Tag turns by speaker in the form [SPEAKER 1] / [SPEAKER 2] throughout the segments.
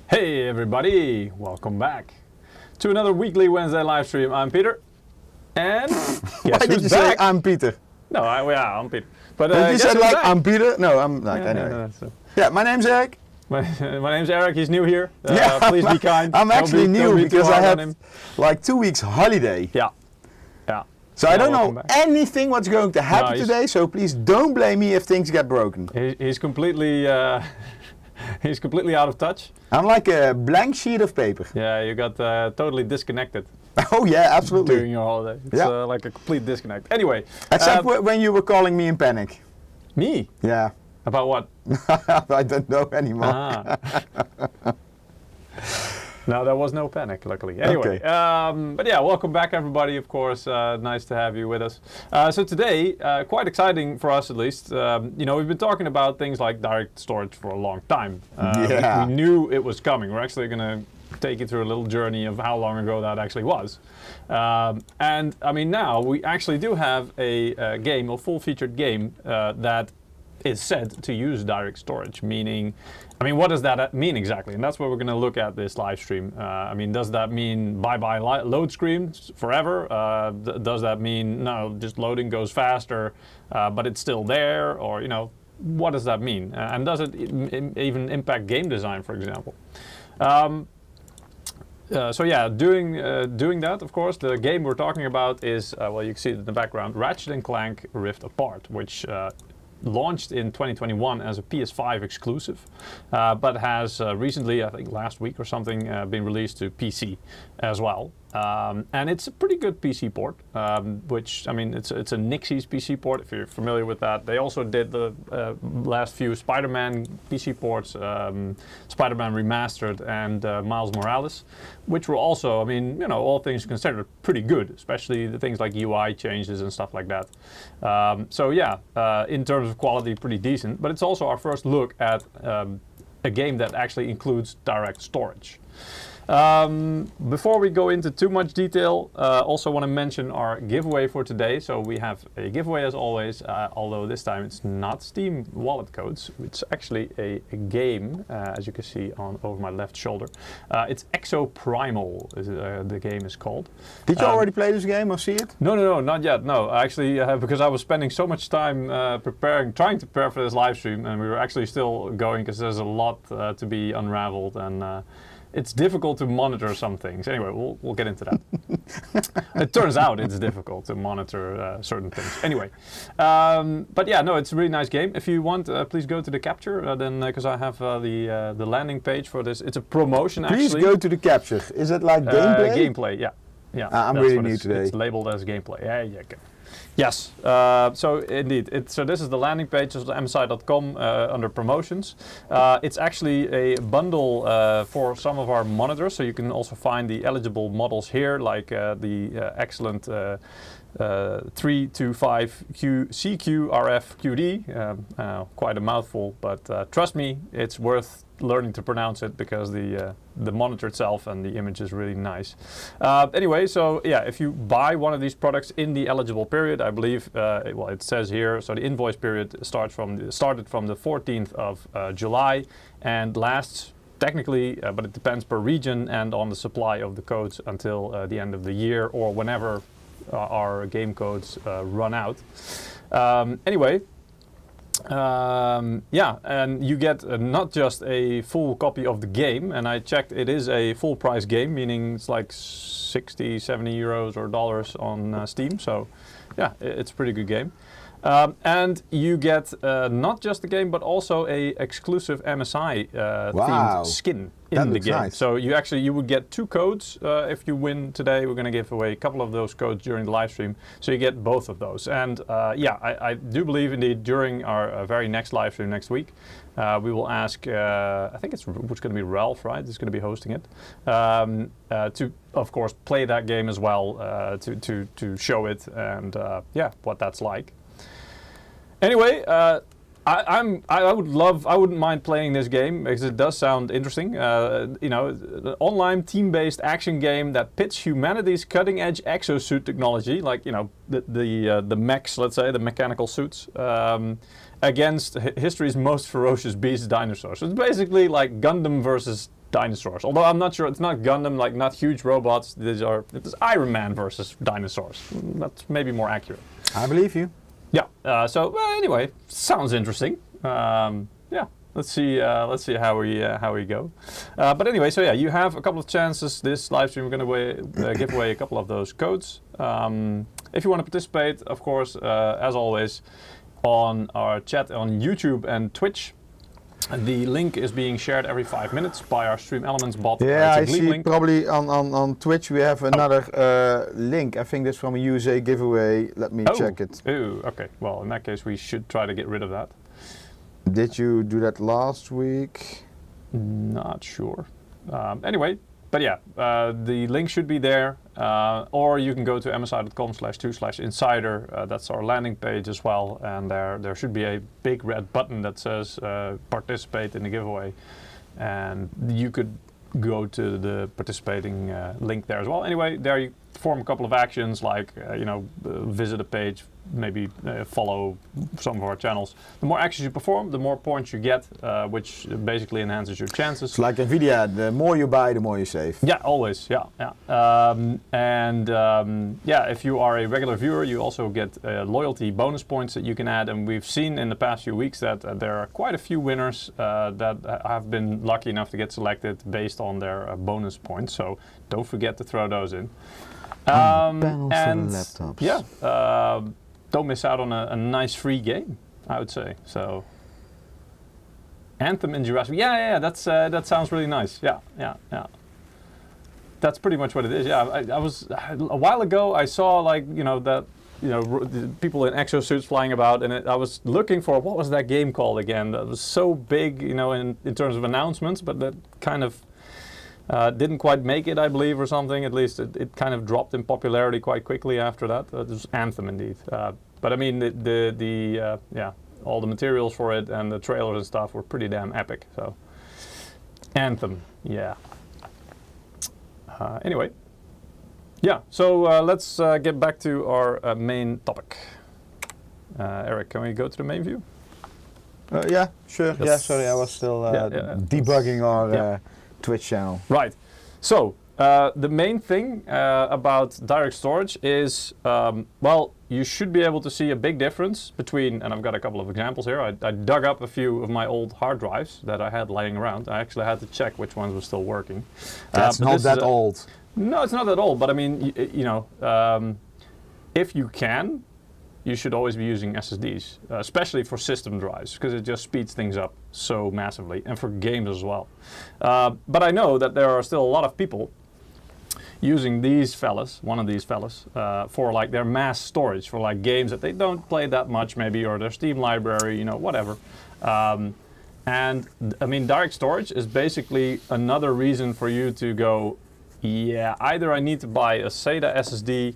[SPEAKER 1] Hey everybody, welcome back to another weekly Wednesday live stream. I'm Peter, and
[SPEAKER 2] Why did
[SPEAKER 1] who's
[SPEAKER 2] you
[SPEAKER 1] back?
[SPEAKER 2] say I'm Peter?
[SPEAKER 1] No, I'm Peter. But
[SPEAKER 2] Did you
[SPEAKER 1] guess
[SPEAKER 2] say
[SPEAKER 1] who's
[SPEAKER 2] like
[SPEAKER 1] back?
[SPEAKER 2] I'm Peter? No, I'm like anyway.
[SPEAKER 1] So
[SPEAKER 2] Yeah, my name's Eric.
[SPEAKER 1] my name's Eric. He's new here.
[SPEAKER 2] Yeah,
[SPEAKER 1] Please be kind.
[SPEAKER 2] I'm
[SPEAKER 1] Don't
[SPEAKER 2] actually
[SPEAKER 1] be
[SPEAKER 2] new
[SPEAKER 1] too
[SPEAKER 2] because I
[SPEAKER 1] hard on
[SPEAKER 2] had
[SPEAKER 1] him.
[SPEAKER 2] like 2 weeks holiday.
[SPEAKER 1] Yeah.
[SPEAKER 2] So I don't
[SPEAKER 1] welcome
[SPEAKER 2] know
[SPEAKER 1] back.
[SPEAKER 2] anything what's going to happen
[SPEAKER 1] he's-
[SPEAKER 2] today. So please don't blame me if things get broken.
[SPEAKER 1] He's completely he's completely out of touch.
[SPEAKER 2] I'm like a blank sheet of paper.
[SPEAKER 1] Yeah, you got totally disconnected
[SPEAKER 2] Oh yeah, absolutely.
[SPEAKER 1] during your holiday. It's
[SPEAKER 2] Yeah.
[SPEAKER 1] like a complete disconnect. Anyway,
[SPEAKER 2] Except when you were calling me in panic.
[SPEAKER 1] me
[SPEAKER 2] Yeah.
[SPEAKER 1] about what?
[SPEAKER 2] I don't know anymore.
[SPEAKER 1] Ah. No, there was no panic, luckily. Anyway,
[SPEAKER 2] Okay.
[SPEAKER 1] but yeah, welcome back, everybody. Of course, nice to have you with us. So today, quite exciting for us, at least. We've been talking about things like direct storage for a long time.
[SPEAKER 2] Yeah.
[SPEAKER 1] We knew it was coming. We're actually going to take you through a little journey of how long ago that actually was. And I mean, now we actually do have a game, a full-featured game that is said to use direct storage, meaning, I mean, what does that mean exactly? And that's what we're going to look at this live stream. I mean, does that mean bye-bye load screens forever? Does that mean, no, just loading goes faster, but it's still there? Or, what does that mean? And does it even impact game design, for example? Doing that, of course, the game we're talking about is, well, you can see it in the background, Ratchet & Clank Rift Apart, which launched in 2021 as a PS5 exclusive, but has recently, I think last week or something, been released to PC as well. And it's a pretty good PC port, which, I mean, it's a Nixie's PC port, if you're familiar with that. They also did the last few Spider-Man PC ports, Spider-Man Remastered and Miles Morales, which were also, I mean, all things considered, pretty good, especially the things like UI changes and stuff like that. In terms of quality, pretty decent, but it's also our first look at a game that actually includes direct storage. Before we go into too much detail, also want to mention our giveaway for today. So we have a giveaway as always, although this time it's not Steam wallet codes. It's actually a game, as you can see over my left shoulder. It's Exoprimal, the game is called.
[SPEAKER 2] Did you already play this game or see it?
[SPEAKER 1] No, not yet. No, actually, because I was spending so much time trying to prepare for this live stream, and we were actually still going because there's a lot to be unraveled, and it's difficult to monitor some things. Anyway, we'll get into that. It turns out it's difficult to monitor certain things. Anyway, but yeah, no, it's a really nice game. If you want, please go to the capture, then because I have the landing page for this. It's a promotion, actually.
[SPEAKER 2] Please go to the capture. Is it like gameplay?
[SPEAKER 1] Gameplay, yeah.
[SPEAKER 2] I'm
[SPEAKER 1] that's
[SPEAKER 2] really
[SPEAKER 1] what
[SPEAKER 2] new today.
[SPEAKER 1] It's labeled as gameplay. Yeah, okay. Yes, so indeed, so this is the landing page of msi.com under promotions. It's actually a bundle for some of our monitors, so you can also find the eligible models here, like the excellent 325 CQ RF QD. Quite a mouthful, but trust me, it's worth learning to pronounce it because the monitor itself and the image is really nice. Anyway, so yeah, if you buy one of these products in the eligible period, I believe, it says here, so the invoice period started from the 14th of July and lasts technically, but it depends per region and on the supply of the codes until the end of the year or whenever our game codes run out. Anyway. And you get not just a full copy of the game, and I checked, it is a full price game, meaning it's like 60, 70 euros or dollars on Steam, so yeah, it's a pretty good game. And you get not just the game, but also a exclusive MSI themed skin in the game. Nice. So you would get 2 codes if you win today. We're going to give away a couple of those codes during the live stream, so you get both of those. And I do believe indeed during our very next live stream next week, we will ask, I think it's going to be Ralph, right? It's going to be hosting it, to of course play that game as well, to show it and what that's like. Anyway, I wouldn't mind playing this game because it does sound interesting. Online team-based action game that pits humanity's cutting-edge exosuit technology, like the mechs, let's say, the mechanical suits, against history's most ferocious beast, dinosaurs. So it's basically like Gundam versus dinosaurs. Although I'm not sure, it's not Gundam, like not huge robots. It is Iron Man versus dinosaurs. That's maybe more accurate.
[SPEAKER 2] I believe you.
[SPEAKER 1] Yeah. So anyway, sounds interesting. Yeah. Let's see how we go. But anyway, so yeah, you have a couple of chances. This live stream, we're going to give away a couple of those codes. If you want to participate, of course, as always, on our chat on YouTube and Twitch. The link is being shared every 5 minutes by our Stream Elements bot.
[SPEAKER 2] Yeah, I see.
[SPEAKER 1] Link.
[SPEAKER 2] Probably on Twitch we have another link. I think that's from a USA giveaway. Let me check it.
[SPEAKER 1] Oh, okay. Well, in that case, we should try to get rid of that.
[SPEAKER 2] Did you do that last week?
[SPEAKER 1] Not sure. Anyway, but yeah, the link should be there. Or you can go to msi.com/2/insider. That's our landing page as well. And there should be a big red button that says participate in the giveaway. And you could go to the participating link there as well. Anyway, there you perform a couple of actions like, visit a page, maybe follow some of our channels. The more actions you perform, the more points you get, which basically enhances your chances.
[SPEAKER 2] It's like Nvidia, the more you buy, the more you save.
[SPEAKER 1] Yeah, always, yeah. If you are a regular viewer, you also get loyalty bonus points that you can add, and we've seen in the past few weeks that there are quite a few winners that have been lucky enough to get selected based on their bonus points, so don't forget to throw those in.
[SPEAKER 2] Laptops.
[SPEAKER 1] Yeah, don't miss out on a nice free game, I would say. So, Anthem in Jurassic. Yeah. That sounds really nice. Yeah. That's pretty much what it is. Yeah, I was a while ago. I saw the people in exosuits flying about, and I was looking for what was that game called again? That was so big, in terms of announcements, but that kind of. Didn't quite make it, I believe, or something. At least it kind of dropped in popularity quite quickly after that. It was Anthem, indeed. But I mean, all the materials for it and the trailers and stuff were pretty damn epic. So, Anthem, yeah. Anyway, yeah. So let's get back to our main topic. Eric, can we go to the main view?
[SPEAKER 2] Yeah, sure.
[SPEAKER 1] Yes.
[SPEAKER 2] Yeah, sorry, I was still debugging our Twitch channel.
[SPEAKER 1] Right. So the main thing about DirectStorage is, you should be able to see a big difference between, and I've got a couple of examples here. I dug up a few of my old hard drives that I had laying around. I actually had to check which ones were still working.
[SPEAKER 2] That's not that old.
[SPEAKER 1] No, it's not that old, but I mean, if you can, you should always be using SSDs, especially for system drives, because it just speeds things up so massively, and for games as well. But I know that there are still a lot of people using one of these fellas, for like their mass storage, for like games that they don't play that much maybe, or their Steam library, whatever. And I mean, DirectStorage is basically another reason for you to go, yeah, either I need to buy a SATA SSD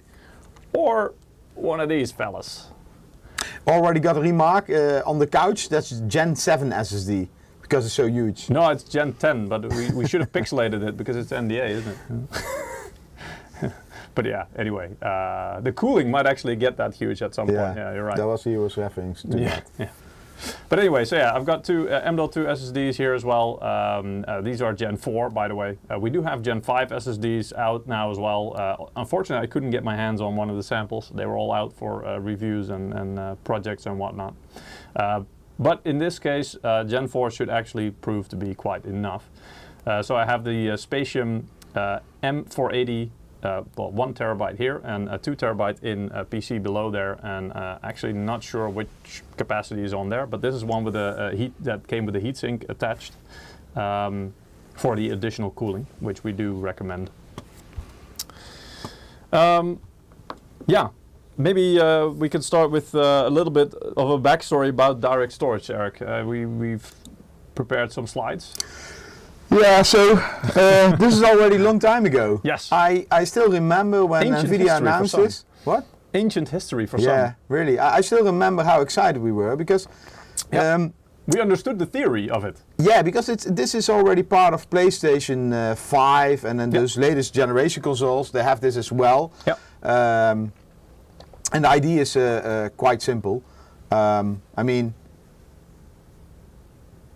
[SPEAKER 1] or one of these fellas.
[SPEAKER 2] Already got a remark on the couch. That's Gen 7 SSD because it's so huge.
[SPEAKER 1] No, it's Gen 10, but we should have pixelated it because it's NDA, isn't it? But yeah, anyway, the cooling might actually get that huge at some point. Yeah, you're right.
[SPEAKER 2] That was he was referring to.
[SPEAKER 1] Yeah. But anyway, so yeah, I've got two M.2 SSDs here as well. These are Gen 4, by the way. We do have Gen 5 SSDs out now as well. Unfortunately, I couldn't get my hands on one of the samples. They were all out for reviews and projects and whatnot. But in this case, Gen 4 should actually prove to be quite enough. So I have the Spatium M480, 1 terabyte here and 2 terabyte in a PC below there, and actually not sure which capacity is on there, but this is one with a heat that came with a heatsink attached for the additional cooling, which we do recommend. Maybe we could start with a little bit of a backstory about DirectStorage, Eric. We've prepared some slides.
[SPEAKER 2] Yeah, so this is already a long time ago.
[SPEAKER 1] Yes.
[SPEAKER 2] I still remember when Nvidia announced this. What?
[SPEAKER 1] Ancient history for some.
[SPEAKER 2] Yeah, really. I still remember how excited we were because
[SPEAKER 1] we understood the theory of it.
[SPEAKER 2] Yeah, because this is already part of PlayStation 5 and then those latest generation consoles, they have this as well.
[SPEAKER 1] Yep.
[SPEAKER 2] And the idea is quite simple. I mean,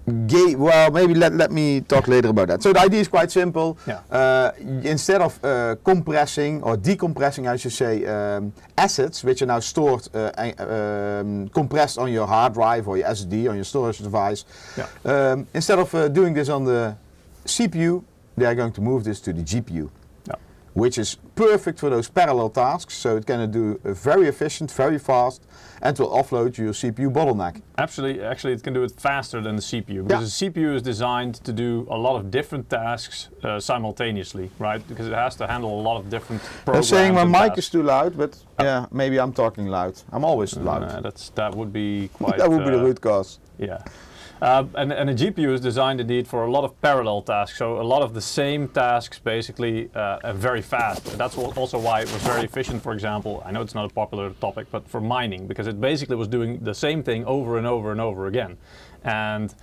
[SPEAKER 2] Well, maybe let me talk later about that. So the idea is quite simple.
[SPEAKER 1] Yeah.
[SPEAKER 2] Instead of compressing or decompressing, I should say, assets which are now stored compressed on your hard drive or your SSD on your storage device, instead of doing this on the CPU, they are going to move this to the GPU. Which is perfect for those parallel tasks, so it can do very efficient, very fast, and will offload your CPU bottleneck.
[SPEAKER 1] Actually, it can do it faster than the CPU, because the CPU is designed to do a lot of different tasks simultaneously, right? Because it has to handle a lot of different programs.
[SPEAKER 2] They're saying my mic
[SPEAKER 1] tasks.
[SPEAKER 2] is too loud, but yeah, maybe I'm talking loud. I'm always loud.
[SPEAKER 1] That would be quite...
[SPEAKER 2] that would be the root cause.
[SPEAKER 1] Yeah. And a GPU is designed indeed for a lot of parallel tasks, so a lot of the same tasks basically very fast. And that's also why it was very efficient, for example, I know it's not a popular topic, but for mining, because it basically was doing the same thing over and over and over again. And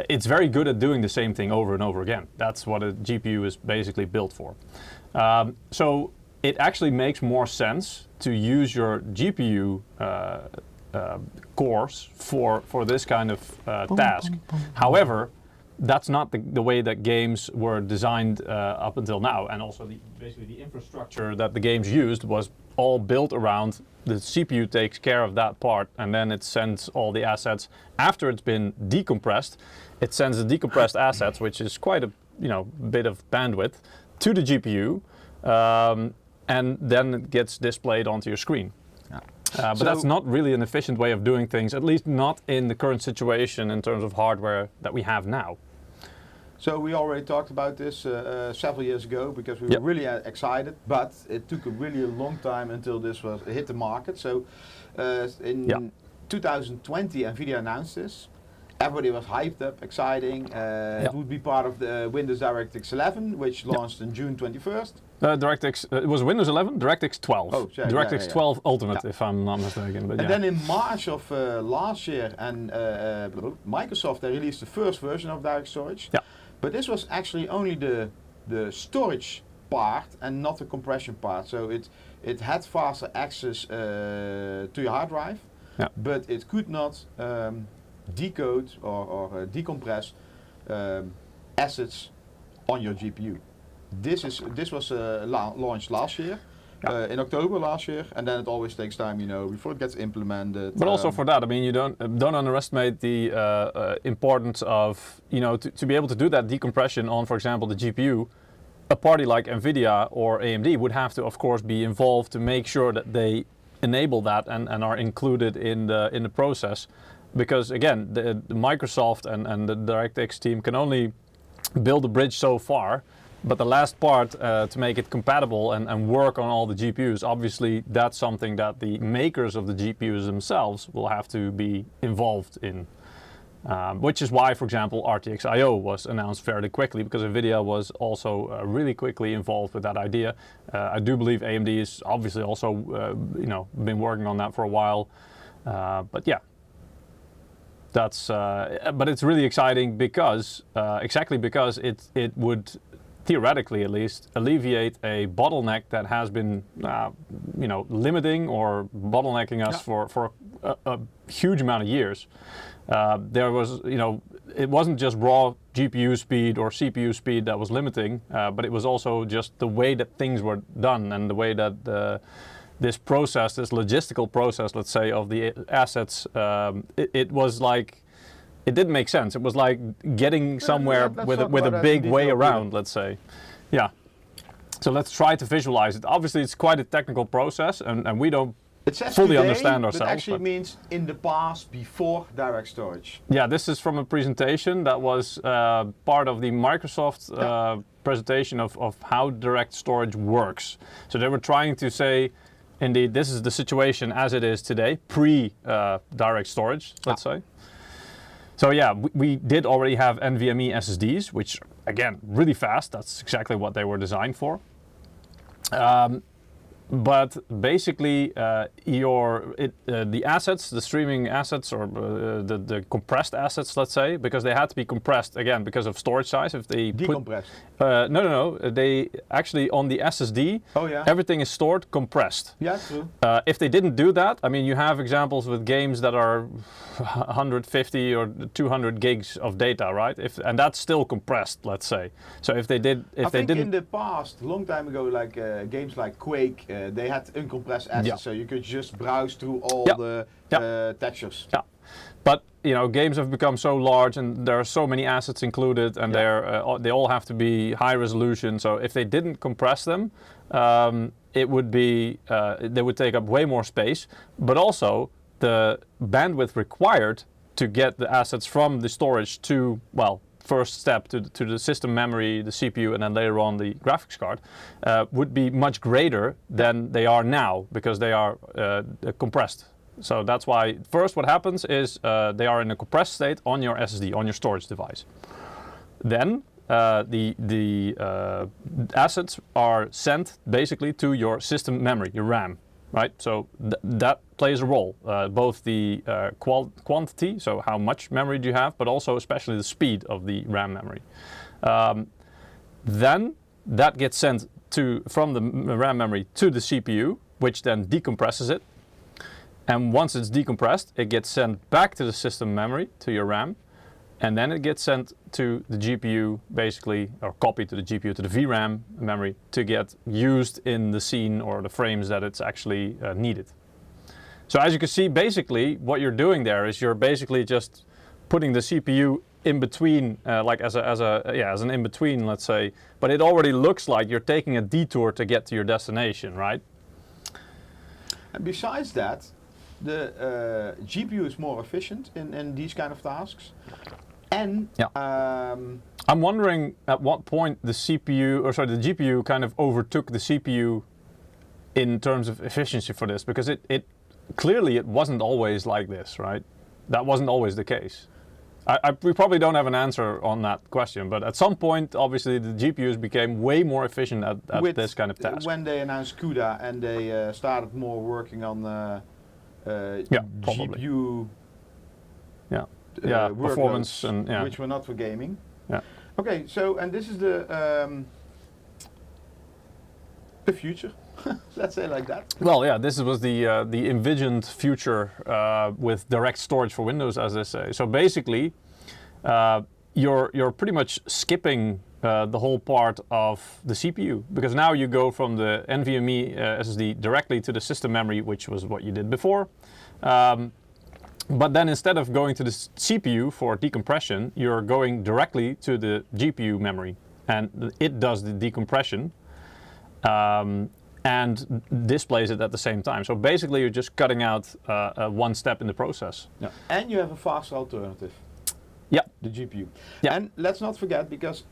[SPEAKER 1] it's very good at doing the same thing over and over again. That's what a GPU is basically built for. So it actually makes more sense to use your GPU cores for this kind of task. However, that's not the way that games were designed up until now, and also basically the infrastructure that the games used was all built around the CPU takes care of that part, and then it sends all the assets after it's been decompressed. It sends the decompressed assets, which is quite a bit of bandwidth, to the GPU, and then it gets displayed onto your screen. But that's not really an efficient way of doing things, at least not in the current situation in terms of hardware that we have now.
[SPEAKER 2] So we already talked about this several years ago, because we were really excited, but it took a really long time until this hit the market. So in 2020, NVIDIA announced this. Everybody was hyped up, exciting. It would be part of the Windows DirectX 11, which launched on June 21st.
[SPEAKER 1] It was Windows 11, DirectX 12.
[SPEAKER 2] Oh, sorry,
[SPEAKER 1] DirectX 12 Ultimate, if I'm not mistaken. But
[SPEAKER 2] and then in March of last year, and Microsoft, they released the first version of DirectStorage.
[SPEAKER 1] Yeah.
[SPEAKER 2] But this was actually only the storage part and not the compression part. So it had faster access to your hard drive, but it could not decode or decompress assets on your GPU. This was launched last year, in October last year, and then it always takes time, before it gets implemented.
[SPEAKER 1] But also for that, I mean, you don't underestimate the importance of, to be able to do that decompression on, for example, the GPU. A party like NVIDIA or AMD would have to, of course, be involved to make sure that they enable that and are included in the process. Because again, the Microsoft and the DirectX team can only build a bridge so far, but the last part to make it compatible and work on all the GPUs, obviously that's something that the makers of the GPUs themselves will have to be involved in. Which is why, for example, RTX I/O was announced fairly quickly, because NVIDIA was also really quickly involved with that idea. I do believe AMD is obviously also been working on that for a while, but yeah. But it's really exciting because exactly because it would theoretically at least alleviate a bottleneck that has been limiting or bottlenecking us for a huge amount of years. There was it wasn't just raw GPU speed or CPU speed that was limiting, but it was also just the way that things were done and the way that this process, this logistical process, let's say, of the assets, it was like, it didn't make sense. It was like getting somewhere with a big way around, let's say. Yeah. So let's try to visualize it. Obviously, it's quite a technical process, and we don't fully understand ourselves.
[SPEAKER 2] It actually means in the past, before DirectStorage.
[SPEAKER 1] Yeah, this is from a presentation that was part of the Microsoft presentation of how DirectStorage works. So they were trying to say, indeed, this is the situation as it is today, pre-DirectStorage, let's say. So yeah, we did already have NVMe SSDs, which, again, really fast. That's exactly what they were designed for. but basically, the assets, the streaming assets, or the compressed assets, let's say, because they had to be compressed again because of storage size. If they
[SPEAKER 2] decompressed.
[SPEAKER 1] No. They actually on the SSD.
[SPEAKER 2] Oh yeah.
[SPEAKER 1] Everything is stored compressed.
[SPEAKER 2] Yeah, true.
[SPEAKER 1] If they didn't do that, I mean, you have examples with games that are 150 or 200 gigs of data, right? And that's still compressed, let's say. So if they did,
[SPEAKER 2] I think in the past, long time ago, like games like Quake, they had uncompressed assets, so you could just browse through all the textures.
[SPEAKER 1] Yeah, but games have become so large, and there are so many assets included, and they all have to be high resolution. So if they didn't compress them, it would be they would take up way more space, but also the bandwidth required to get the assets from the storage to, well, first step to the system memory, the CPU, and then later on the graphics card, would be much greater than they are now, because they are compressed. So that's why first what happens is they are in a compressed state on your SSD, on your storage device. Then the assets are sent basically to your system memory, your RAM. Right, so that plays a role, both the quantity, so how much memory do you have, but also especially the speed of the RAM memory. Then that gets sent from the RAM memory to the CPU, which then decompresses it. And once it's decompressed, it gets sent back to the system memory, to your RAM, and then it gets sent to the GPU, basically, or copied to the GPU, to the VRAM memory, to get used in the scene or the frames that it's actually needed. So as you can see, basically, what you're doing there is you're basically just putting the CPU in between, like as an in between, let's say. But it already looks like you're taking a detour to get to your destination, right?
[SPEAKER 2] And besides that, the GPU is more efficient in these kind of tasks. And
[SPEAKER 1] I'm wondering at what point the GPU kind of overtook the CPU in terms of efficiency for this, because it clearly it wasn't always like this, right? That wasn't always the case. We probably don't have an answer on that question, but at some point, obviously, the GPUs became way more efficient at this kind of task.
[SPEAKER 2] When they announced CUDA and they started more working on GPU
[SPEAKER 1] performance and
[SPEAKER 2] which were not for gaming.
[SPEAKER 1] Yeah.
[SPEAKER 2] Okay, so and this is the future. Let's say like that.
[SPEAKER 1] Well, yeah, this was the envisioned future with direct storage for Windows, as they say. So basically, you're pretty much skipping the whole part of the CPU, because now you go from the NVMe SSD directly to the system memory, which was what you did before. But then instead of going to the CPU for decompression, you're going directly to the GPU memory, and it does the decompression and displays it at the same time. So basically, you're just cutting out one step in the process.
[SPEAKER 2] Yeah. And you have a faster alternative.
[SPEAKER 1] Yeah.
[SPEAKER 2] The GPU.
[SPEAKER 1] Yeah.
[SPEAKER 2] And let's not forget, because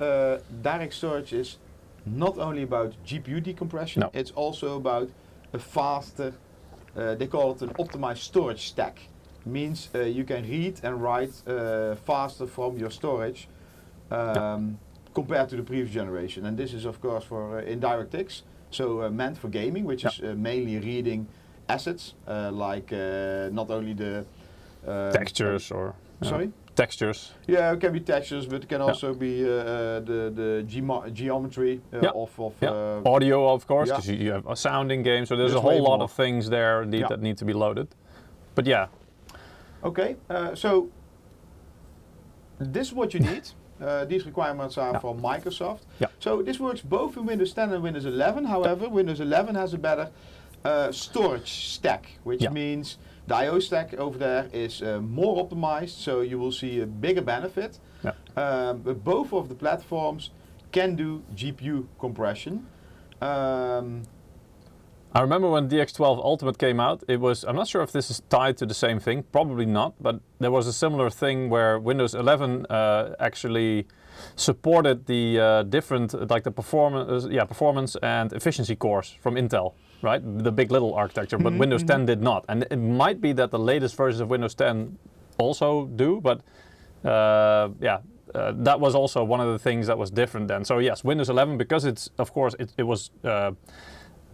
[SPEAKER 2] direct storage is not only about GPU decompression, it's also about a faster, they call it an optimized storage stack. Means you can read and write faster from your storage compared to the previous generation. And this is, of course, for in DirectX, so meant for gaming, which is mainly reading assets, like not only the
[SPEAKER 1] textures or
[SPEAKER 2] sorry,
[SPEAKER 1] textures.
[SPEAKER 2] Yeah, it can be textures, but it can also be the geometry of
[SPEAKER 1] audio, of course, because you have a sound in game. So there's a whole lot of things there that need to be loaded. But yeah.
[SPEAKER 2] Okay, so this is what you need. These requirements are from Microsoft.
[SPEAKER 1] Yeah.
[SPEAKER 2] So this works both in Windows 10 and Windows 11. However, Windows 11 has a better storage stack, which means the I/O stack over there is more optimized, so you will see a bigger benefit.
[SPEAKER 1] Yeah.
[SPEAKER 2] But both of the platforms can do GPU compression.
[SPEAKER 1] I remember when DX12 Ultimate came out, it was, I'm not sure if this is tied to the same thing, probably not, but there was a similar thing where Windows 11 actually supported the different, like the performance and efficiency cores from Intel, right? The big little architecture, but Windows 10 did not. And it might be that the latest versions of Windows 10 also do, but that was also one of the things that was different then. So yes, Windows 11, because it's, of course, it was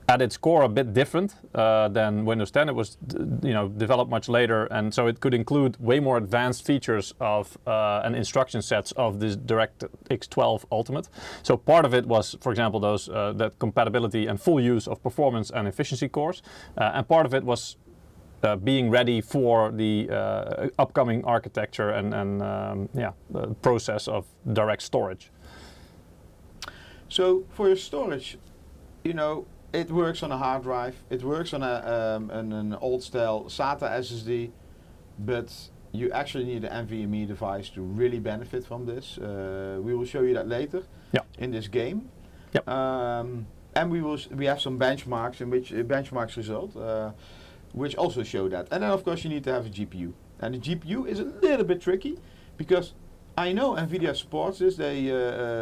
[SPEAKER 1] at its core a bit different than Windows 10. It was developed much later, and so it could include way more advanced features of and instruction sets of this DirectX 12 Ultimate. So part of it was, for example, those that compatibility and full use of performance and efficiency cores, and part of it was being ready for the upcoming architecture and the process of DirectStorage.
[SPEAKER 2] So for your storage, it works on a hard drive. It works on an old style SATA SSD, but you actually need an NVMe device to really benefit from this. We will show you that later in this game.
[SPEAKER 1] Yep.
[SPEAKER 2] And we have some benchmarks in which benchmarks result, which also show that. And then of course you need to have a GPU. And the GPU is a little bit tricky because I know NVIDIA supports this. They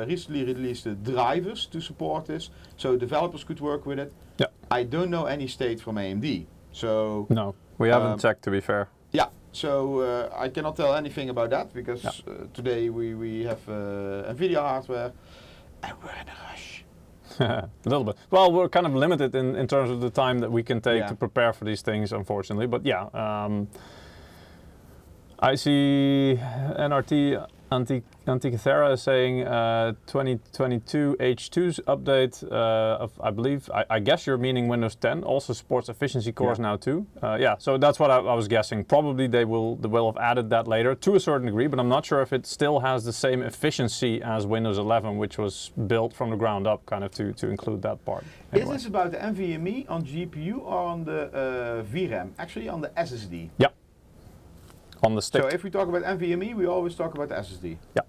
[SPEAKER 2] recently released the drivers to support this, so developers could work with it.
[SPEAKER 1] Yeah.
[SPEAKER 2] I don't know any state from AMD. So
[SPEAKER 1] no, we haven't checked, to be fair.
[SPEAKER 2] Yeah, so I cannot tell anything about that because today we have NVIDIA hardware and we're in a rush.
[SPEAKER 1] A little bit. Well, we're kind of limited in terms of the time that we can take to prepare for these things, unfortunately. But yeah, I see NRT Antikythera is saying 2022 H2's update of, I believe, I guess you're meaning Windows 10 also supports efficiency cores now too. Yeah, so that's what I was guessing. Probably they will have added that later to a certain degree, but I'm not sure if it still has the same efficiency as Windows 11, which was built from the ground up kind of to include that part. Anyway.
[SPEAKER 2] Is this about the NVMe on GPU or on the VRAM? Actually on the SSD.
[SPEAKER 1] Yeah. On the stick.
[SPEAKER 2] So if we talk about NVMe, we always talk about the SSD.
[SPEAKER 1] Yeah.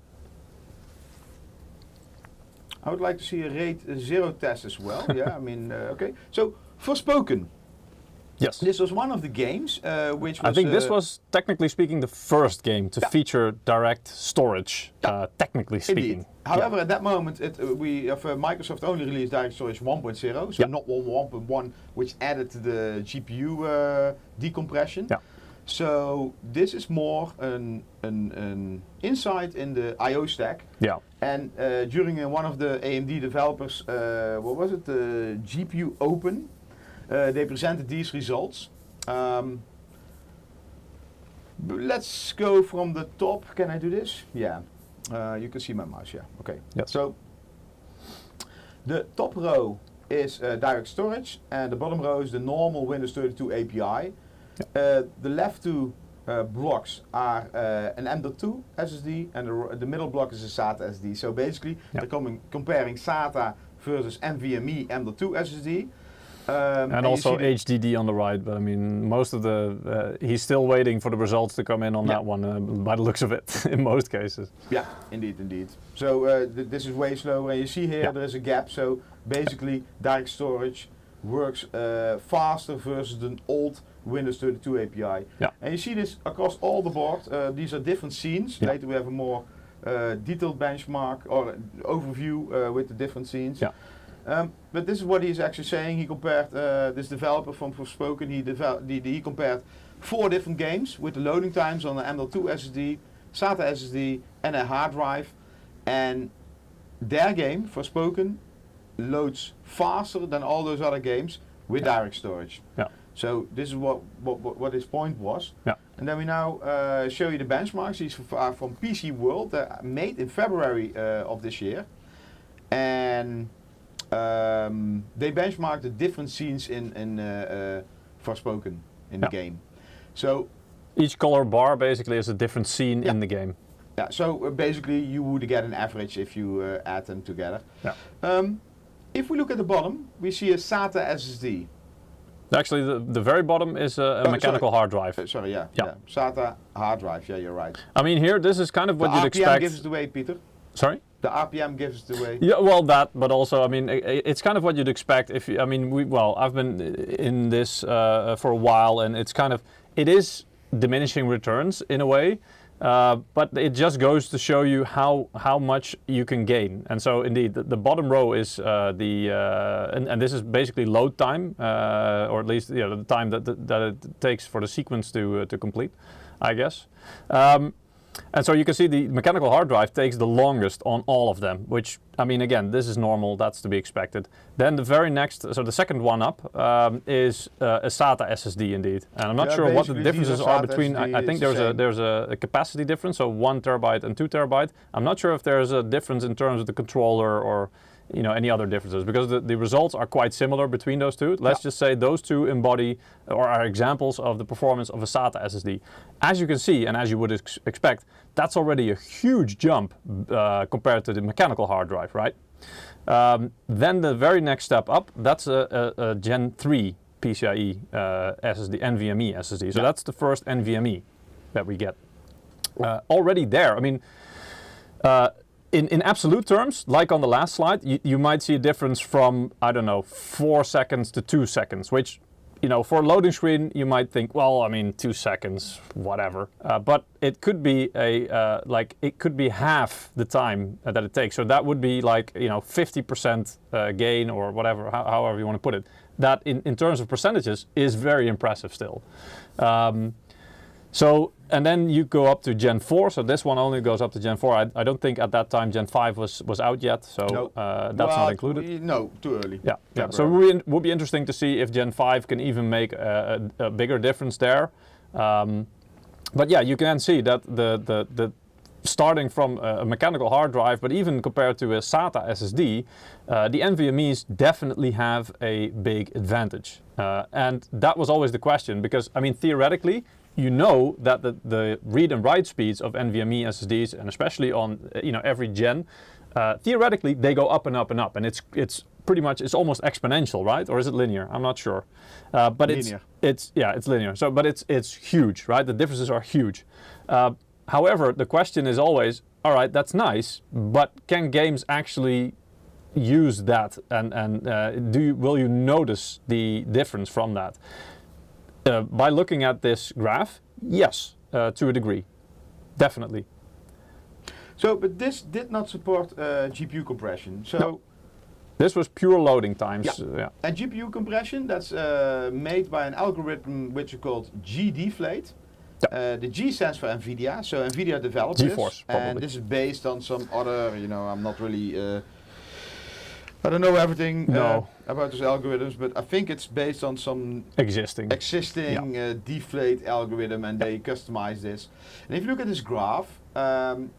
[SPEAKER 2] I would like to see a RAID 0 test as well. Yeah, I mean, okay. So, Forspoken.
[SPEAKER 1] Yes.
[SPEAKER 2] This was one of the games which was...
[SPEAKER 1] I think this was, technically speaking, the first game to feature DirectStorage, technically speaking.
[SPEAKER 2] Indeed. However, at that moment, Microsoft only released DirectStorage 1.0, so not 1.1, which added to the GPU decompression. Yeah. So this is more an insight in the I/O stack. Yeah. And during one of the AMD developers, what was it? The GPU Open. They presented these results. Let's go from the top. Can I do this? Yeah. You can see my mouse. Yeah. Okay.
[SPEAKER 1] Yes.
[SPEAKER 2] So the top row is DirectStorage, and the bottom row is the normal Windows 32 API. The left two blocks are an M.2 SSD, and the middle block is a SATA SSD. So basically, they're comparing SATA versus NVMe M.2 SSD.
[SPEAKER 1] And also HDD on the right, but I mean, most of the he's still waiting for the results to come in on that one, by the looks of it, in most cases.
[SPEAKER 2] Yeah, indeed. So this is way slower, and you see here there is a gap. So basically, DirectStorage works faster versus an old Windows 32 API. Yeah. And you see this across all the board. These are different scenes. Yeah. Later we have a more detailed benchmark or overview with the different scenes. Yeah. But this is what he's actually saying. He compared this developer from Forspoken. He compared 4 different games with the loading times on an M.2 SSD, SATA SSD, and a hard drive. And their game, Forspoken, loads faster than all those other games with DirectStorage. Yeah. So this is what his point was. Yeah. And then we now show you the benchmarks. These are from PC World. They're made in February of this year. And they benchmarked the different scenes in Forspoken in the game. So
[SPEAKER 1] each color bar basically is a different scene in the game.
[SPEAKER 2] Yeah. So basically you would get an average if you add them together. Yeah. If we look at the bottom, we see a SATA SSD.
[SPEAKER 1] Actually, the very bottom is a mechanical hard drive.
[SPEAKER 2] SATA hard drive. Yeah, you're right.
[SPEAKER 1] I mean, here this is kind of what you'd expect.
[SPEAKER 2] The RPM gives it away, Peter.
[SPEAKER 1] Sorry.
[SPEAKER 2] The RPM gives it away.
[SPEAKER 1] Yeah, well, that, but also, I mean, it's kind of what you'd expect. If you, I mean, I've been in this for a while, and it is diminishing returns in a way. But it just goes to show you how much you can gain. And so indeed, the bottom row is and this is basically load time, or at least the time that it takes for the sequence to complete, I guess. And so you can see the mechanical hard drive takes the longest on all of them, which, I mean, again, this is normal, that's to be expected. Then the very next, so the second one up is a SATA SSD indeed. And I'm not sure what the differences are between, I think there's a capacity difference, so 1 terabyte and 2 terabyte. I'm not sure if there's a difference in terms of the controller or any other differences, because the results are quite similar between those two. Let's just say those two embody or are examples of the performance of a SATA SSD. As you can see, and as you would expect, that's already a huge jump compared to the mechanical hard drive, right? Then the very next step up, that's a Gen 3 PCIe SSD, NVMe SSD. So that's the first NVMe that we get. Already there, I mean, in absolute terms, like on the last slide, you might see a difference from, I don't know, 4 seconds to 2 seconds, which, for a loading screen, you might think, well, I mean, 2 seconds, whatever. But it could be it could be half the time that it takes. So that would be like, 50% gain or whatever, however you want to put it. That in terms of percentages is very impressive still. And then you go up to Gen 4, so this one only goes up to Gen 4. I don't think at that time Gen 5 was out yet, so that's not included.
[SPEAKER 2] No, too early.
[SPEAKER 1] Yeah. So it would be interesting to see if Gen 5 can even make a bigger difference there. But yeah, you can see that the starting from a mechanical hard drive, but even compared to a SATA SSD, the NVMe's definitely have a big advantage. And that was always the question, because, I mean, theoretically, you know that the read and write speeds of NVMe SSDs, and especially on every gen, theoretically they go up and up and up, and it's pretty much, it's almost exponential, right? Or is it linear? I'm not sure. But
[SPEAKER 2] linear.
[SPEAKER 1] It's linear. So, but it's huge, right? The differences are huge. However, the question is always, all right, that's nice, but can games actually use that, and will you notice the difference from that? By looking at this graph, yes, to a degree, definitely.
[SPEAKER 2] So, but this did not support GPU compression. So,
[SPEAKER 1] no. This was pure loading times.
[SPEAKER 2] Yeah. And GPU compression, that's made by an algorithm which is called G-deflate. Yeah. The G stands for NVIDIA, so NVIDIA developed
[SPEAKER 1] GeForce,
[SPEAKER 2] this,
[SPEAKER 1] probably.
[SPEAKER 2] And this is based on some other, I'm not really. I don't know everything about those algorithms, but I think it's based on some existing deflate algorithm, and they customize this. And if you look at this graph,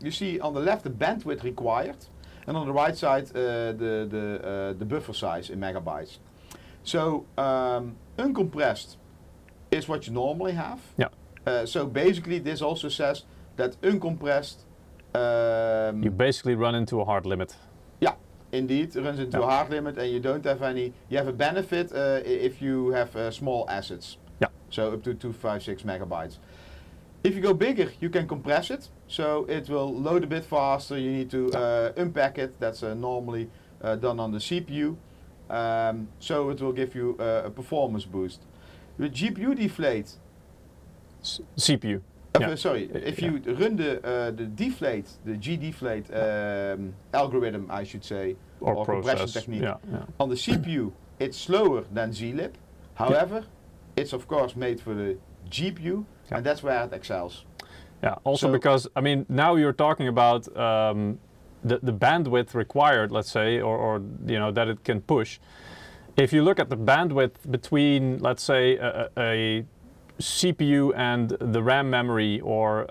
[SPEAKER 2] you see on the left the bandwidth required, and on the right side the buffer size in megabytes. So uncompressed is what you normally have. Yeah. So basically, this also says that uncompressed.
[SPEAKER 1] You basically run into a hard limit.
[SPEAKER 2] Indeed, it runs into a hard limit, and you don't have any. You have a benefit if you have small assets. Yeah. So up to 256 megabytes. If you go bigger, you can compress it, so it will load a bit faster. You need to unpack it. That's normally done on the CPU. So it will give you a performance boost. With GPU deflate.
[SPEAKER 1] CPU.
[SPEAKER 2] Sorry, if you run the deflate, the G-deflate algorithm, I should say, or compression technique, on the CPU, it's slower than zlib. However, it's of course made for the GPU, and that's where it excels.
[SPEAKER 1] Yeah, also because, I mean, now you're talking about the bandwidth required, let's say, or that it can push. If you look at the bandwidth between, let's say, a CPU and the RAM memory, or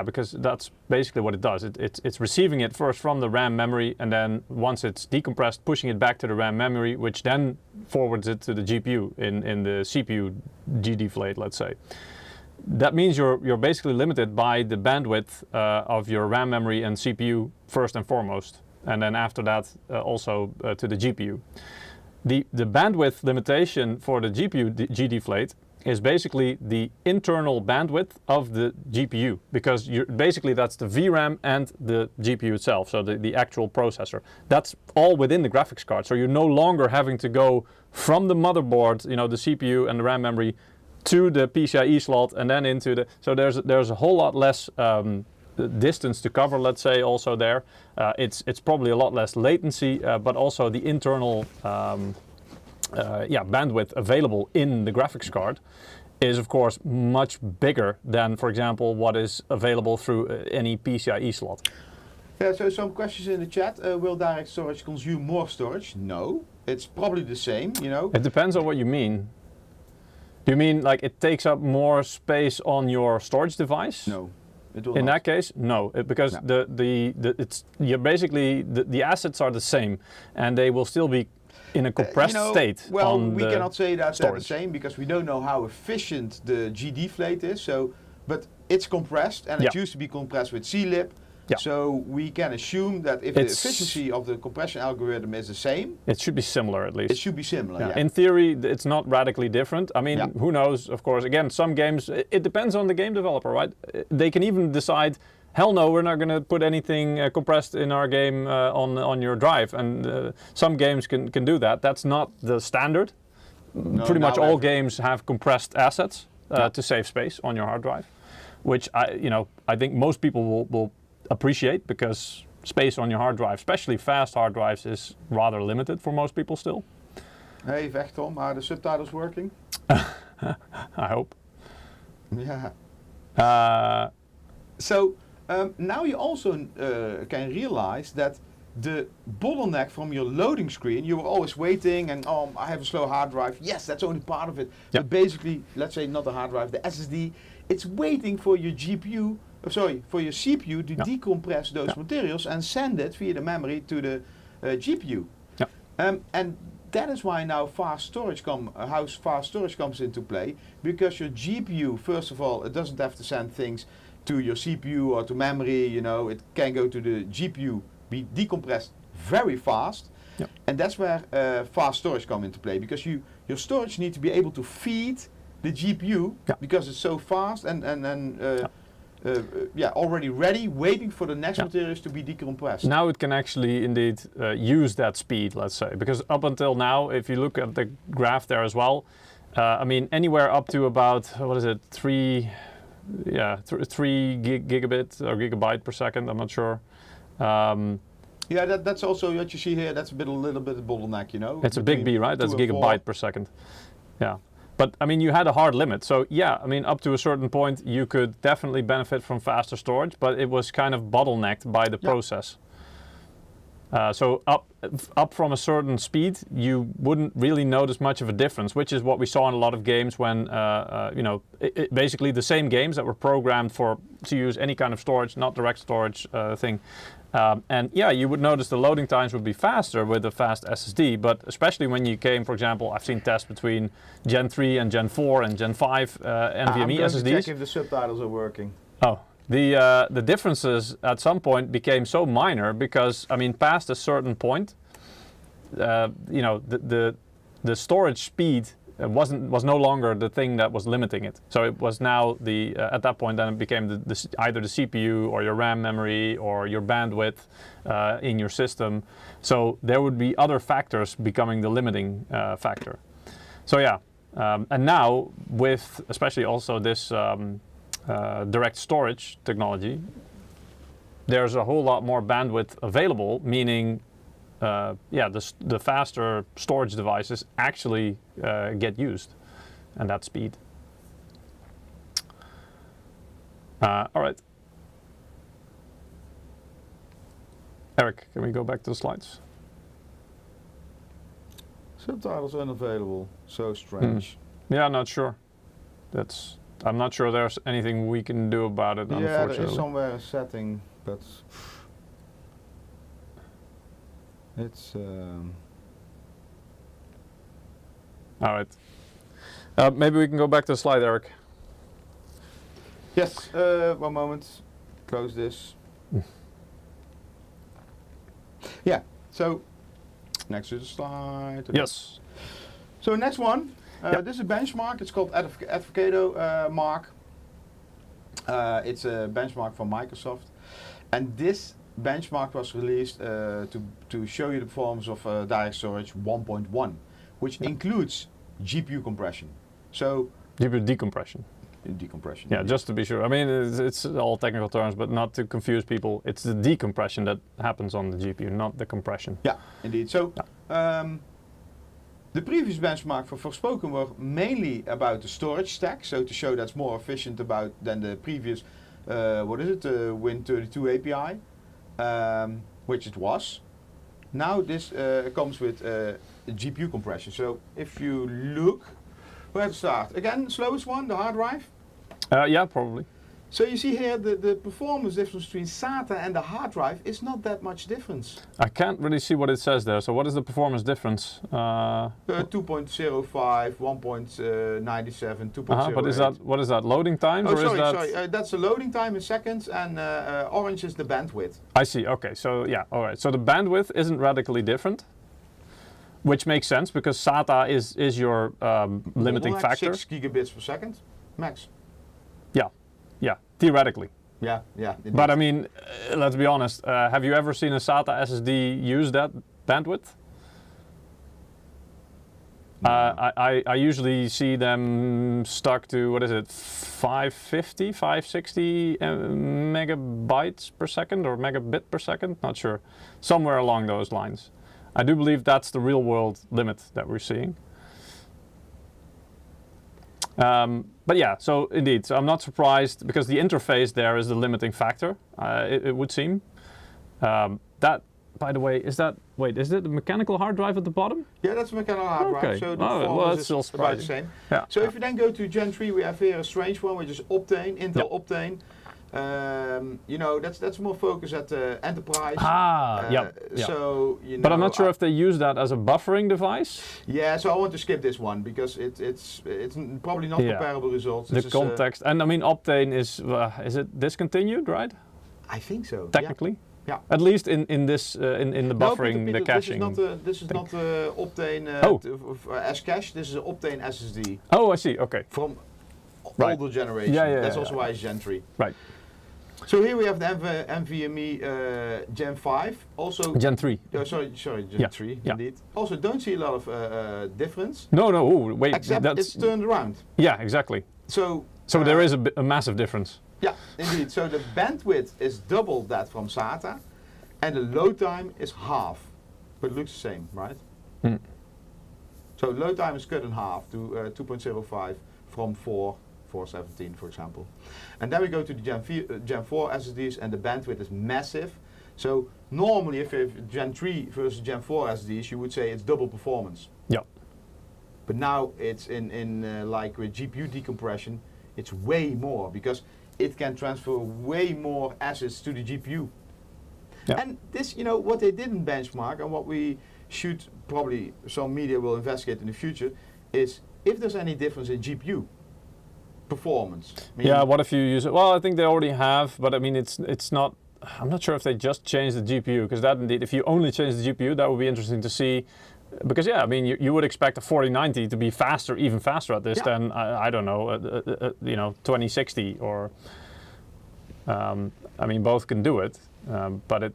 [SPEAKER 1] because that's basically what it does. It's receiving it first from the RAM memory, and then once it's decompressed, pushing it back to the RAM memory, which then forwards it to the GPU in the CPU G-deflate, let's say. That means you're basically limited by the bandwidth of your RAM memory and CPU first and foremost, and then after that also to the GPU. The bandwidth limitation for the GPU G-deflate is basically the internal bandwidth of the GPU, because basically that's the VRAM and the GPU itself, so the actual processor. That's all within the graphics card, so you're no longer having to go from the motherboard, the CPU and the RAM memory, to the PCIe slot and then into the... So there's a whole lot less distance to cover, let's say, also there. It's probably a lot less latency, but also the internal bandwidth available in the graphics card is of course much bigger than, for example, what is available through any PCIe slot.
[SPEAKER 2] Yeah, so some questions in the chat. Will direct storage consume more storage? No, it's probably the same, you know.
[SPEAKER 1] It depends on what you mean. Do you mean like it takes up more space on your storage device?
[SPEAKER 2] No, it will
[SPEAKER 1] In
[SPEAKER 2] not.
[SPEAKER 1] that case, no, because
[SPEAKER 2] No.
[SPEAKER 1] you're basically the assets are the same, and they will still be in a compressed state.
[SPEAKER 2] Well,
[SPEAKER 1] on
[SPEAKER 2] we
[SPEAKER 1] the
[SPEAKER 2] cannot say that they're the
[SPEAKER 1] storage.
[SPEAKER 2] same because we don't know how efficient the GD-flate is. So, but it's compressed, and it used to be compressed with CLib.
[SPEAKER 1] Yeah.
[SPEAKER 2] So we can assume that if the efficiency of the compression algorithm is the same,
[SPEAKER 1] it should be similar at least.
[SPEAKER 2] it should be similar. Yeah.
[SPEAKER 1] In theory, it's not radically different. I mean, who knows? Of course, again, some games, it depends on the game developer, right? They can even decide, hell no, we're not going to put anything compressed in our game on your drive. And some games can do that. That's not the standard.
[SPEAKER 2] No,
[SPEAKER 1] Pretty much all games have compressed assets to save space on your hard drive, which I think most people will appreciate, because space on your hard drive, especially fast hard drives, is rather limited for most people still.
[SPEAKER 2] Hey Vechtom, are the subtitles working?
[SPEAKER 1] I hope.
[SPEAKER 2] Yeah. So now you also can realize that the bottleneck from your loading screen, you were always waiting and I have a slow hard drive. Yes, that's only part of it.
[SPEAKER 1] Yep.
[SPEAKER 2] But basically, let's say not the hard drive, the SSD, it's waiting for your GPU, for your CPU to decompress those materials and send it via the memory to the GPU.
[SPEAKER 1] Yep.
[SPEAKER 2] And that is why now fast storage comes into play, because your GPU, first of all, it doesn't have to send things to your CPU or to memory, it can go to the GPU, be decompressed very fast.
[SPEAKER 1] Yep.
[SPEAKER 2] And that's where fast storage come into play, because your storage needs to be able to feed the GPU because it's so fast and already ready, waiting for the next materials to be decompressed.
[SPEAKER 1] Now it can actually indeed use that speed, let's say, because up until now, if you look at the graph there as well, I mean, anywhere up to about, 3 gigabit or gigabyte per second, I'm not sure.
[SPEAKER 2] That's also what you see here. That's a little bit of bottleneck,
[SPEAKER 1] It's a big B, right? That's gigabyte per second. Yeah. But I mean, you had a hard limit. So yeah, I mean, up to a certain point, you could definitely benefit from faster storage, but it was kind of bottlenecked by the process. So up from a certain speed, you wouldn't really notice much of a difference, which is what we saw in a lot of games when, basically the same games that were programmed to use any kind of storage, not direct storage thing. And yeah, you would notice the loading times would be faster with a fast SSD, but especially when you came, for example, I've seen tests between Gen 3 and Gen 4 and Gen 5 NVMe
[SPEAKER 2] I'm going
[SPEAKER 1] SSDs.
[SPEAKER 2] to check if the subtitles are working.
[SPEAKER 1] Oh, the differences at some point became so minor because, I mean, past a certain point, the storage speed was no longer the thing that was limiting it. So it was now at that point then it became either the CPU or your RAM memory or your bandwidth in your system. So there would be other factors becoming the limiting factor. So yeah, and now with especially also this direct storage technology, there's a whole lot more bandwidth available, meaning the faster storage devices actually get used, and that speed. All right. Eric, can we go back to the slides?
[SPEAKER 2] Subtitles unavailable. So strange.
[SPEAKER 1] Yeah, not sure. I'm not sure there's anything we can do about it, unfortunately.
[SPEAKER 2] Yeah, there is somewhere a setting, but it's...
[SPEAKER 1] All right. Maybe we can go back to the slide, Eric.
[SPEAKER 2] Yes, 1 moment. Close this. Yeah, so next to the slide. Okay.
[SPEAKER 1] Yes.
[SPEAKER 2] So next one, this is a benchmark. It's called AvocadoMark. It's a benchmark from Microsoft, and this benchmark was released to show you the performance of direct storage 1.1, which includes GPU compression. So
[SPEAKER 1] GPU decompression.
[SPEAKER 2] Decompression.
[SPEAKER 1] Yeah, just to be sure. I mean, it's all technical terms, but not to confuse people. It's the decompression that happens on the GPU, not the compression.
[SPEAKER 2] Yeah, indeed. So the The previous benchmark for Forspoken were mainly about the storage stack, so to show that's more efficient than the previous, Win32 API, which it was. Now this comes with GPU compression. So if you look, where to start? Again, slowest one, the hard drive?
[SPEAKER 1] Yeah, probably.
[SPEAKER 2] So you see here the performance difference between SATA and the hard drive is not that much difference.
[SPEAKER 1] I can't really see what it says there. So what is the performance difference?
[SPEAKER 2] 2.05, 1.97, 2.08.
[SPEAKER 1] But what is that? Loading times?
[SPEAKER 2] Oh,
[SPEAKER 1] or
[SPEAKER 2] sorry. That's the loading time in seconds, and orange is the bandwidth.
[SPEAKER 1] I see. Okay. So yeah. All right. So the bandwidth isn't radically different, which makes sense because SATA is your limiting factor.
[SPEAKER 2] 6 gigabits per second, max.
[SPEAKER 1] Yeah, theoretically.
[SPEAKER 2] Yeah.
[SPEAKER 1] But I mean, let's be honest. Have you ever seen a SATA SSD use that bandwidth?
[SPEAKER 2] No.
[SPEAKER 1] I usually see them stuck to, 550, 560 megabytes per second or megabit per second? Not sure. Somewhere along those lines. I do believe that's the real world limit that we're seeing. But yeah, so indeed, so I'm not surprised because the interface there is the limiting factor, it would seem. That, by the way, is it the mechanical hard drive at the bottom?
[SPEAKER 2] Yeah, that's a mechanical hard drive, so the
[SPEAKER 1] that's
[SPEAKER 2] is
[SPEAKER 1] still
[SPEAKER 2] about the same.
[SPEAKER 1] Yeah.
[SPEAKER 2] So if you then go to Gen 3, we have here a strange one, which is Optane, Intel Optane. That's more focused at the enterprise. So
[SPEAKER 1] but I'm not sure if they use that as a buffering device.
[SPEAKER 2] Yeah, so I want to skip this one because it's probably not comparable results.
[SPEAKER 1] The context, and I mean Optane is it discontinued, right?
[SPEAKER 2] I think so.
[SPEAKER 1] Technically.
[SPEAKER 2] Yeah.
[SPEAKER 1] At least in this in the buffering, the caching.
[SPEAKER 2] This is not Optane as cache. This is an Optane SSD.
[SPEAKER 1] Oh, I see. Okay.
[SPEAKER 2] From older generation. That's also why it's Gen 3.
[SPEAKER 1] Right.
[SPEAKER 2] So here we have the NVMe Gen 5, also
[SPEAKER 1] Gen 3.
[SPEAKER 2] Sorry, Gen 3, indeed. Also, don't see a lot of difference.
[SPEAKER 1] No, wait.
[SPEAKER 2] Except it's turned around.
[SPEAKER 1] Yeah, exactly.
[SPEAKER 2] So
[SPEAKER 1] there is a massive difference.
[SPEAKER 2] Yeah, indeed. So the bandwidth is double that from SATA, and the load time is half, but it looks the same, right?
[SPEAKER 1] Mm.
[SPEAKER 2] So load time is cut in half to 2.05 from 417, for example. And then we go to the Gen 4 SSDs, and the bandwidth is massive. So normally, if you have Gen 3 versus Gen 4 SSDs, you would say it's double performance.
[SPEAKER 1] Yeah.
[SPEAKER 2] But now it's like with GPU decompression, it's way more because it can transfer way more assets to the GPU. Yeah. And this, what they didn't benchmark and what we should probably, some media will investigate in the future, is if there's any difference in GPU performance.
[SPEAKER 1] What if you use it? Well, I think they already have, but I mean, it's not, I'm not sure if they just changed the GPU, because that indeed, if you only change the GPU, that would be interesting to see. Because I mean, you would expect a 4090 to be faster, even faster at this than, I don't know, 2060 or, I mean, both can do it, but it,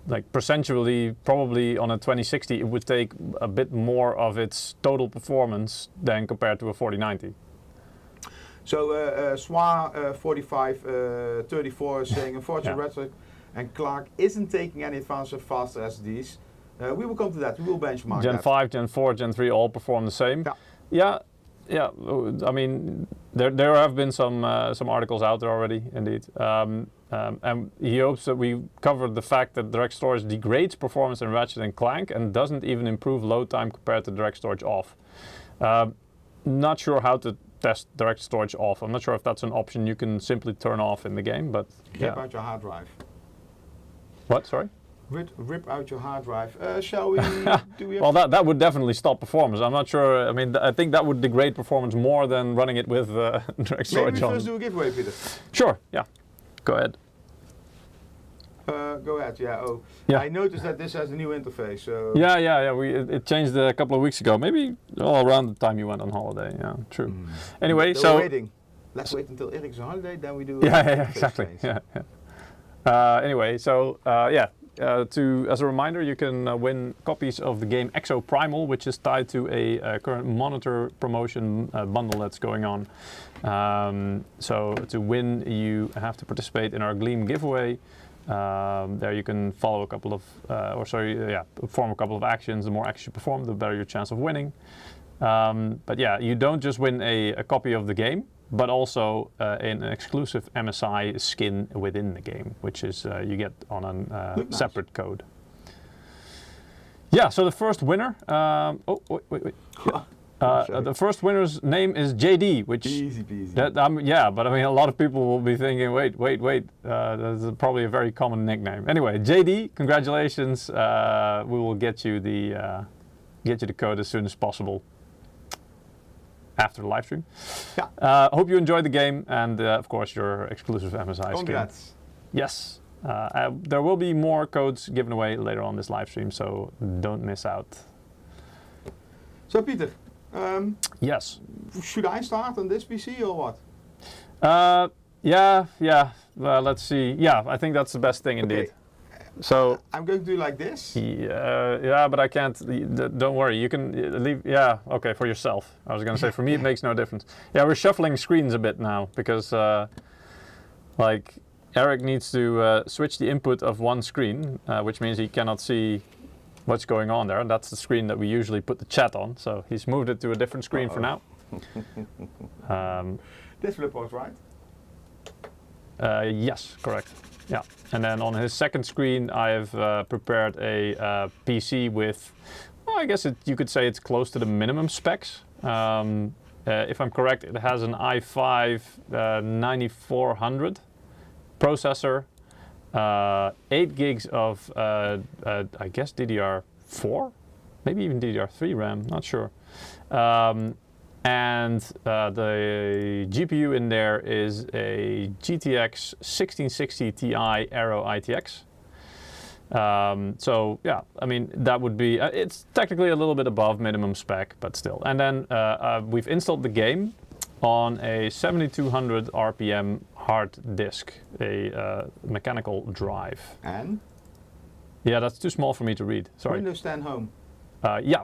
[SPEAKER 1] like percentually, probably on a 2060, it would take a bit more of its total performance than compared to a 4090.
[SPEAKER 2] So SWA 4534 is saying, unfortunately, Ratchet and Clank isn't taking any faster SSDs. We will come to that. We will benchmark
[SPEAKER 1] Gen 5, Gen 4, Gen 3 all perform the same. Yeah. I mean, there have been some articles out there already, indeed. And he hopes that we covered the fact that DirectStorage degrades performance in Ratchet and Clank and doesn't even improve load time compared to DirectStorage off. Not sure how to test DirectStorage off. I'm not sure if that's an option you can simply turn off in the game, but
[SPEAKER 2] rip out your hard drive.
[SPEAKER 1] What? Sorry?
[SPEAKER 2] Rip out your hard drive. Shall we?
[SPEAKER 1] Well, that would definitely stop performance. I'm not sure. I mean, I think that would degrade performance more than running it with DirectStorage on.
[SPEAKER 2] Maybe first do a giveaway, Peter.
[SPEAKER 1] Sure. Yeah. Go ahead.
[SPEAKER 2] Go ahead. I noticed that this has a new interface. So
[SPEAKER 1] it changed a couple of weeks ago. Maybe around the time you went on holiday. Yeah, true. Anyway,
[SPEAKER 2] so waiting. Let's wait until Eric's on holiday, then we do.
[SPEAKER 1] Exactly. Anyway, so as a reminder, you can win copies of the game Exo Primal, which is tied to a current monitor promotion bundle that's going on. So to win, you have to participate in our Gleam giveaway. There you can follow a couple of, perform a couple of actions. The more actions you perform, the better your chance of winning. But yeah, you don't just win a copy of the game, but also an exclusive MSI skin within the game, which is you get on a separate code. Yeah, so the first winner. Wait. The first winner's name is JD, which
[SPEAKER 2] easy peasy.
[SPEAKER 1] Yeah, but I mean, a lot of people will be thinking, wait. That's probably a very common nickname. Anyway, JD, congratulations. We will get you the code as soon as possible after the live stream. Yeah. Hope you enjoyed the game and, of course, your exclusive MSI
[SPEAKER 2] Congrats.
[SPEAKER 1] skin. Yes. There will be more codes given away later on this live stream, so don't miss out.
[SPEAKER 2] So, Peter.
[SPEAKER 1] Yes.
[SPEAKER 2] Should I start on this PC or what?
[SPEAKER 1] Yeah. Let's see. Yeah, I think that's the best thing indeed.
[SPEAKER 2] Okay.
[SPEAKER 1] So
[SPEAKER 2] I'm going to do like this.
[SPEAKER 1] Yeah, but I can't. Don't worry. You can leave. Yeah. Okay, for yourself. I was going to say for me it makes no difference. Yeah, we're shuffling screens a bit now because like Eric needs to switch the input of one screen, which means he cannot see what's going on there, and that's the screen that we usually put the chat on. So he's moved it to a different screen for now.
[SPEAKER 2] This flip was right?
[SPEAKER 1] Yes, correct. Yeah, and then on his second screen, I've prepared a PC with, well, I guess you could say it's close to the minimum specs. If I'm correct, it has an i5 9400 processor. 8 gigs of, I guess, DDR4, maybe even DDR3 RAM, not sure. And the GPU in there is a GTX 1660 Ti Aero ITX. So yeah, I mean, that would be, it's technically a little bit above minimum spec, but still. And then we've installed the game on a 7200 RPM hard disk, a mechanical drive.
[SPEAKER 2] And?
[SPEAKER 1] Yeah, that's too small for me to read. Sorry.
[SPEAKER 2] Windows 10 Home.
[SPEAKER 1] Yeah,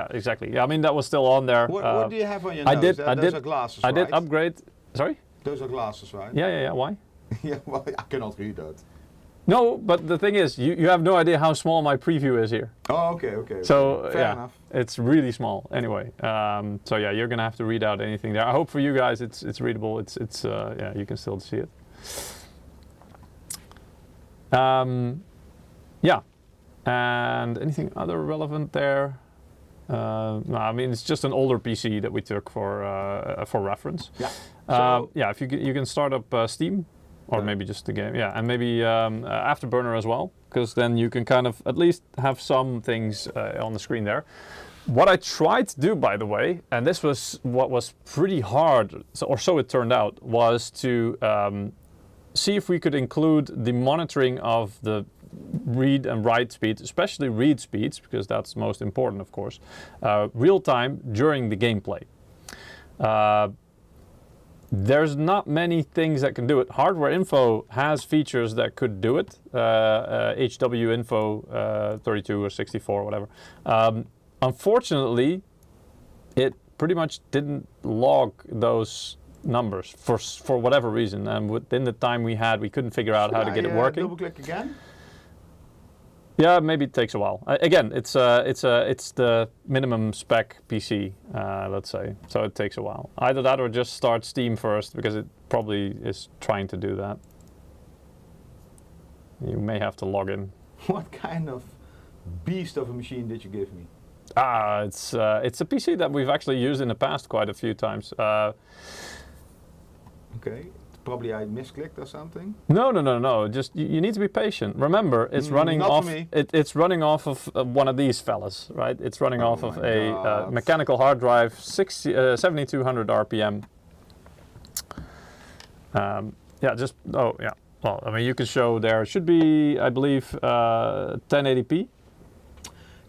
[SPEAKER 1] exactly. Yeah, I mean, that was still on there.
[SPEAKER 2] What do you have on your nose? Those are glasses, right?
[SPEAKER 1] I did upgrade. Sorry?
[SPEAKER 2] Those are glasses, right?
[SPEAKER 1] Yeah. Why?
[SPEAKER 2] Yeah, well, I cannot read that.
[SPEAKER 1] No, but the thing is, you have no idea how small my preview is here.
[SPEAKER 2] Oh, okay.
[SPEAKER 1] So,
[SPEAKER 2] fair enough.
[SPEAKER 1] It's really small. Anyway, so yeah, you're gonna have to read out anything there. I hope for you guys it's readable. Yeah, you can still see it. Yeah, and anything other relevant there? No, I mean, it's just an older PC that we took for reference.
[SPEAKER 2] Yeah.
[SPEAKER 1] Yeah, if you can start up Steam. Or maybe just the game, yeah, and maybe Afterburner as well, because then you can kind of at least have some things on the screen there. What I tried to do, by the way, and this was what was pretty hard, or so it turned out, was to see if we could include the monitoring of the read and write speeds, especially read speeds, because that's most important, of course, real time during the gameplay. There's not many things that can do it. Hardware Info has features that could do it. HW Info 32 or 64, whatever. Unfortunately, it pretty much didn't log those numbers for whatever reason. And within the time we had, we couldn't figure out how to get it working.
[SPEAKER 2] Double click again?
[SPEAKER 1] Yeah, maybe it takes a while. Again, it's the minimum spec PC, let's say, so it takes a while. Either that or just start Steam first, because it probably is trying to do that. You may have to log in.
[SPEAKER 2] What kind of beast of a machine did you give me?
[SPEAKER 1] It's a PC that we've actually used in the past quite a few times.
[SPEAKER 2] Okay. Probably I misclicked or something.
[SPEAKER 1] No. Just you need to be patient. Remember, it's running off. It's running off of one of these fellas, right? It's running off of a mechanical hard drive, 7200 RPM. Yeah. Well, I mean, you can show there should be, I believe, 1080p.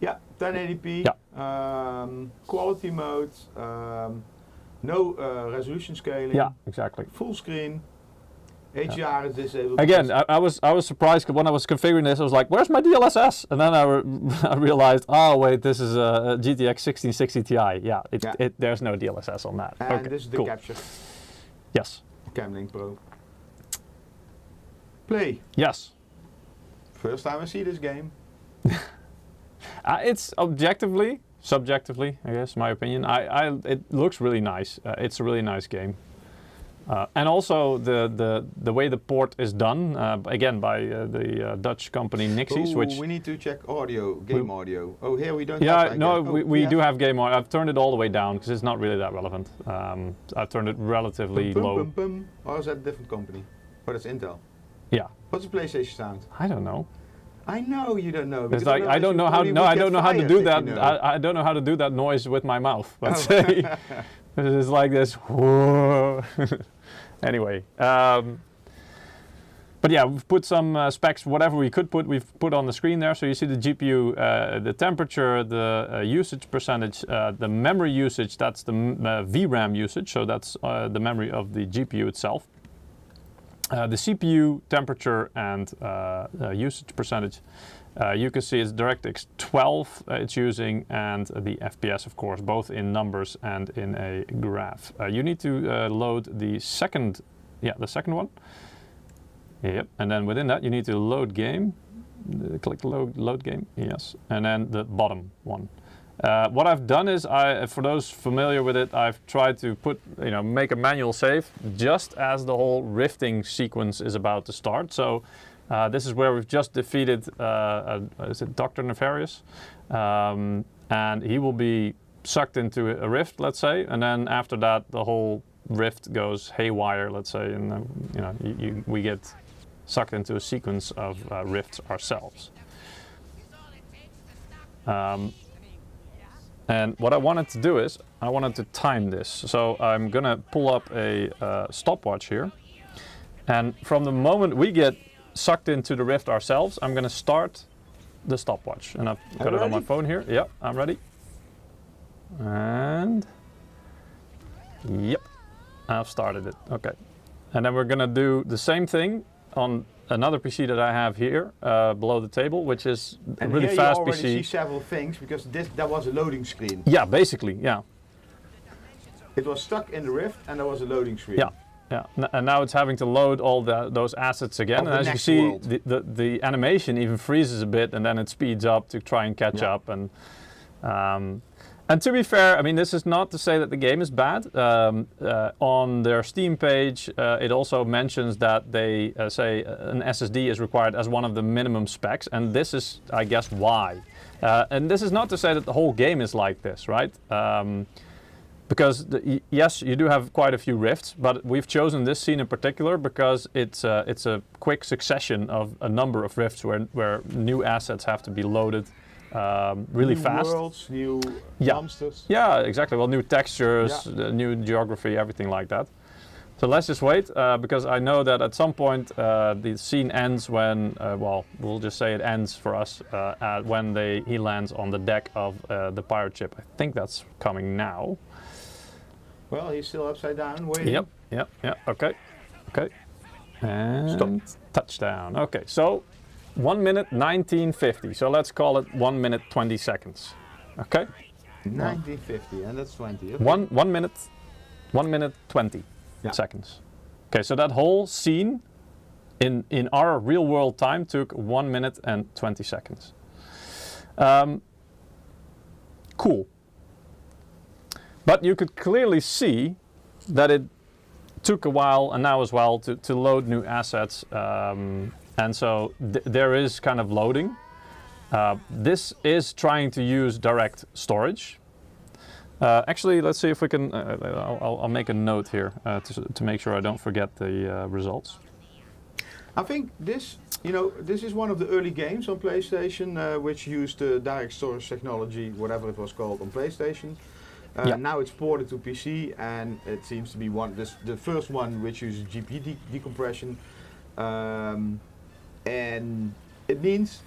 [SPEAKER 2] Yeah, 1080p.
[SPEAKER 1] Yeah.
[SPEAKER 2] Quality mode. No resolution scaling.
[SPEAKER 1] Yeah, exactly.
[SPEAKER 2] Full screen. HDR is disabled.
[SPEAKER 1] Again, I was surprised when I was configuring this. I was like, "Where's my DLSS?" And then I realized, oh wait, this is a GTX 1660 Ti. Yeah, there's no DLSS on that.
[SPEAKER 2] And
[SPEAKER 1] okay,
[SPEAKER 2] this is the
[SPEAKER 1] cool.
[SPEAKER 2] capture.
[SPEAKER 1] Yes.
[SPEAKER 2] Camlink Pro. Play.
[SPEAKER 1] Yes.
[SPEAKER 2] First time I see this game.
[SPEAKER 1] It's subjectively, I guess, my opinion. It looks really nice. It's a really nice game. And also the way the port is done, again by the Dutch company Nixies, which
[SPEAKER 2] we need to check game audio. Oh, here we don't.
[SPEAKER 1] Yeah,
[SPEAKER 2] have
[SPEAKER 1] no,
[SPEAKER 2] that.
[SPEAKER 1] we do have game audio. I've turned it all the way down because it's not really that relevant. I've turned it relatively low.
[SPEAKER 2] Or is that a different company? Or that's Intel.
[SPEAKER 1] Yeah.
[SPEAKER 2] What's the PlayStation sound?
[SPEAKER 1] I don't know.
[SPEAKER 2] I know you don't know.
[SPEAKER 1] It's like I don't know how. No, I don't know how to do that. I don't know how to do that noise with my mouth. Let's say it's like this. Anyway, but yeah, we've put some specs, whatever we could put, we've put on the screen there. So you see the GPU, the temperature, the usage percentage, the memory usage. That's the VRAM usage. So that's the memory of the GPU itself. The CPU temperature and usage percentage, you can see it's DirectX 12 it's using, and the FPS, of course, both in numbers and in a graph. You need to load the second one. Yep, and then within that you need to load game. Click load game, yes, and then the bottom one. What I've done is, for those familiar with it, I've tried to make a manual save just as the whole rifting sequence is about to start. So this is where we've just defeated, is it Dr. Nefarious? And he will be sucked into a rift, let's say, and then after that the whole rift goes haywire, let's say, and we get sucked into a sequence of rifts ourselves. And what I wanted to do is, I wanted to time this. So I'm gonna pull up a stopwatch here. And from the moment we get sucked into the rift ourselves, I'm gonna start the stopwatch. And I've got it on my phone here. Yep, I'm ready. And, yep, I've started it, okay. And then we're gonna do the same thing on another PC that I have here below the table, which is a really fast PC.
[SPEAKER 2] And here you already see several things, because that was a loading screen.
[SPEAKER 1] Yeah, basically, yeah.
[SPEAKER 2] It was stuck in the rift and there was a loading screen.
[SPEAKER 1] Yeah, yeah. And now it's having to load all those assets again. And as you see, the animation even freezes a bit, and then it speeds up to try and catch up. And to be fair, I mean, this is not to say that the game is bad. On their Steam page, it also mentions that they say an SSD is required as one of the minimum specs, and this is, I guess, why. And this is not to say that the whole game is like this, right? Because yes, you do have quite a few rifts, but we've chosen this scene in particular because it's a quick succession of a number of rifts where new assets have to be loaded. Really fast.
[SPEAKER 2] New worlds, new monsters.
[SPEAKER 1] Yeah, exactly. Well, new textures, new geography, everything like that. So let's just wait, because I know that at some point the scene ends when, well, we'll just say it ends for us when he lands on the deck of the pirate ship. I think that's coming now.
[SPEAKER 2] Well, he's still upside down, waiting.
[SPEAKER 1] Yep, okay. And
[SPEAKER 2] stop.
[SPEAKER 1] Touchdown. Okay, so 1 minute 1950. So let's call it 1 minute 20 seconds. Okay?
[SPEAKER 2] 1950, and that's 20. Okay.
[SPEAKER 1] 1 minute 20 seconds. Okay, so that whole scene in our real world time took 1 minute and 20 seconds. Cool. But you could clearly see that it took a while, and now as well, to load new assets. And so there is kind of loading. This is trying to use DirectStorage. Actually, let's see if we can, I'll make a note here to make sure I don't forget the results.
[SPEAKER 2] I think this is one of the early games on PlayStation which used DirectStorage technology, whatever it was called, on PlayStation. Now it's ported to PC, and it seems to be the first one which uses GPU decompression. And it means,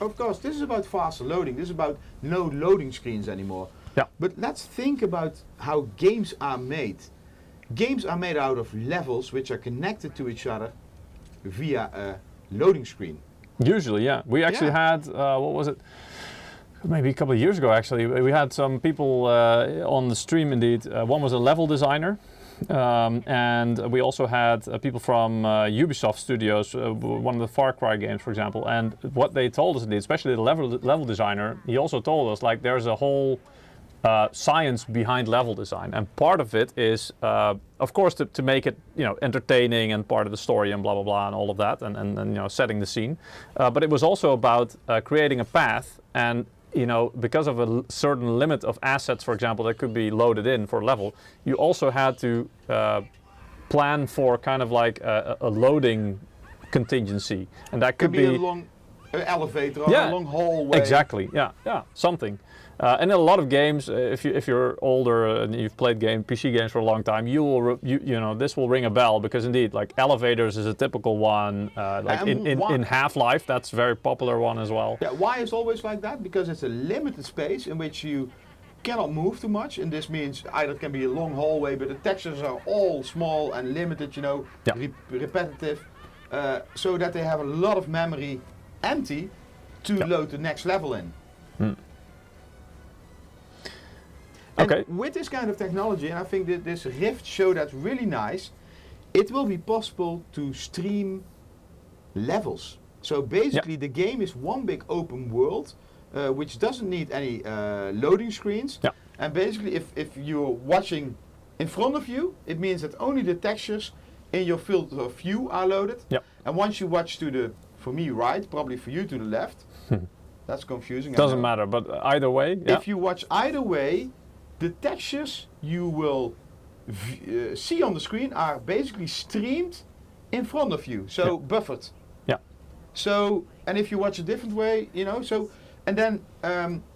[SPEAKER 2] of course, this is about faster loading. This is about no loading screens anymore.
[SPEAKER 1] Yeah.
[SPEAKER 2] But let's think about how games are made. Games are made out of levels which are connected to each other via a loading screen.
[SPEAKER 1] Usually, yeah. We actually had, what was it? Maybe a couple of years ago, actually. We had some people on the stream, indeed. One was a level designer. And we also had people from Ubisoft Studios, one of the Far Cry games, for example. And what they told us, especially the level designer, he also told us like there's a whole science behind level design, and part of it is, of course, to make it entertaining and part of the story and blah blah blah and all of that, and setting the scene. But it was also about creating a path, and because of a certain limit of assets, for example, that could be loaded in for a level, you also had to plan for kind of like a loading contingency, and that could be
[SPEAKER 2] a long elevator or a long hallway.
[SPEAKER 1] Exactly. Yeah, something. And in a lot of games, if you're older and you've played PC games for a long time, this will ring a bell, because indeed, like elevators is a typical one. Like in Half-Life, that's a very popular one as well.
[SPEAKER 2] Yeah, why is always like that? Because it's a limited space in which you cannot move too much, and this means either it can be a long hallway, but the textures are all small and limited, repetitive, so that they have a lot of memory empty to load the next level in.
[SPEAKER 1] Okay.
[SPEAKER 2] And with this kind of technology, and I think that this Rift show that's really nice, it will be possible to stream levels. So basically the game is one big open world, which doesn't need any loading screens.
[SPEAKER 1] Yeah.
[SPEAKER 2] And basically if you're watching in front of you, it means that only the textures in your field of view are loaded.
[SPEAKER 1] Yeah.
[SPEAKER 2] And once you watch to the, for me right, probably for you to the left, that's confusing.
[SPEAKER 1] Doesn't matter, but either way. Yeah.
[SPEAKER 2] If you watch either way, the textures you will see on the screen are basically streamed in front of you, so buffered.
[SPEAKER 1] Yeah.
[SPEAKER 2] So, and if you watch a different way, so, and then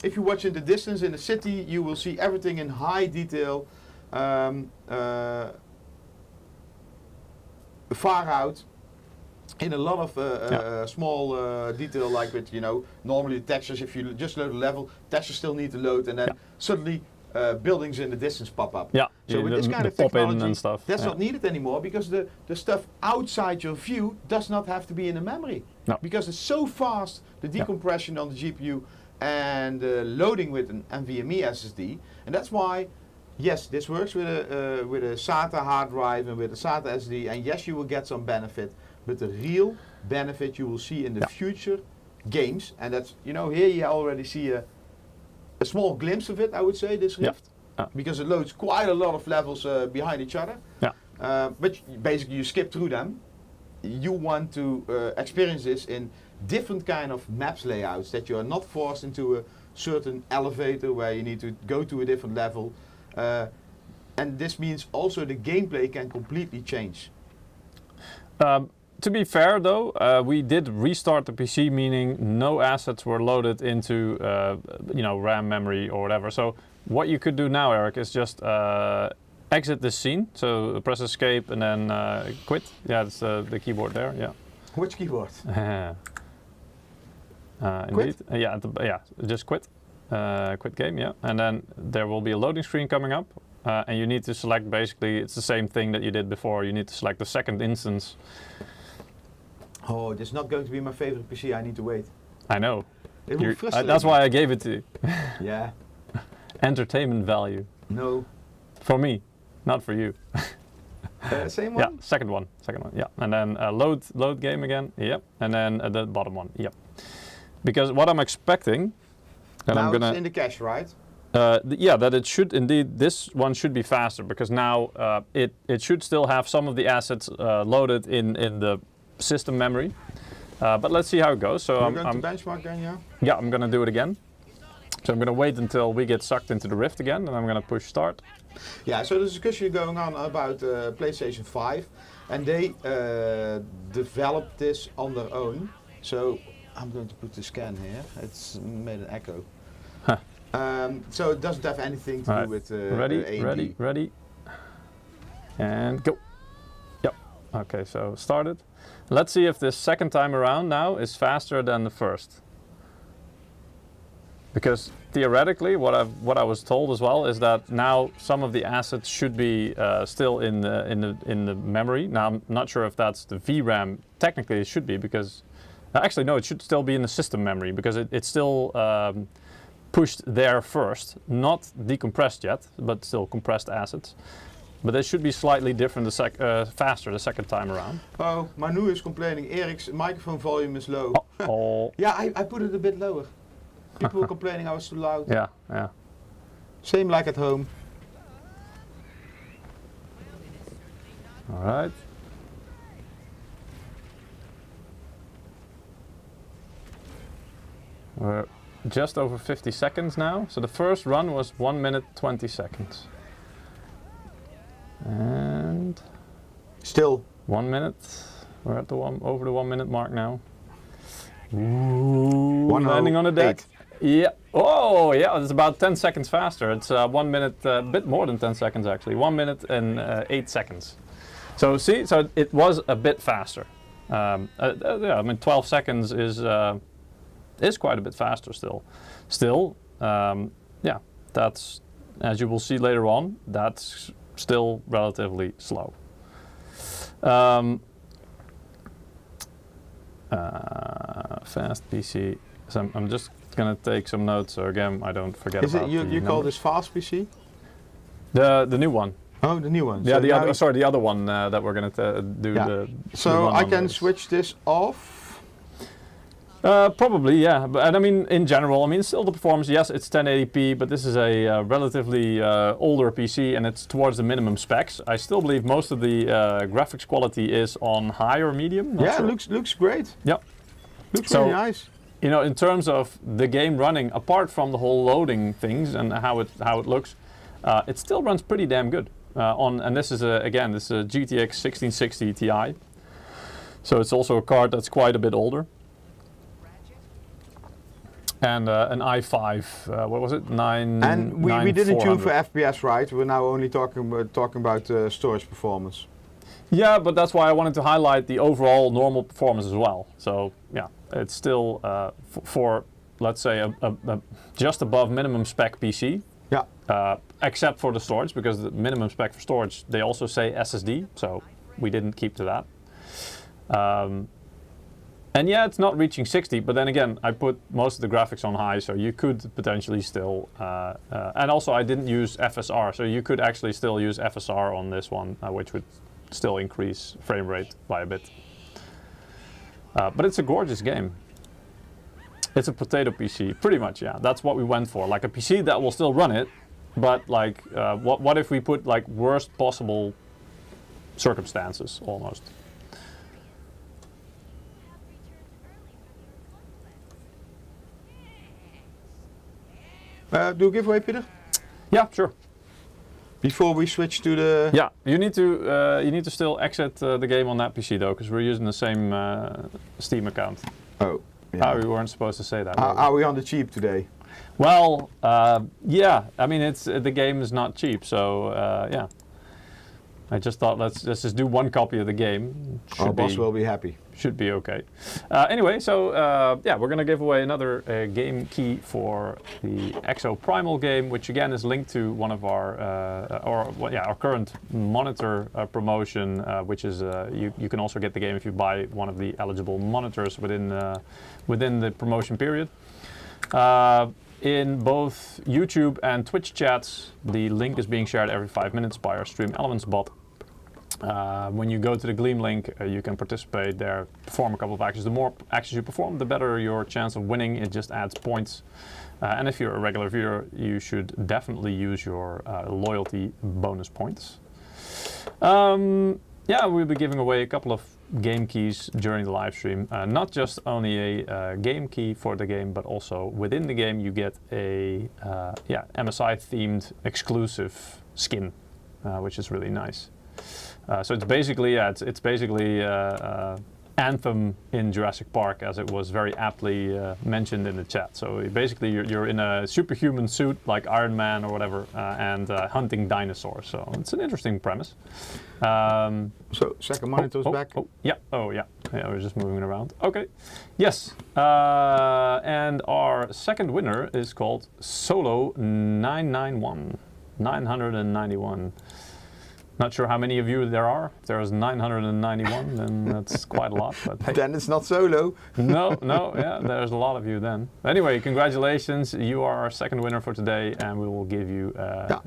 [SPEAKER 2] if you watch in the distance in the city, you will see everything in high detail, far out, in a lot of small detail, like with, normally the textures, if you just load a level, textures still need to load, and then suddenly buildings in the distance pop up.
[SPEAKER 1] Yeah.
[SPEAKER 2] So with this kind of technology,
[SPEAKER 1] and stuff.
[SPEAKER 2] that's not needed anymore, because the stuff outside your view does not have to be in the memory.
[SPEAKER 1] No.
[SPEAKER 2] Because it's so fast, the decompression on the GPU and loading with an NVMe SSD, and that's why, yes, this works with a SATA hard drive and with a SATA SSD, and yes, you will get some benefit, but the real benefit you will see in the future games, and that's, here you already see a small glimpse of it, I would say, this Rift, because it loads quite a lot of levels behind each other.
[SPEAKER 1] Yeah.
[SPEAKER 2] But basically you skip through them. You want to experience this in different kind of maps layouts, that you are not forced into a certain elevator where you need to go to a different level. And this means also the gameplay can completely change.
[SPEAKER 1] To be fair, though, we did restart the PC, meaning no assets were loaded into, RAM memory or whatever. So what you could do now, Eric, is just exit this scene. So press escape and then quit. Yeah, that's the keyboard there. Yeah.
[SPEAKER 2] Which keyboard?
[SPEAKER 1] Indeed. Just quit. Quit game. Yeah, and then there will be a loading screen coming up, and you need to select. Basically, it's the same thing that you did before. You need to select the second instance.
[SPEAKER 2] Oh, this is not going to be my favorite PC. I need to wait.
[SPEAKER 1] I know.
[SPEAKER 2] It will frustrate
[SPEAKER 1] that's
[SPEAKER 2] me.
[SPEAKER 1] why I gave it to you.
[SPEAKER 2] Yeah.
[SPEAKER 1] Entertainment value.
[SPEAKER 2] No.
[SPEAKER 1] For me, not for you.
[SPEAKER 2] Same one?
[SPEAKER 1] Yeah, second one. Yeah, and then load game again. Yep, and then the bottom one. Yep. Because what I'm expecting, and
[SPEAKER 2] now
[SPEAKER 1] I'm gonna
[SPEAKER 2] it's in the cache, right?
[SPEAKER 1] That it should indeed. This one should be faster, because now it should still have some of the assets loaded in the system memory, but let's see how it goes. So
[SPEAKER 2] I'm going to benchmark again, yeah?
[SPEAKER 1] Yeah, I'm going to do it again. So I'm going to wait until we get sucked into the Rift again, and I'm going to push start.
[SPEAKER 2] Yeah, so there's a discussion going on about PlayStation 5, and they developed this on their own. So I'm going to put the scan here. It's made an echo.
[SPEAKER 1] Huh.
[SPEAKER 2] So it doesn't have anything to do with AMD.
[SPEAKER 1] Ready, and go. Yep. Okay, so started. Let's see if this second time around now is faster than the first. Because theoretically, what I was told as well is that now some of the assets should be still in the memory. Now I'm not sure if that's the VRAM. Technically, it should be, because actually no, it should still be in the system memory, because it's still pushed there first, not decompressed yet, but still compressed assets. but they should be slightly different, faster the second time around.
[SPEAKER 2] Oh, Manu is complaining. Eric's microphone volume is low.
[SPEAKER 1] Oh.
[SPEAKER 2] Yeah, I put it a bit lower. People were complaining I was too loud.
[SPEAKER 1] Yeah, yeah.
[SPEAKER 2] Same like at home.
[SPEAKER 1] All right. We're just over 50 seconds now. So the first run was 1 minute 20 seconds. And
[SPEAKER 2] still
[SPEAKER 1] 1 minute. We're at the over the 1 minute mark now. Ooh, landing on a date. Yeah. Oh, yeah. It's about 10 seconds faster. It's 1 minute, a bit more than 10 seconds actually. 1 minute and 8 seconds. So see, so it was a bit faster. Yeah, I mean 12 seconds is quite a bit faster still. Still, yeah, that's, as you will see later on, that's still relatively slow. Fast PC. So I'm just gonna take some notes so again I don't forget
[SPEAKER 2] about it. You call this fast PC?
[SPEAKER 1] The new one.
[SPEAKER 2] Oh, the new one.
[SPEAKER 1] Yeah,
[SPEAKER 2] so
[SPEAKER 1] the other one that we're gonna do.
[SPEAKER 2] Yeah. So I can switch this off.
[SPEAKER 1] Probably, yeah. But I mean, in general, I mean, still the performance. Yes, it's 1080p, but this is a relatively older PC, and it's towards the minimum specs. I still believe most of the graphics quality is on high or medium.
[SPEAKER 2] Yeah, sure. looks great.
[SPEAKER 1] Yeah,
[SPEAKER 2] looks really nice.
[SPEAKER 1] You know, in terms of the game running, apart from the whole loading things and how it looks, it still runs pretty damn good. And this is again, this is a GTX 1660 Ti. So it's also a card that's quite a bit older. And an i5, what was it? 9.
[SPEAKER 2] And we didn't tune for FPS, right? We're now only talking about storage performance.
[SPEAKER 1] Yeah, but that's why I wanted to highlight the overall normal performance as well. So yeah, it's still for let's say a just above minimum spec PC. Yeah. Except for the storage, because the minimum spec for storage they also say SSD, so we didn't keep to that. And yeah, it's not reaching 60, but then again, I put most of the graphics on high, so you could potentially still, and also I didn't use FSR, so you could actually still use FSR on this one, which would still increase frame rate by a bit. But it's a gorgeous game. It's a potato PC, pretty much, yeah. That's what we went for, like a PC that will still run it, but like, what if we put like worst possible circumstances, almost.
[SPEAKER 2] Do a giveaway, Peter?
[SPEAKER 1] Yeah, sure.
[SPEAKER 2] Before we switch to the...
[SPEAKER 1] Yeah, you need to still exit the game on that PC though, because we're using the same Steam account.
[SPEAKER 2] Oh, yeah.
[SPEAKER 1] We weren't supposed to say that.
[SPEAKER 2] Are we on the cheap today?
[SPEAKER 1] Well, yeah. I mean, the game is not cheap, so yeah. I just thought let's just do one copy of the game.
[SPEAKER 2] Our boss will be happy.
[SPEAKER 1] Should be okay. Anyway, so yeah, we're gonna give away another game key for the Exo Primal game, which again is linked to one of our our current monitor promotion, which is you can also get the game if you buy one of the eligible monitors within the promotion period. In both YouTube and Twitch chats, the link is being shared every 5 minutes by our Stream Elements bot. When you go to the Gleam link, you can participate there, perform a couple of actions. The more actions you perform, the better your chance of winning. It just adds points. And if you're a regular viewer, you should definitely use your loyalty bonus points. Yeah, we'll be giving away a couple of game keys during the live stream. Not just only a game key for the game, but also within the game you get a MSI themed exclusive skin, which is really nice. So it's basically Anthem in Jurassic Park, as it was very aptly mentioned in the chat. So basically you're in a superhuman suit like Iron Man or whatever, and hunting dinosaurs. So it's an interesting premise.
[SPEAKER 2] So second monitor's back.
[SPEAKER 1] Yeah. Yeah, we're just moving around. Okay. Yes. And our second winner is called Solo 991. Not sure how many of you there are. If there's 991, then that's quite a lot. But hey.
[SPEAKER 2] Then it's not solo.
[SPEAKER 1] No, yeah, there's a lot of you then. Anyway, congratulations. You are our second winner for today, and we will give you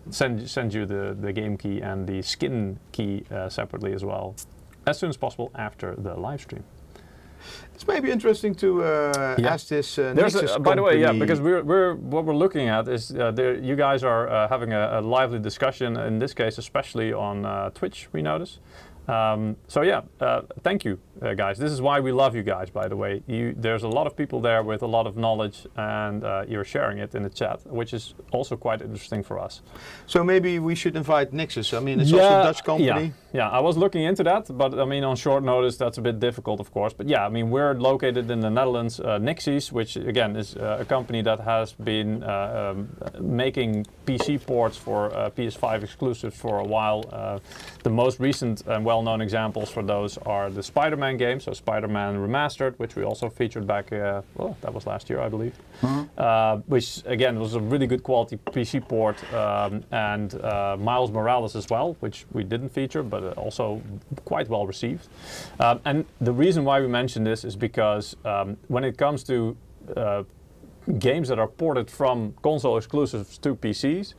[SPEAKER 1] send you the game key and the skin key separately as well, as soon as possible after the live stream.
[SPEAKER 2] It's maybe interesting to ask this.
[SPEAKER 1] By the way, yeah, because what we're looking at is you guys are having a lively discussion. In this case, especially on Twitch, we notice. So yeah, thank you, guys. This is why we love you guys. By the way, there's a lot of people there with a lot of knowledge, and you're sharing it in the chat, which is also quite interesting for us.
[SPEAKER 2] So maybe we should invite Nixus. I mean, it's also a Dutch company.
[SPEAKER 1] Yeah, I was looking into that, but I mean, on short notice, that's a bit difficult, of course. But yeah, I mean, we're located in the Netherlands. Nixus, which again is a company that has been making PC ports for PS5 exclusives for a while. The most recent and well-known examples for those are the Spider-Man games, so Spider-Man Remastered, which we also featured back, well, that was last year, I believe, which again was a really good quality PC port, and Miles Morales as well, which we didn't feature, but also quite well received. And the reason why we mention this is because when it comes to games that are ported from console exclusives to PCs,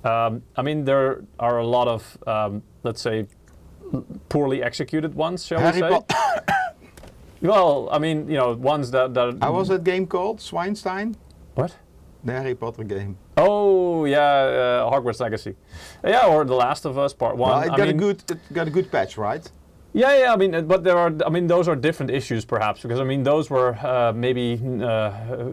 [SPEAKER 1] I mean, there are a lot of, let's say, poorly executed ones, shall we say? Well, I mean, you know, ones that
[SPEAKER 2] How was that game called? Schweinstein?
[SPEAKER 1] What?
[SPEAKER 2] The Harry Potter game.
[SPEAKER 1] Oh yeah, Hogwarts Legacy. Yeah, or The Last of Us Part 1.
[SPEAKER 2] Well, it got a good patch, right?
[SPEAKER 1] Yeah, I mean, but those are different issues perhaps, because I mean, those were maybe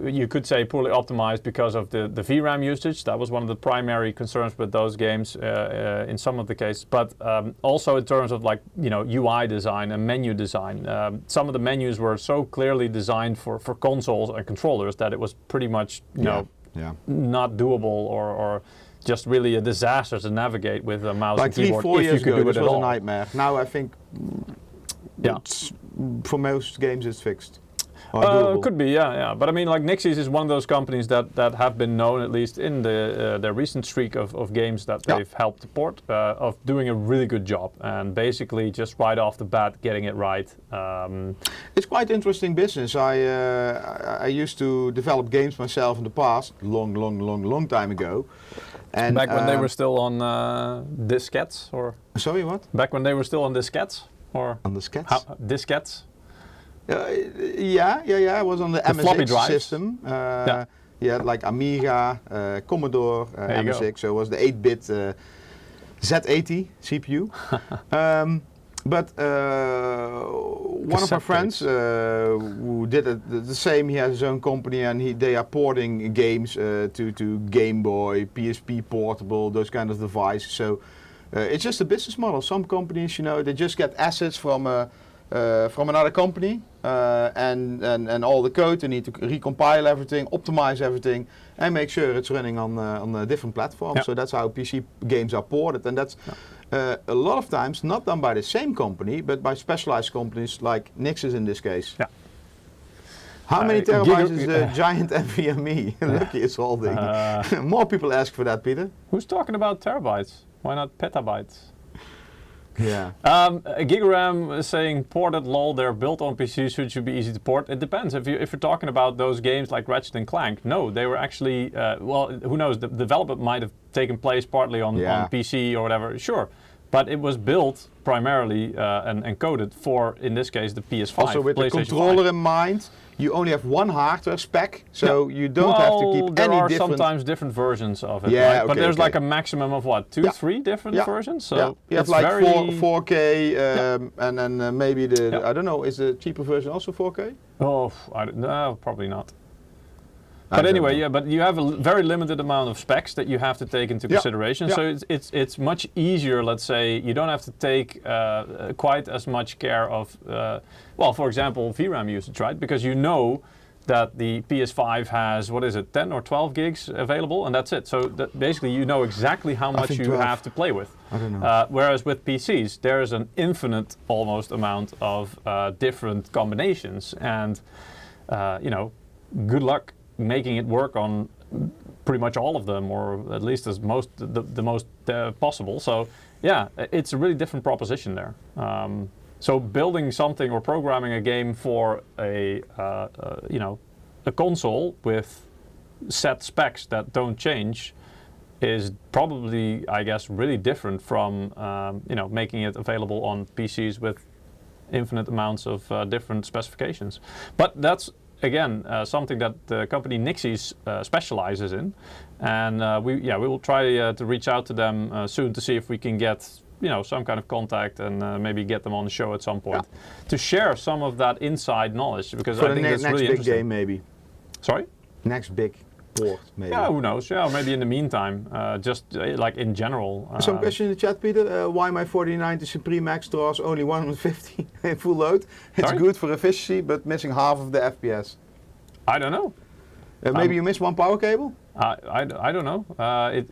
[SPEAKER 1] you could say poorly optimized because of the VRAM usage. That was one of the primary concerns with those games in some of the cases, but also in terms of, like, you know, UI design and menu design. Some of the menus were so clearly designed for consoles and controllers that it was pretty much, you know, not doable or just really a disaster to navigate with a mouse and keyboard.
[SPEAKER 2] Like 3-4 years ago,
[SPEAKER 1] this
[SPEAKER 2] was a nightmare. Now I think, for most games it's fixed.
[SPEAKER 1] Could be, yeah. But I mean, like, Nixis is one of those companies that have been known, at least in their recent streak of games that they've helped port, of doing a really good job, and basically just right off the bat getting it right.
[SPEAKER 2] It's quite interesting business. I used to develop games myself in the past, long time ago. And
[SPEAKER 1] back when they were still on diskettes, or?
[SPEAKER 2] Sorry, what?
[SPEAKER 1] Back when they were still on diskettes, or?
[SPEAKER 2] On diskettes?
[SPEAKER 1] Diskettes?
[SPEAKER 2] Yeah. I was on the MSX system. Like Amiga, Commodore, MSX. So it was the 8-bit Z80 CPU. But one of my friends who did the same, he has his own company, and they are porting games to Game Boy, PSP Portable, those kind of devices. So it's just a business model. Some companies, you know, they just get assets from another company, and all the code. They need to recompile everything, optimize everything, and make sure it's running on a different platform. So that's how PC games are ported, and that's a lot of times not done by the same company, but by specialized companies like Nixus in this case. Yeah. How many terabytes is the giant NVMe? Lucky it's holding. More people ask for that, Peter.
[SPEAKER 1] Who's talking about terabytes? Why not petabytes?
[SPEAKER 2] Yeah.
[SPEAKER 1] Gigaram is saying ported lol, they're built on PC, so it should be easy to port. It depends. If you're talking about those games like Ratchet and Clank, no, they were actually, well, who knows, the development might have taken place partly on PC or whatever, sure. But it was built primarily and encoded for, in this case, the PS5.
[SPEAKER 2] Also with the controller in mind, you only have one hardware spec, so you don't have to keep any different...
[SPEAKER 1] there are sometimes different versions of it, right? But there's like a maximum of what, 3 different versions? So
[SPEAKER 2] you have like 4K, and then maybe I don't know, is the cheaper version also 4K?
[SPEAKER 1] Oh, no, probably not. But anyway, but you have a very limited amount of specs that you have to take into consideration. So it's much easier, let's say, you don't have to take quite as much care of, well, for example, VRAM usage, right? Because you know that the PS5 has, 10 or 12 gigs available, and that's it. So basically you know exactly how much you have to play with.
[SPEAKER 2] I don't know.
[SPEAKER 1] Whereas with PCs, there's an infinite almost amount of different combinations, and you know, good luck making it work on pretty much all of them, or at least the most possible. So yeah, it's a really different proposition there. So building something or programming a game for a console with set specs that don't change is probably, I guess, really different from making it available on PCs with infinite amounts of different specifications. But that's again something that the company Nixies specializes in, and we will try to reach out to them soon to see if we can get some kind of contact and maybe get them on the show at some point to share some of that inside knowledge, because I think it's really interesting.
[SPEAKER 2] Next big game, maybe.
[SPEAKER 1] Sorry?
[SPEAKER 2] Next big port, maybe.
[SPEAKER 1] Yeah, who knows? Yeah, maybe in the meantime, just like in general.
[SPEAKER 2] Some question in the chat, Peter. Why my 4090 Supreme Max draws only 150 in full load? It's
[SPEAKER 1] Sorry?
[SPEAKER 2] good for efficiency, but missing half of the FPS.
[SPEAKER 1] I don't know.
[SPEAKER 2] Maybe you missed one power cable?
[SPEAKER 1] I don't know. It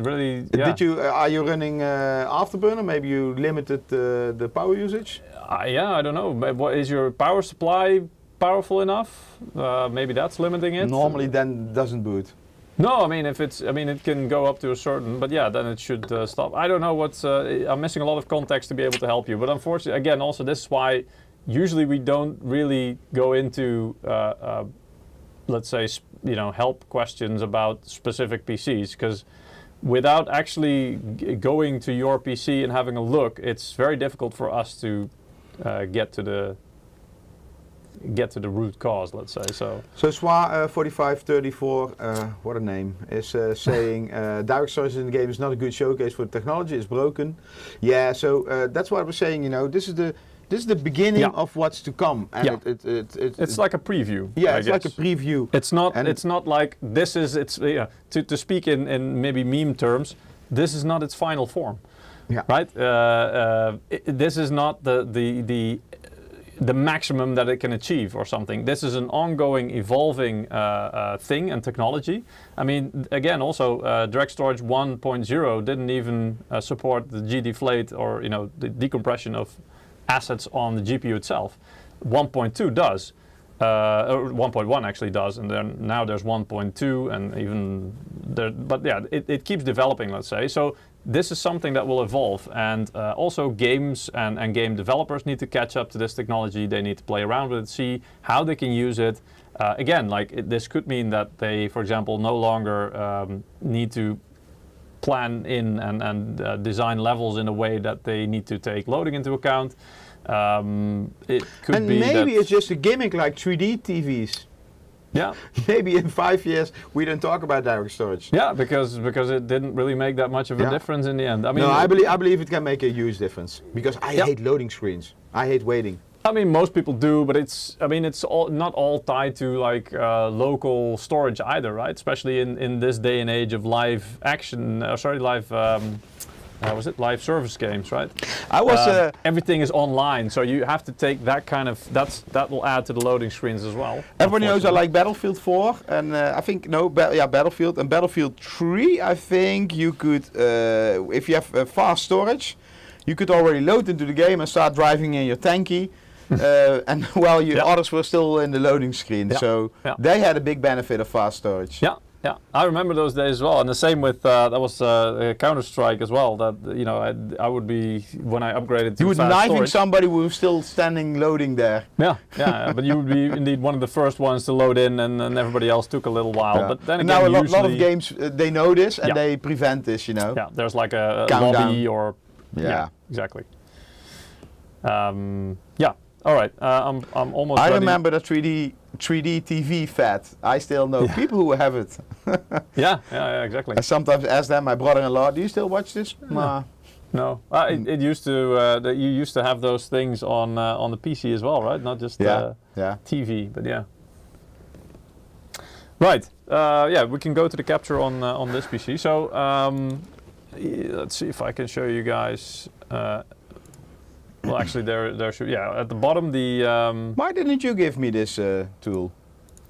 [SPEAKER 1] really. Yeah.
[SPEAKER 2] Are you running Afterburner? Maybe you limited the power usage?
[SPEAKER 1] I don't know. What is your power supply powerful enough? Maybe that's limiting it.
[SPEAKER 2] Normally, then doesn't boot.
[SPEAKER 1] No, I mean it can go up to a certain, but yeah, then it should stop. I don't know what's. I'm missing a lot of context to be able to help you, but unfortunately, again, also this is why usually we don't really go into. Let's say, help questions about specific PCs, because without actually going to your PC and having a look, it's very difficult for us to get to the root cause, let's say. So
[SPEAKER 2] Swa 4534, what a name, is saying DirectStorage in the game is not a good showcase for the technology, it's broken. Yeah, so that's what I was saying, this is the beginning of what's to come, and
[SPEAKER 1] it's like a preview.
[SPEAKER 2] Yeah, it's like a preview.
[SPEAKER 1] It's not like this is to speak in maybe meme terms. This is not its final form. Yeah. Right. This is not the maximum that it can achieve or something. This is an ongoing, evolving thing and technology. I mean, again, also DirectStorage 1.0 didn't even support the GDeflate or the decompression of assets on the GPU itself. 1.2 does, or 1.1 actually does, and then now there's 1.2, and even there. But yeah, it keeps developing, let's say. So this is something that will evolve, and also games and game developers need to catch up to this technology. They need to play around with it, see how they can use it. Again, this could mean that they, for example, no longer need to plan in and design levels in a way that they need to take loading into account. It could
[SPEAKER 2] and
[SPEAKER 1] be
[SPEAKER 2] maybe it's just a gimmick like 3D TVs.
[SPEAKER 1] Yeah.
[SPEAKER 2] Maybe in 5 years we don't talk about DirectStorage.
[SPEAKER 1] Yeah, because it didn't really make that much of a difference in the end. I mean,
[SPEAKER 2] no, I believe it can make a huge difference, because I hate loading screens. I hate waiting.
[SPEAKER 1] I mean, most people do, but it's not all tied to local storage either, right? Especially in this day and age of live action, live service games, right? Everything is online, so you have to take that will add to the loading screens as well.
[SPEAKER 2] Everybody knows I like Battlefield 4, and I think Battlefield and Battlefield 3. I think you could, if you have fast storage, you could already load into the game and start driving in your tanky. And while others were still in the loading screen, so they had a big benefit of fast storage.
[SPEAKER 1] Yeah, I remember those days as well, and the same with that was Counter-Strike as well. That I would be when I upgraded to
[SPEAKER 2] you would
[SPEAKER 1] fast
[SPEAKER 2] knifing
[SPEAKER 1] storage.
[SPEAKER 2] Somebody who was still standing loading there.
[SPEAKER 1] Yeah, but you would be indeed one of the first ones to load in, and everybody else took a little while.
[SPEAKER 2] Yeah.
[SPEAKER 1] But then
[SPEAKER 2] and
[SPEAKER 1] again,
[SPEAKER 2] now a lot of games they know this and they prevent this.
[SPEAKER 1] Yeah, there's like a
[SPEAKER 2] countdown.
[SPEAKER 1] lobby or exactly. All right, I'm almost
[SPEAKER 2] I
[SPEAKER 1] ready.
[SPEAKER 2] remember the 3D TV fad. I still know people who have it.
[SPEAKER 1] yeah, exactly.
[SPEAKER 2] I sometimes ask them, my brother-in-law, do you still watch this?
[SPEAKER 1] No. It used to. You used to have those things on the PC as well, right? Not just TV, but yeah. Right. We can go to the capture on this PC. So let's see if I can show you guys. Well, actually, there should at the bottom the.
[SPEAKER 2] Why didn't you give me this tool?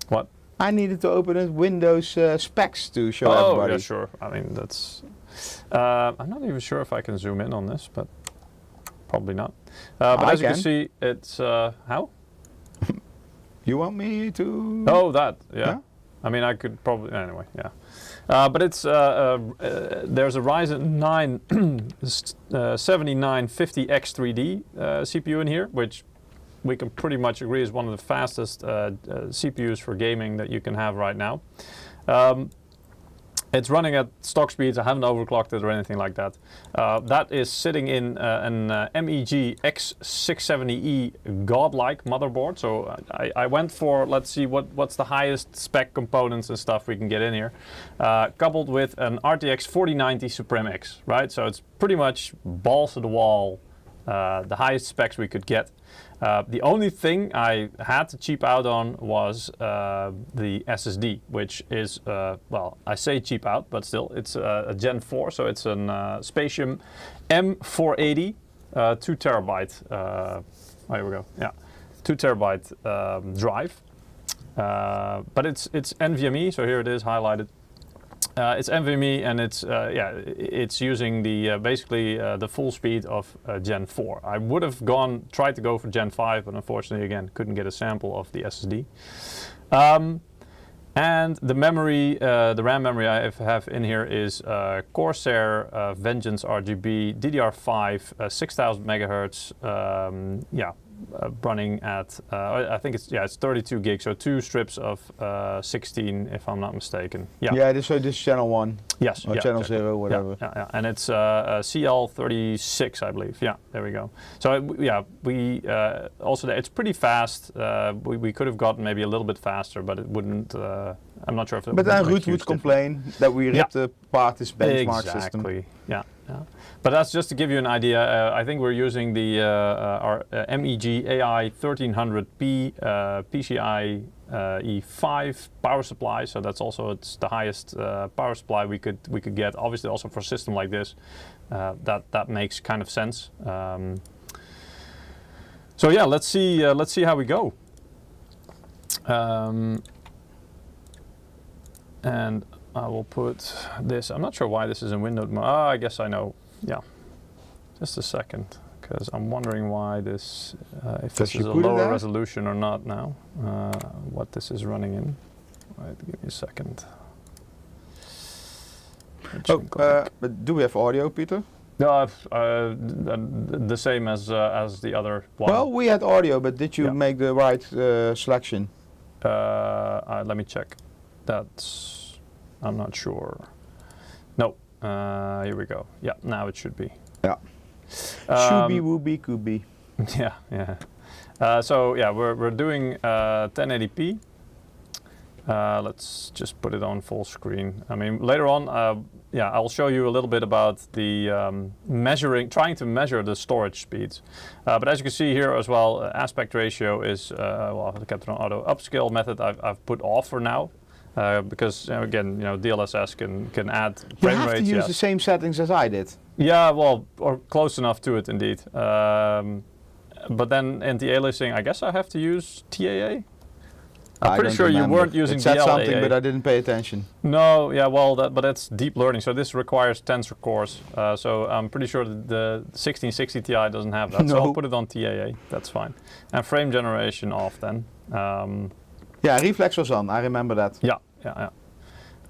[SPEAKER 1] What?
[SPEAKER 2] I needed to open it Windows specs to show everybody.
[SPEAKER 1] Oh, yeah, sure. I mean, that's. I'm not even sure if I can zoom in on this, but probably not. But as you can see, it's how?
[SPEAKER 2] You want me to?
[SPEAKER 1] Oh, that. Yeah. I mean, I could probably anyway. Yeah, but it's there's a Ryzen 9 7950X3D CPU in here, which we can pretty much agree is one of the fastest CPUs for gaming that you can have right now. It's running at stock speeds. I haven't overclocked it or anything like that. That is sitting in an MEG X670E godlike motherboard. So I went for, let's see what's the highest spec components and stuff we can get in here, coupled with an RTX 4090 Supreme X, right? So it's pretty much balls to the wall, the highest specs we could get. The only thing I had to cheap out on was the SSD, which is, well, I say cheap out, but still, it's a Gen 4, so it's an Spatium M480, 2 terabyte, here we go, yeah, 2 terabyte drive. But it's NVMe, so here it is highlighted. It's NVMe, and it's it's using the basically the full speed of Gen 4. I would have tried to go for Gen 5, but unfortunately, again, couldn't get a sample of the SSD. And the memory, the RAM memory I have in here is Corsair Vengeance RGB DDR5 6000 megahertz. Running at I think it's 32 gigs, so 2 strips of 16, if I'm not mistaken. Yeah.
[SPEAKER 2] Yeah. This is channel 1.
[SPEAKER 1] Yes.
[SPEAKER 2] Or channel 0, whatever.
[SPEAKER 1] Yeah. And it's CL36, I believe. Yeah. There we go. So we also it's pretty fast. We could have gotten maybe a little bit faster, but it wouldn't. I'm not sure if.
[SPEAKER 2] But then Ruud would complain that we ripped apart this benchmark system.
[SPEAKER 1] Exactly. Yeah. But that's just to give you an idea. I think we're using the our MEG AI 1300P PCI E5 power supply. So that's also it's the highest power supply we could get. Obviously, also for a system like this, that makes kind of sense. So yeah, let's see how we go. And I will put this. I'm not sure why this is in windowed mode. I guess I know. Yeah, just a second, because I'm wondering why this, if this is a lower resolution or not now, what this is running in. Right, give me a second.
[SPEAKER 2] But do we have audio, Peter?
[SPEAKER 1] No, the same as the other one.
[SPEAKER 2] Well, we had audio, but did you make the right selection?
[SPEAKER 1] Let me check. I'm not sure. No. Here we go. Yeah, now it should be.
[SPEAKER 2] Yeah. Should be, would could be.
[SPEAKER 1] Yeah. So yeah, we're doing 1080p. Let's just put it on full screen. I mean, later on, I'll show you a little bit about the trying to measure the storage speeds. But as you can see here as well, aspect ratio is the Captain Auto upscale method I've put off for now. Because again, DLSS can add frame rates.
[SPEAKER 2] You have to use the same settings as I did.
[SPEAKER 1] Yeah, well, or close enough to it indeed. But then anti-aliasing, I guess I have to use TAA. I'm pretty sure you weren't using DLAA. It said
[SPEAKER 2] something, but I didn't pay attention.
[SPEAKER 1] No, yeah, well, but that's deep learning. So this requires tensor cores. So I'm pretty sure the 1660 Ti doesn't have that. No. So I'll put it on TAA. That's fine. And frame generation off then.
[SPEAKER 2] Yeah, reflex was on. I remember that.
[SPEAKER 1] Yeah.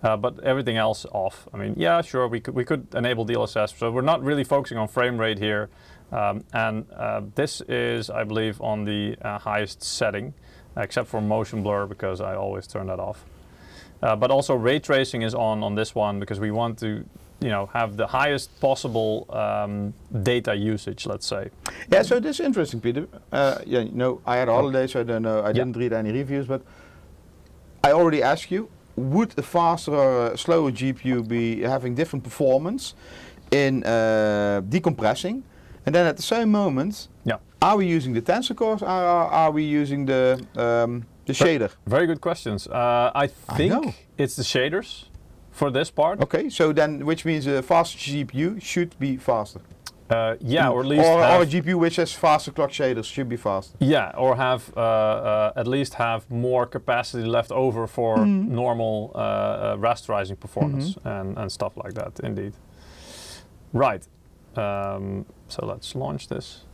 [SPEAKER 1] But everything else off. I mean, yeah, sure, we could enable DLSS. So we're not really focusing on frame rate here. And this is, I believe, on the highest setting, except for motion blur, because I always turn that off. But also ray tracing is on this one, because we want to have the highest possible data usage, let's say.
[SPEAKER 2] Yeah, so this is interesting, Peter. I had a holiday, so I don't know. I didn't read any reviews, but I already asked you, would a faster or slower GPU be having different performance in decompressing? And then at the same moment, are we using the tensor cores or are we using the shader? Very good questions.
[SPEAKER 1] I think it's the shaders for this part.
[SPEAKER 2] Okay, so then which means a faster GPU should be faster.
[SPEAKER 1] Or at least
[SPEAKER 2] or a GPU which has faster clock shaders should be faster.
[SPEAKER 1] Yeah, or have at least have more capacity left over for normal rasterizing performance and stuff like that. Indeed. Right. So let's launch this.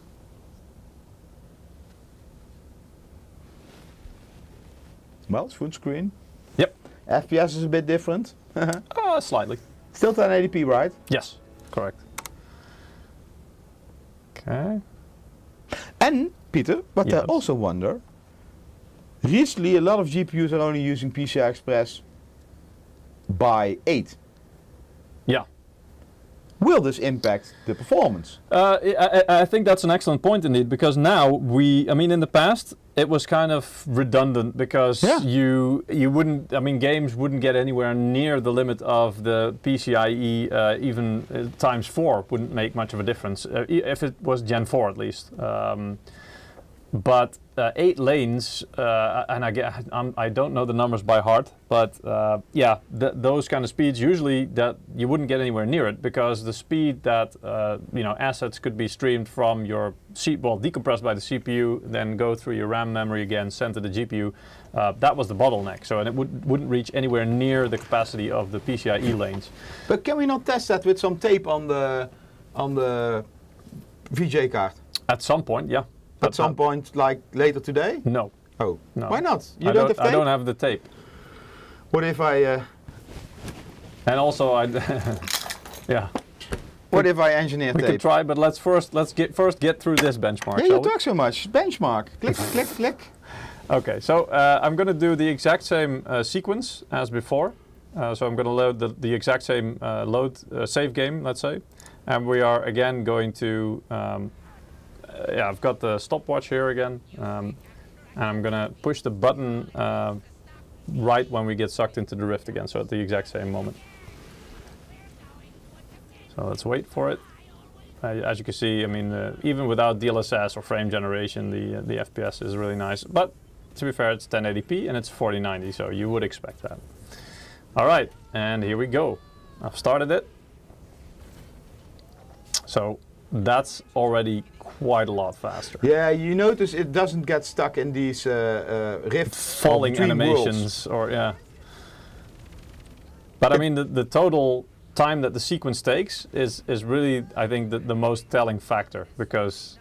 [SPEAKER 2] Well, it's full screen.
[SPEAKER 1] Yep.
[SPEAKER 2] FPS is a bit different.
[SPEAKER 1] Slightly.
[SPEAKER 2] Still 1080p, right?
[SPEAKER 1] Yes, correct. Okay.
[SPEAKER 2] And, Peter, what I
[SPEAKER 1] Yes.
[SPEAKER 2] also wonder, recently a lot of GPUs are only using PCI Express by 8.
[SPEAKER 1] Yeah.
[SPEAKER 2] Will this impact the performance?
[SPEAKER 1] I think that's an excellent point indeed, because now in the past it was kind of redundant because you wouldn't, games wouldn't get anywhere near the limit of the PCIe, even times 4 wouldn't make much of a difference, if it was Gen 4 at least. But 8 lanes, and I don't know the numbers by heart, but those kind of speeds usually that you wouldn't get anywhere near it, because the speed that assets could be streamed from your decompressed by the CPU, then go through your RAM memory again, sent to the GPU. That was the bottleneck. So, and it wouldn't reach anywhere near the capacity of the PCIe lanes.
[SPEAKER 2] But can we not test that with some tape on the VJ card?
[SPEAKER 1] At some point, yeah.
[SPEAKER 2] At some point, like later today?
[SPEAKER 1] No.
[SPEAKER 2] Oh,
[SPEAKER 1] no.
[SPEAKER 2] Why not?
[SPEAKER 1] I don't have the tape.
[SPEAKER 2] What if I?
[SPEAKER 1] And also, yeah.
[SPEAKER 2] What if I engineer
[SPEAKER 1] We
[SPEAKER 2] tape?
[SPEAKER 1] could try, but let's get through this benchmark.
[SPEAKER 2] Yeah, you talk so much. Benchmark. Click, click, click.
[SPEAKER 1] Okay, so I'm going to do the exact same sequence as before. So I'm going to load the exact same save game, let's say, and we are again going to. I've got the stopwatch here again, and I'm gonna push the button right when we get sucked into the rift again, so at the exact same moment. So let's wait for it. As you can see, even without DLSS or frame generation, the FPS is really nice. But to be fair, it's 1080p and it's 4090, so you would expect that. All right, and here we go. I've started it. So that's already quite a lot faster.
[SPEAKER 2] Yeah, you notice it doesn't get stuck in these rifts,
[SPEAKER 1] falling animations, or But the total time that the sequence takes is really, I think, the most telling factor, because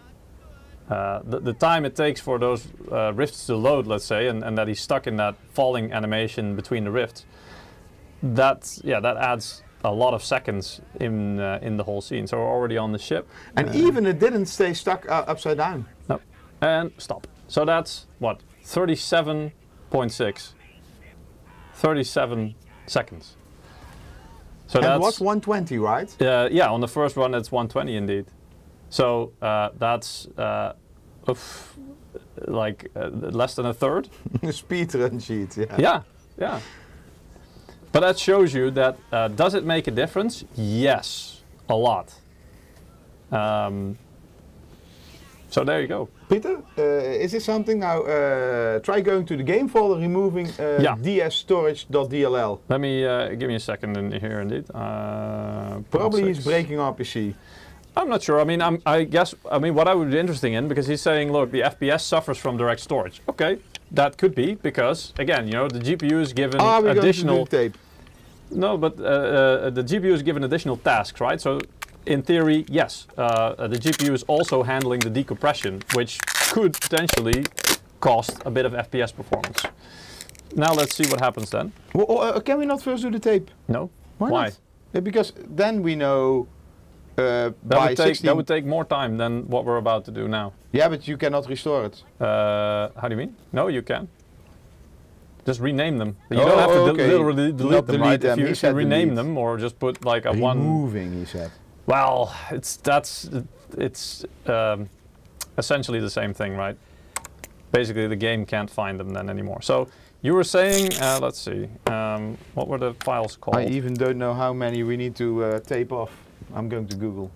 [SPEAKER 1] the time it takes for those rifts to load, let's say, and that he's stuck in that falling animation between the rifts, that adds a lot of seconds in the whole scene. So we're already on the ship.
[SPEAKER 2] And even it didn't stay stuck upside down.
[SPEAKER 1] No. And stop. So that's what? 37.6. 37 seconds. So
[SPEAKER 2] and
[SPEAKER 1] that's
[SPEAKER 2] what's 120, right?
[SPEAKER 1] Yeah, on the first run it's 120 indeed. So that's less than a third.
[SPEAKER 2] Speedrun sheet, yeah.
[SPEAKER 1] Yeah, yeah. But that shows you that, does it make a difference? Yes, a lot. So there you go.
[SPEAKER 2] Peter, is this something now? Try going to the game folder, removing dstorage.dll.
[SPEAKER 1] Let me, give me a second in here indeed.
[SPEAKER 2] Probably he's breaking our PC.
[SPEAKER 1] I'm not sure. I guess what I would be interested in, because he's saying, look, the FPS suffers from direct storage. Okay, that could be because, again, the GPU is given additional
[SPEAKER 2] tape.
[SPEAKER 1] No, but the GPU is given additional tasks, right? So, in theory, yes, the GPU is also handling the decompression, which could potentially cost a bit of FPS performance. Now let's see what happens then.
[SPEAKER 2] Well, can we not first do the tape?
[SPEAKER 1] No.
[SPEAKER 2] Why?
[SPEAKER 1] Not?
[SPEAKER 2] Yeah, because then we know.
[SPEAKER 1] That would take more time than what we're about to do now.
[SPEAKER 2] Yeah, but you cannot restore it.
[SPEAKER 1] How do you mean? No, you can. Just rename them. You don't have to literally delete them, right?
[SPEAKER 2] Them.
[SPEAKER 1] If you rename them, or just put like a
[SPEAKER 2] removing, he said.
[SPEAKER 1] Well, it's essentially the same thing, right? Basically, the game can't find them then anymore. So you were saying, let's see, what were the files called?
[SPEAKER 2] I even don't know how many we need to tape off. I'm going to Google.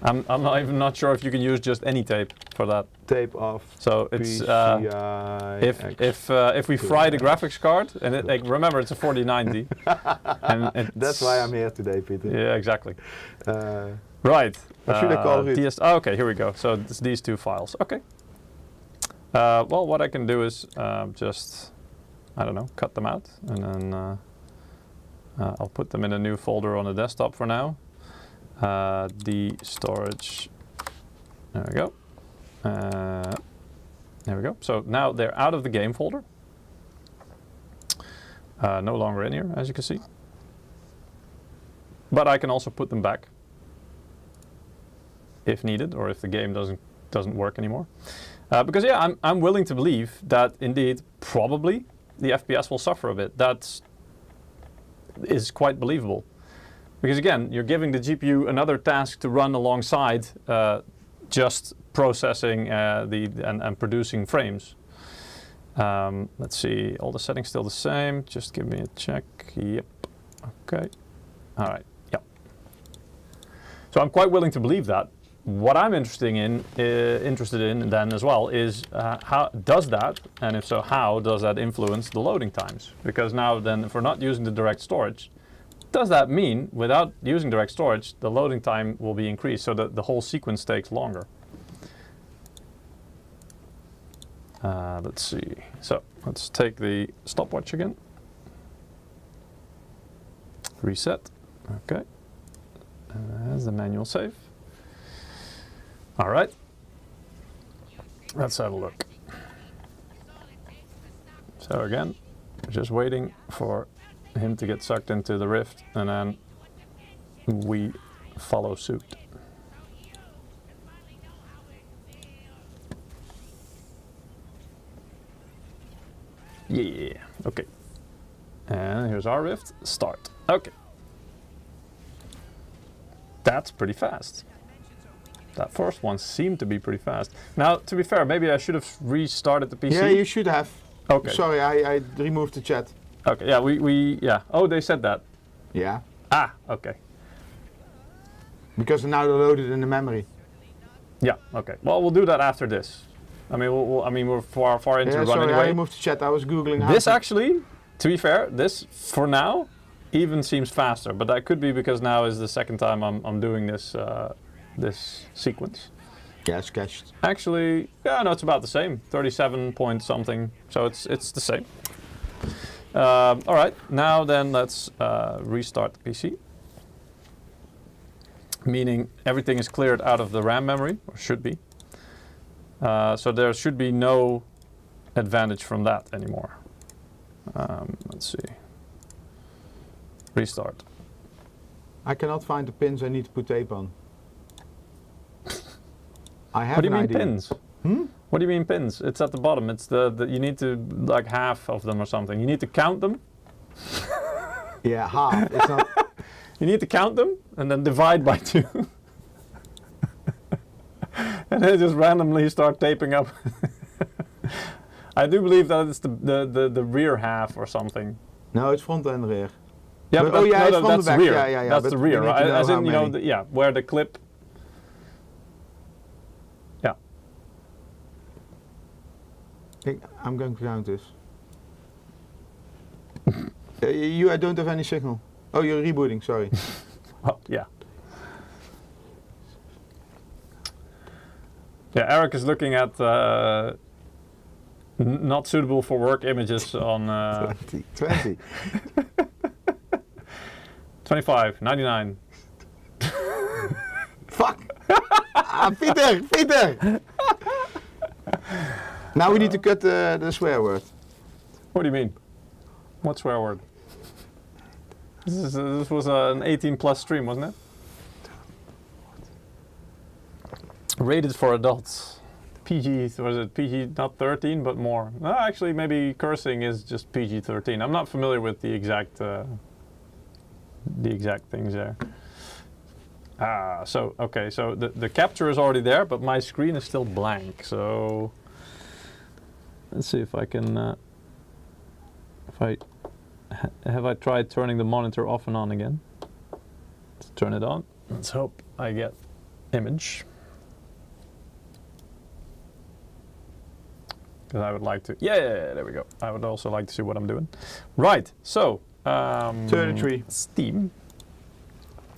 [SPEAKER 1] I'm not even not sure if you can use just any tape for that.
[SPEAKER 2] Tape off.
[SPEAKER 1] So it's if we fry the graphics card, and remember it's a 4090. And
[SPEAKER 2] that's why I'm here today, Peter.
[SPEAKER 1] Yeah, exactly. Right.
[SPEAKER 2] What should I call it?
[SPEAKER 1] Okay, here we go. So it's these two files. Okay. Well, what I can do is just, I don't know, cut them out, and then I'll put them in a new folder on the desktop for now. The storage. There we go. There we go. So now they're out of the game folder. No longer in here, as you can see. But I can also put them back if needed, or if the game doesn't work anymore. Because yeah, I'm willing to believe that indeed, probably the FPS will suffer a bit. That is quite believable. Because again, you're giving the GPU another task to run alongside just processing and producing frames. Let's see, all the settings still the same. Just give me a check. Yep. Okay. All right. Yep. So I'm quite willing to believe that. What I'm interested in then as well is how does that, and if so, how does that influence the loading times? Because now then, if we're not using the direct storage, does that mean without using direct storage, the loading time will be increased so that the whole sequence takes longer? Let's see. So let's take the stopwatch again. Reset. Okay. There's the manual save. All right. Let's have a look. So again, just waiting for him to get sucked into the rift, and then we follow suit. Yeah, okay. And here's our rift, start. Okay. That's pretty fast. That first one seemed to be pretty fast. Now, to be fair, maybe I should have restarted the PC.
[SPEAKER 2] Yeah, you should have.
[SPEAKER 1] Okay.
[SPEAKER 2] Sorry, I removed the chat.
[SPEAKER 1] Okay, yeah, yeah. Oh, they said that.
[SPEAKER 2] Yeah.
[SPEAKER 1] Ah, okay.
[SPEAKER 2] Because now they're loaded in the memory.
[SPEAKER 1] Yeah, okay. Well, we'll do that after this. I mean, we're far into the run
[SPEAKER 2] sorry,
[SPEAKER 1] anyway.
[SPEAKER 2] I removed the chat. I was Googling how
[SPEAKER 1] This actually, to be fair, this, for now, even seems faster. But that could be because now is the second time I'm doing this this sequence.
[SPEAKER 2] Yeah, it's cached.
[SPEAKER 1] Actually, yeah, no, it's about the same. 37 point something. So it's the same. All right, now then let's restart the PC. Meaning everything is cleared out of the RAM memory, or should be. So there should be no advantage from that anymore. Let's see. Restart.
[SPEAKER 2] I cannot find the pins I need to put tape on. I have
[SPEAKER 1] What do you mean
[SPEAKER 2] idea.
[SPEAKER 1] pins?
[SPEAKER 2] Hmm?
[SPEAKER 1] What do you mean pins? It's at the bottom. It's the you need to like half of them or something. You need to count them.
[SPEAKER 2] Yeah, half. It's not.
[SPEAKER 1] You need to count them and then divide by 2. And then just randomly start taping up. I do believe that it's the rear half or something.
[SPEAKER 2] No, it's front and rear.
[SPEAKER 1] Yeah,
[SPEAKER 2] but, oh yeah, it's
[SPEAKER 1] no,
[SPEAKER 2] from
[SPEAKER 1] that's
[SPEAKER 2] the back.
[SPEAKER 1] rear.
[SPEAKER 2] Yeah.
[SPEAKER 1] That's
[SPEAKER 2] but
[SPEAKER 1] the rear,
[SPEAKER 2] we need to
[SPEAKER 1] right?
[SPEAKER 2] know
[SPEAKER 1] As
[SPEAKER 2] how
[SPEAKER 1] in, you know,
[SPEAKER 2] many.
[SPEAKER 1] yeah, where the clip. Yeah.
[SPEAKER 2] I'm going to count this. I don't have any signal. Oh, you're rebooting. Sorry.
[SPEAKER 1] Oh, yeah. Yeah, Eric is looking at not suitable for work images on
[SPEAKER 2] 20.
[SPEAKER 1] 25, 99.
[SPEAKER 2] Fuck! Peter! Now we need to cut the swear word.
[SPEAKER 1] What do you mean? What swear word? This was an 18 plus stream, wasn't it? Rated for adults. PG, was it PG not 13 but more? No, actually maybe cursing is just PG 13. I'm not familiar with the exact things there. So okay, so the capture is already there, but my screen is still blank. So let's see if I can. Have I tried turning the monitor off and on again? Let's turn it on. Let's hope I get image. Because I would like to. Yeah, there we go. I would also like to see what I'm doing. Right. So.
[SPEAKER 2] 33.
[SPEAKER 1] Steam.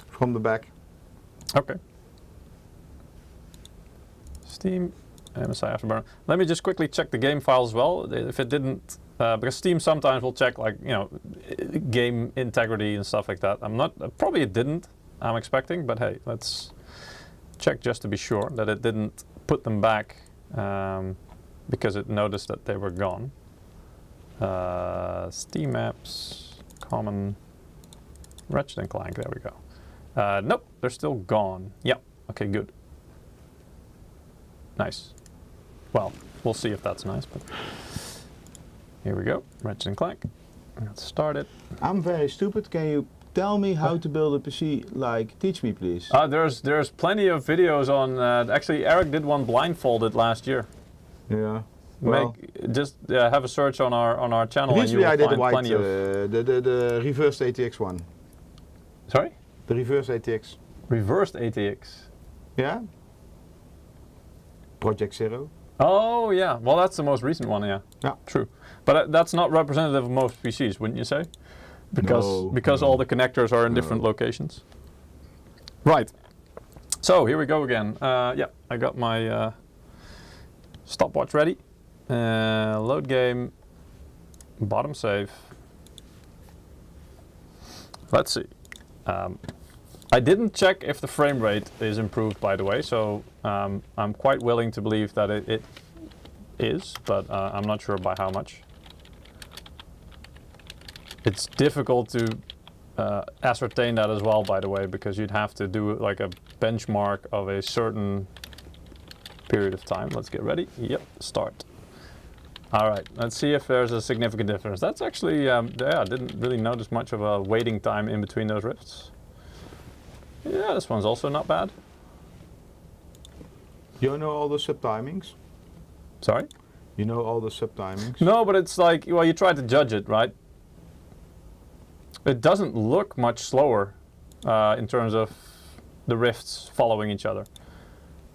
[SPEAKER 2] From the back.
[SPEAKER 1] Okay. Steam, MSI Afterburner. Let me just quickly check the game file as well. If it didn't, because Steam sometimes will check like, you know, game integrity and stuff like that. I'm not, probably it didn't, I'm expecting, but hey, let's check just to be sure that it didn't put them back because it noticed that they were gone. Steam apps, common, Ratchet and Clank, there we go. Nope, they're still gone. Yep, okay, good. Nice. Well, we'll see if that's nice, but here we go, Ratchet and Clank. Let's start it.
[SPEAKER 3] I'm very stupid. Can you tell me how to build a PC? Like, teach me, please.
[SPEAKER 1] There's plenty of videos on. Actually, Eric did one blindfolded last year.
[SPEAKER 3] Yeah. Well,
[SPEAKER 1] Just have a search on our channel, and you
[SPEAKER 3] recently
[SPEAKER 1] will
[SPEAKER 3] I did
[SPEAKER 1] find
[SPEAKER 3] white,
[SPEAKER 1] plenty of.
[SPEAKER 3] the reversed ATX one.
[SPEAKER 1] Sorry?
[SPEAKER 3] The reverse ATX.
[SPEAKER 1] Reversed ATX.
[SPEAKER 3] Yeah. Project Zero.
[SPEAKER 1] Oh yeah, well that's the most recent one, yeah.
[SPEAKER 3] Yeah.
[SPEAKER 1] True. But that's not representative of most PCs, wouldn't you say? Because
[SPEAKER 3] No.
[SPEAKER 1] all the connectors are in different locations. Right. So here we go again. Yeah, I got my stopwatch ready. Load game. Bottom save. Let's see. I didn't check if the frame rate is improved, by the way, so I'm quite willing to believe that it is, but I'm not sure by how much. It's difficult to ascertain that as well, by the way, because you'd have to do like a benchmark of a certain period of time. Let's get ready. Yep, start. All right, let's see if there's a significant difference. That's actually, yeah, I didn't really notice much of a waiting time in between those rifts. Yeah, this one's also not bad.
[SPEAKER 3] You know all the subtimings?
[SPEAKER 1] Sorry?
[SPEAKER 3] You know all the subtimings?
[SPEAKER 1] No, but it's like, well, you try to judge it, right? It doesn't look much slower in terms of the rifts following each other.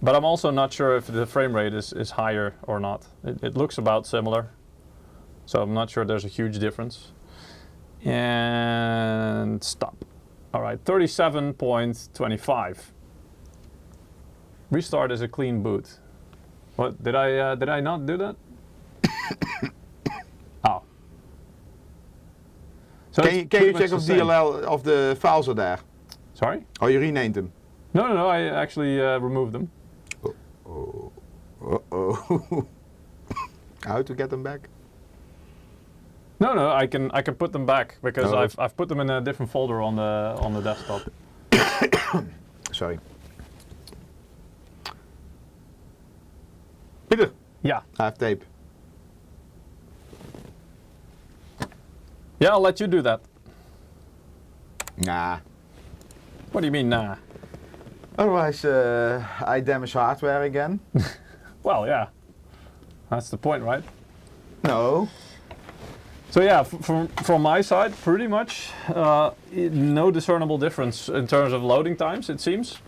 [SPEAKER 1] But I'm also not sure if the frame rate is higher or not. It looks about similar. So I'm not sure there's a huge difference. And stop. All right, 37.25. Restart is a clean boot. What, did I not do that? Oh. So
[SPEAKER 3] Can you check if DLL of the files are there?
[SPEAKER 1] Sorry?
[SPEAKER 3] Oh, you renamed them?
[SPEAKER 1] No, I actually removed them.
[SPEAKER 3] Oh. Uh-oh. How to get them back?
[SPEAKER 1] No, I can put them back because
[SPEAKER 3] Oh.
[SPEAKER 1] I've put them in a different folder on the desktop.
[SPEAKER 3] Sorry. Peter,
[SPEAKER 1] Yeah.
[SPEAKER 3] I have tape.
[SPEAKER 1] Yeah, I'll let you do that.
[SPEAKER 3] Nah.
[SPEAKER 1] What do you mean, nah?
[SPEAKER 3] Otherwise, I damage hardware again.
[SPEAKER 1] Well, yeah. That's the point, right?
[SPEAKER 3] No.
[SPEAKER 1] So yeah, from my side, pretty much no discernible difference in terms of loading times, it seems.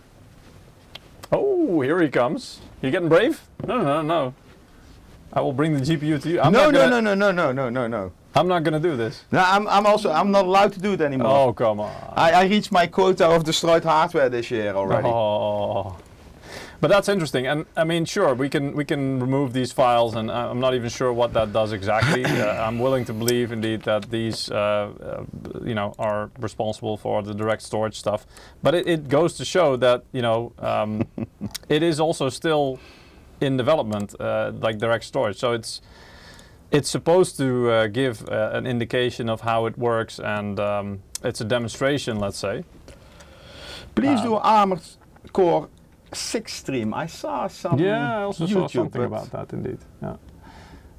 [SPEAKER 1] Oh, here he comes. You getting brave? No. I will bring the GPU to you.
[SPEAKER 3] No.
[SPEAKER 1] I'm not gonna do this.
[SPEAKER 3] No, I'm not allowed to do it anymore.
[SPEAKER 1] Oh, come on.
[SPEAKER 3] I reached my quota of destroyed hardware this year already.
[SPEAKER 1] Oh. But that's interesting, and I mean, sure, we can remove these files, and I'm not even sure what that does exactly. I'm willing to believe, indeed, that these, are responsible for the direct storage stuff. But it goes to show that it is also still in development, like direct storage. So it's supposed to give an indication of how it works, and it's a demonstration, let's say.
[SPEAKER 3] Please do Armored Core 6 stream. I saw some.
[SPEAKER 1] Yeah, I also saw something about that, indeed. Yeah.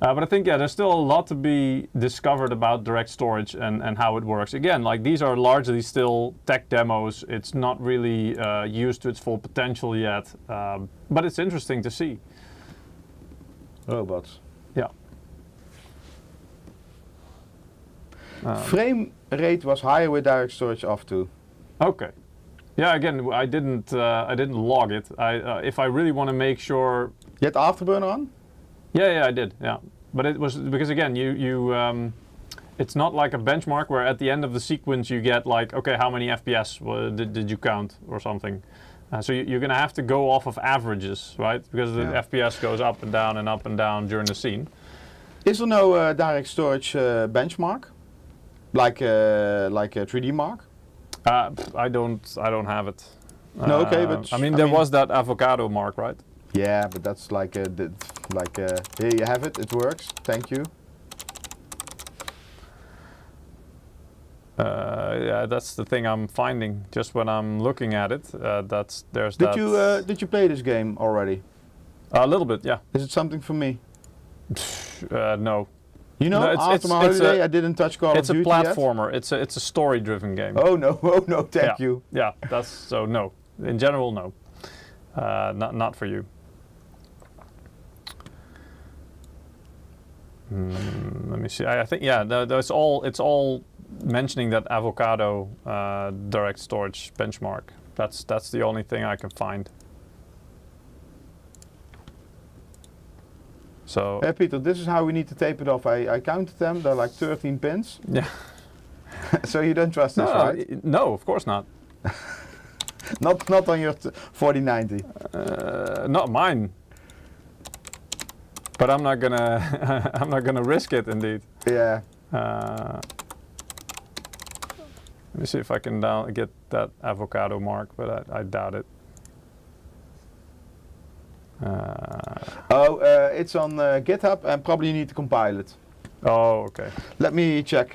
[SPEAKER 1] But I think, yeah, there's still a lot to be discovered about direct storage and how it works. Again, like these are largely still tech demos. It's not really used to its full potential yet, but it's interesting to see.
[SPEAKER 3] Robots.
[SPEAKER 1] Yeah.
[SPEAKER 3] Frame rate was higher with direct storage off too.
[SPEAKER 1] Okay. Yeah. Again, I didn't log it. If I really want to make sure.
[SPEAKER 3] You had Afterburner on?
[SPEAKER 1] Yeah, I did. Yeah, but it was because again, it's not like a benchmark where at the end of the sequence you get like, okay, how many FPS did you count or something. So you're going to have to go off of averages, right? Because the FPS goes up and down during the scene.
[SPEAKER 3] Is there no direct storage benchmark, like a 3D Mark?
[SPEAKER 1] I don't have it.
[SPEAKER 3] No, okay, but
[SPEAKER 1] I mean, there was that AvocadoMark, right?
[SPEAKER 3] Yeah, but that's like here you have it. It works. Thank you.
[SPEAKER 1] Yeah, that's the thing I'm finding just when I'm looking at it.
[SPEAKER 3] Did you play this game already?
[SPEAKER 1] A little bit, yeah.
[SPEAKER 3] Is it something for me?
[SPEAKER 1] No.
[SPEAKER 3] You know,
[SPEAKER 1] No,
[SPEAKER 3] after my holiday, I didn't touch Call of
[SPEAKER 1] It's a
[SPEAKER 3] Duty
[SPEAKER 1] platformer. It's a story-driven game.
[SPEAKER 3] yet. Oh no, thank you.
[SPEAKER 1] Yeah, that's so no. In general, no. Not for you. Let me see. I think it's all mentioning that Avocado direct storage benchmark. That's the only thing I can find. So
[SPEAKER 3] Hey Peter, this is how we need to tape it off. I counted them. They're like 13 pins.
[SPEAKER 1] yeah.
[SPEAKER 3] So you don't trust this, right?
[SPEAKER 1] No, of course not.
[SPEAKER 3] Not on your 4090.
[SPEAKER 1] Not mine. But I'm not gonna I'm not gonna risk it. Indeed.
[SPEAKER 3] Yeah.
[SPEAKER 1] Let me see if I can get that AvocadoMark, but I doubt it.
[SPEAKER 3] It's on GitHub and probably you need to compile it.
[SPEAKER 1] Oh, okay.
[SPEAKER 3] Let me check.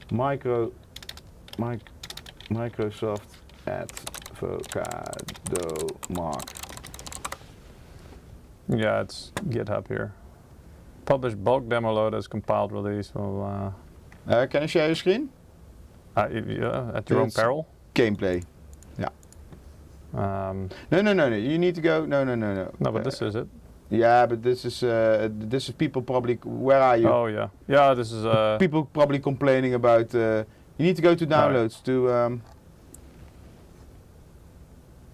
[SPEAKER 3] Microsoft AvocadoMark.
[SPEAKER 1] Yeah, it's GitHub here. Publish bulk demo load as compiled release. Well,
[SPEAKER 3] Can I share your screen?
[SPEAKER 1] yeah, at your own
[SPEAKER 3] It's
[SPEAKER 1] peril.
[SPEAKER 3] Gameplay. Yeah.
[SPEAKER 1] No,
[SPEAKER 3] No. You need to go. No.
[SPEAKER 1] but this is it.
[SPEAKER 3] Yeah, but this is people probably. Where are you?
[SPEAKER 1] Oh yeah, yeah. This is
[SPEAKER 3] People probably complaining about. You need to go to downloads to.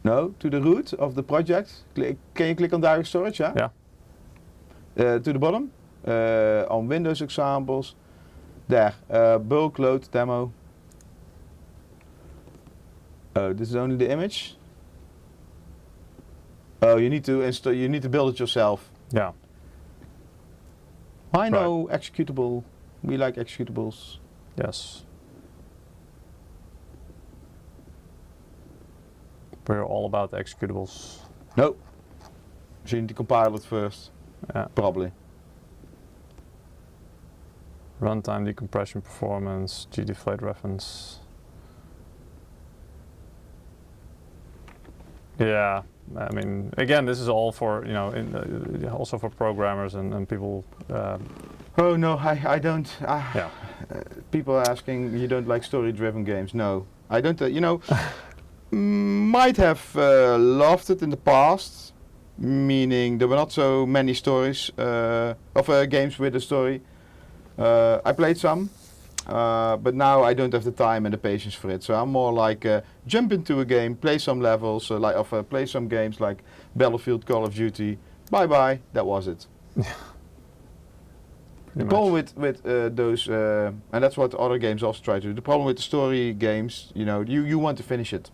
[SPEAKER 3] No, to the root of the project. Can you click on direct storage? Yeah.
[SPEAKER 1] Yeah.
[SPEAKER 3] To the bottom, on Windows examples. There, bulk load demo. Oh, this is only the image. Oh, you need to install. You need to build it yourself.
[SPEAKER 1] Yeah.
[SPEAKER 3] I know executable. We like executables.
[SPEAKER 1] Yes. We're all about executables.
[SPEAKER 3] No. So you need to compile it first.
[SPEAKER 1] Yeah.
[SPEAKER 3] Probably.
[SPEAKER 1] Runtime decompression performance, gdflate reference. Yeah, I mean, again, this is all for, also for programmers and people.
[SPEAKER 3] Oh no, I don't.
[SPEAKER 1] Yeah.
[SPEAKER 3] People are asking, you don't like story-driven games? No, I don't. Might have loved it in the past, meaning there were not so many stories of games with a story. I played some, but now I don't have the time and the patience for it. So I'm more like jump into a game, play some levels, play some games like Battlefield, Call of Duty. Bye bye, that was it. The problem with those, and that's what other games also try to do. The problem with the story games, you want to finish it.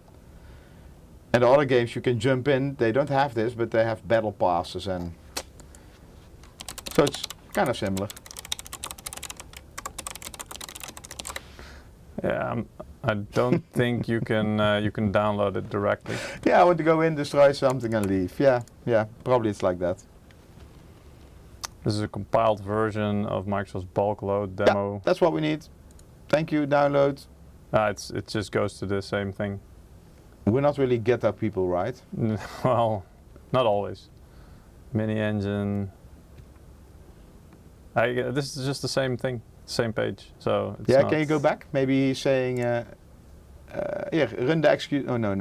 [SPEAKER 3] And the other games you can jump in, they don't have this, but they have battle passes, and so it's kind of similar.
[SPEAKER 1] Yeah, I don't think you can download it directly.
[SPEAKER 3] Yeah, I want to go in, destroy something, and leave. Yeah, probably it's like that.
[SPEAKER 1] This is a compiled version of Microsoft's bulk load demo.
[SPEAKER 3] Yeah, that's what we need. Thank you, download.
[SPEAKER 1] It just goes to the same thing.
[SPEAKER 3] We're not really GitHub people, right?
[SPEAKER 1] Well, not always. Mini engine. This is just the same thing, same page. So it's
[SPEAKER 3] can you go back? Maybe saying, here, run the execute. Oh no.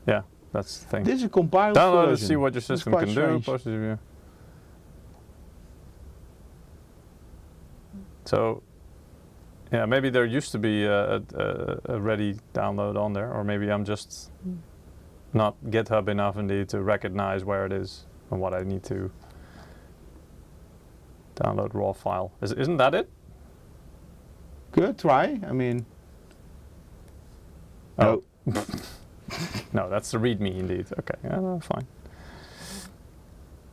[SPEAKER 1] Yeah, that's the thing.
[SPEAKER 3] This is a compiled
[SPEAKER 1] download
[SPEAKER 3] version.
[SPEAKER 1] To see what your system can do. Post review. So, yeah, maybe there used to be a ready download on there, or maybe I'm just not GitHub enough indeed to recognize where it is and what I need to download raw file. Isn't that it?
[SPEAKER 3] Good try. I mean,
[SPEAKER 1] oh. No, that's the README indeed. Okay, yeah, no, fine.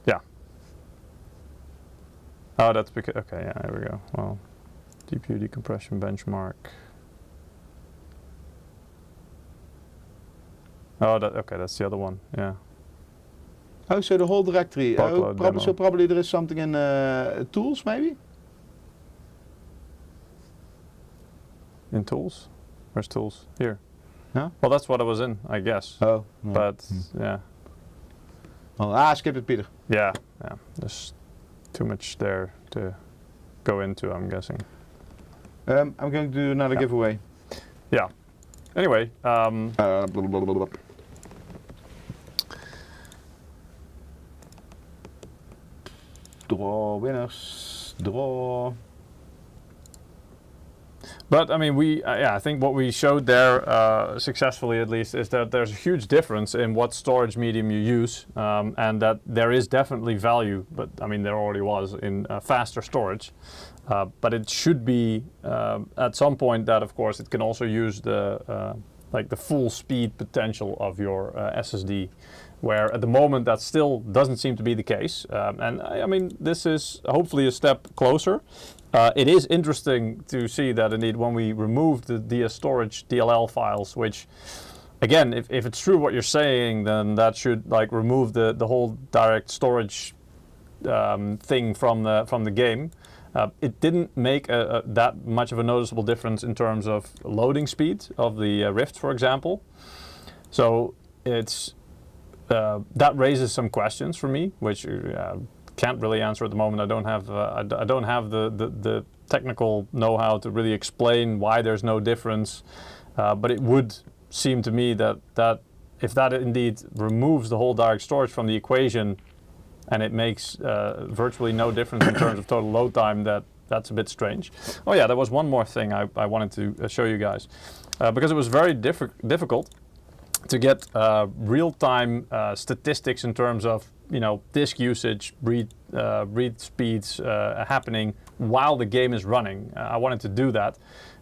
[SPEAKER 1] Yeah. Oh, that's because, okay, yeah, there we go. Well, GPU decompression benchmark. Oh, okay, that's the other one, yeah.
[SPEAKER 3] Oh, so the whole directory. Probably there is something in tools, maybe?
[SPEAKER 1] in tools. Where's tools? Here.
[SPEAKER 3] Huh?
[SPEAKER 1] Well, that's what I was in, I guess.
[SPEAKER 3] Oh. No.
[SPEAKER 1] But yeah.
[SPEAKER 3] Oh, skip it, Peter.
[SPEAKER 1] Yeah. There's too much there to go into, I'm guessing.
[SPEAKER 3] I'm going to do another giveaway.
[SPEAKER 1] Yeah. Anyway.
[SPEAKER 3] Blah, blah, blah, blah. Draw winners. Draw.
[SPEAKER 1] But I mean, I think what we showed there, successfully at least, is that there's a huge difference in what storage medium you use, and that there is definitely value. But I mean, there already was in faster storage. But it should be at some point that, of course, it can also use the the full speed potential of your SSD. Where at the moment that still doesn't seem to be the case, and I mean, this is hopefully a step closer. It is interesting to see that indeed when we removed the DirectStorage DLL files, which again, if it's true what you're saying, then that should like remove the whole DirectStorage thing from the game. It didn't make that much of a noticeable difference in terms of loading speed of the Rift, for example. So it's that raises some questions for me, which can't really answer at the moment. I don't have the technical know-how to really explain why there's no difference. But it would seem to me that if that indeed removes the whole DirectStorage from the equation, and it makes virtually no difference in terms of total load time, that's a bit strange. Oh yeah, there was one more thing I wanted to show you guys, because it was very difficult to get real-time statistics in terms of disk usage, read speeds happening while the game is running. I wanted to do that,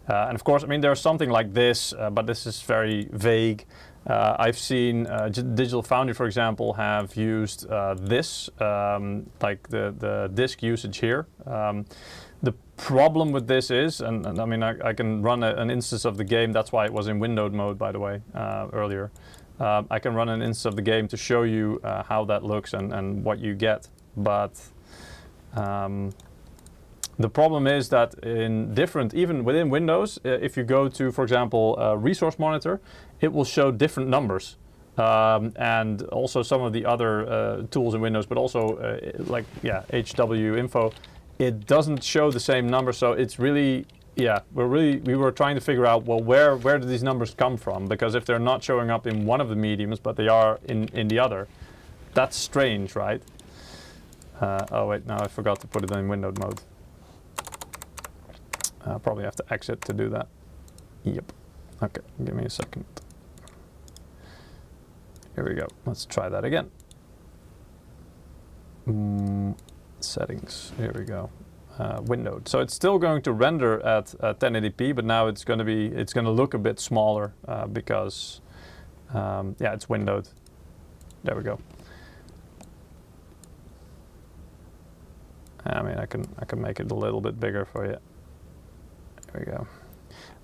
[SPEAKER 1] and of course, I mean, there's something like this, but this is very vague. I've seen Digital Foundry, for example, have used this, like the disk usage here. The problem with this is, and I mean, I can run an instance of the game. That's why it was in windowed mode, by the way, earlier. I can run an instance of the game to show you how that looks and what you get. But the problem is that in different, even within Windows, if you go to, for example, Resource Monitor, it will show different numbers. And also some of the other tools in Windows, but also HW Info, it doesn't show the same number. So it's really, we were trying to figure out, well, where do these numbers come from? Because if they're not showing up in one of the mediums, but they are in the other, that's strange, right? Oh wait, now I forgot to put it in windowed mode. I'll probably have to exit to do that. Yep. Okay, give me a second. Here we go. Let's try that again. Settings. Here we go. Windowed. So it's still going to render at 1080p, but now it's going to look a bit smaller because it's windowed. There we go. I mean, I can make it a little bit bigger for you. There we go.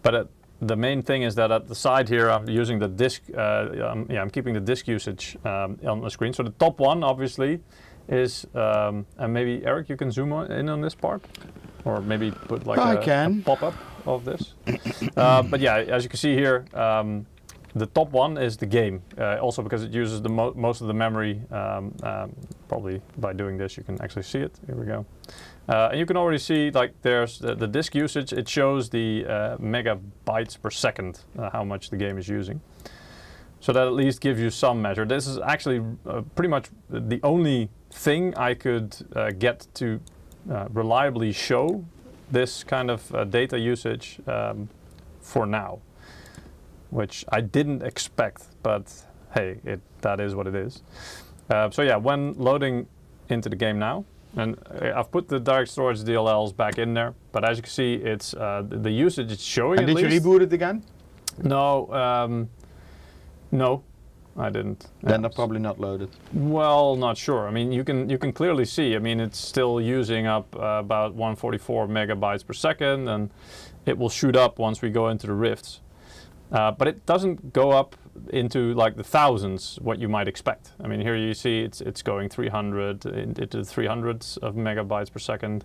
[SPEAKER 1] But the main thing is that at the side here, I'm using the disk. I'm keeping the disk usage on the screen. So the top one, obviously, is and maybe Eric, you can zoom in on this part, or maybe put like a pop-up of this. But yeah, as you can see here, the top one is the game. Also because it uses the most of the memory. Probably by doing this, you can actually see it. Here we go. And you can already see, like, there's the disk usage. It shows the megabytes per second, how much the game is using. So that at least gives you some measure. This is actually pretty much the only thing I could get to reliably show this kind of data usage for now, which I didn't expect, but hey, that is what it is. So yeah, when loading into the game now, and I've put the DirectStorage DLLs back in there, but as you can see, it's the usage is showing. And
[SPEAKER 3] did you reboot it again?
[SPEAKER 1] No, no, I didn't.
[SPEAKER 3] Then they're probably not loaded.
[SPEAKER 1] Well, not sure. I mean, you can clearly see. I mean, it's still using up about 144 megabytes per second, and it will shoot up once we go into the rifts. But it doesn't go up into like the thousands, what you might expect. I mean, here you see it's going 300 into the 300s of megabytes per second,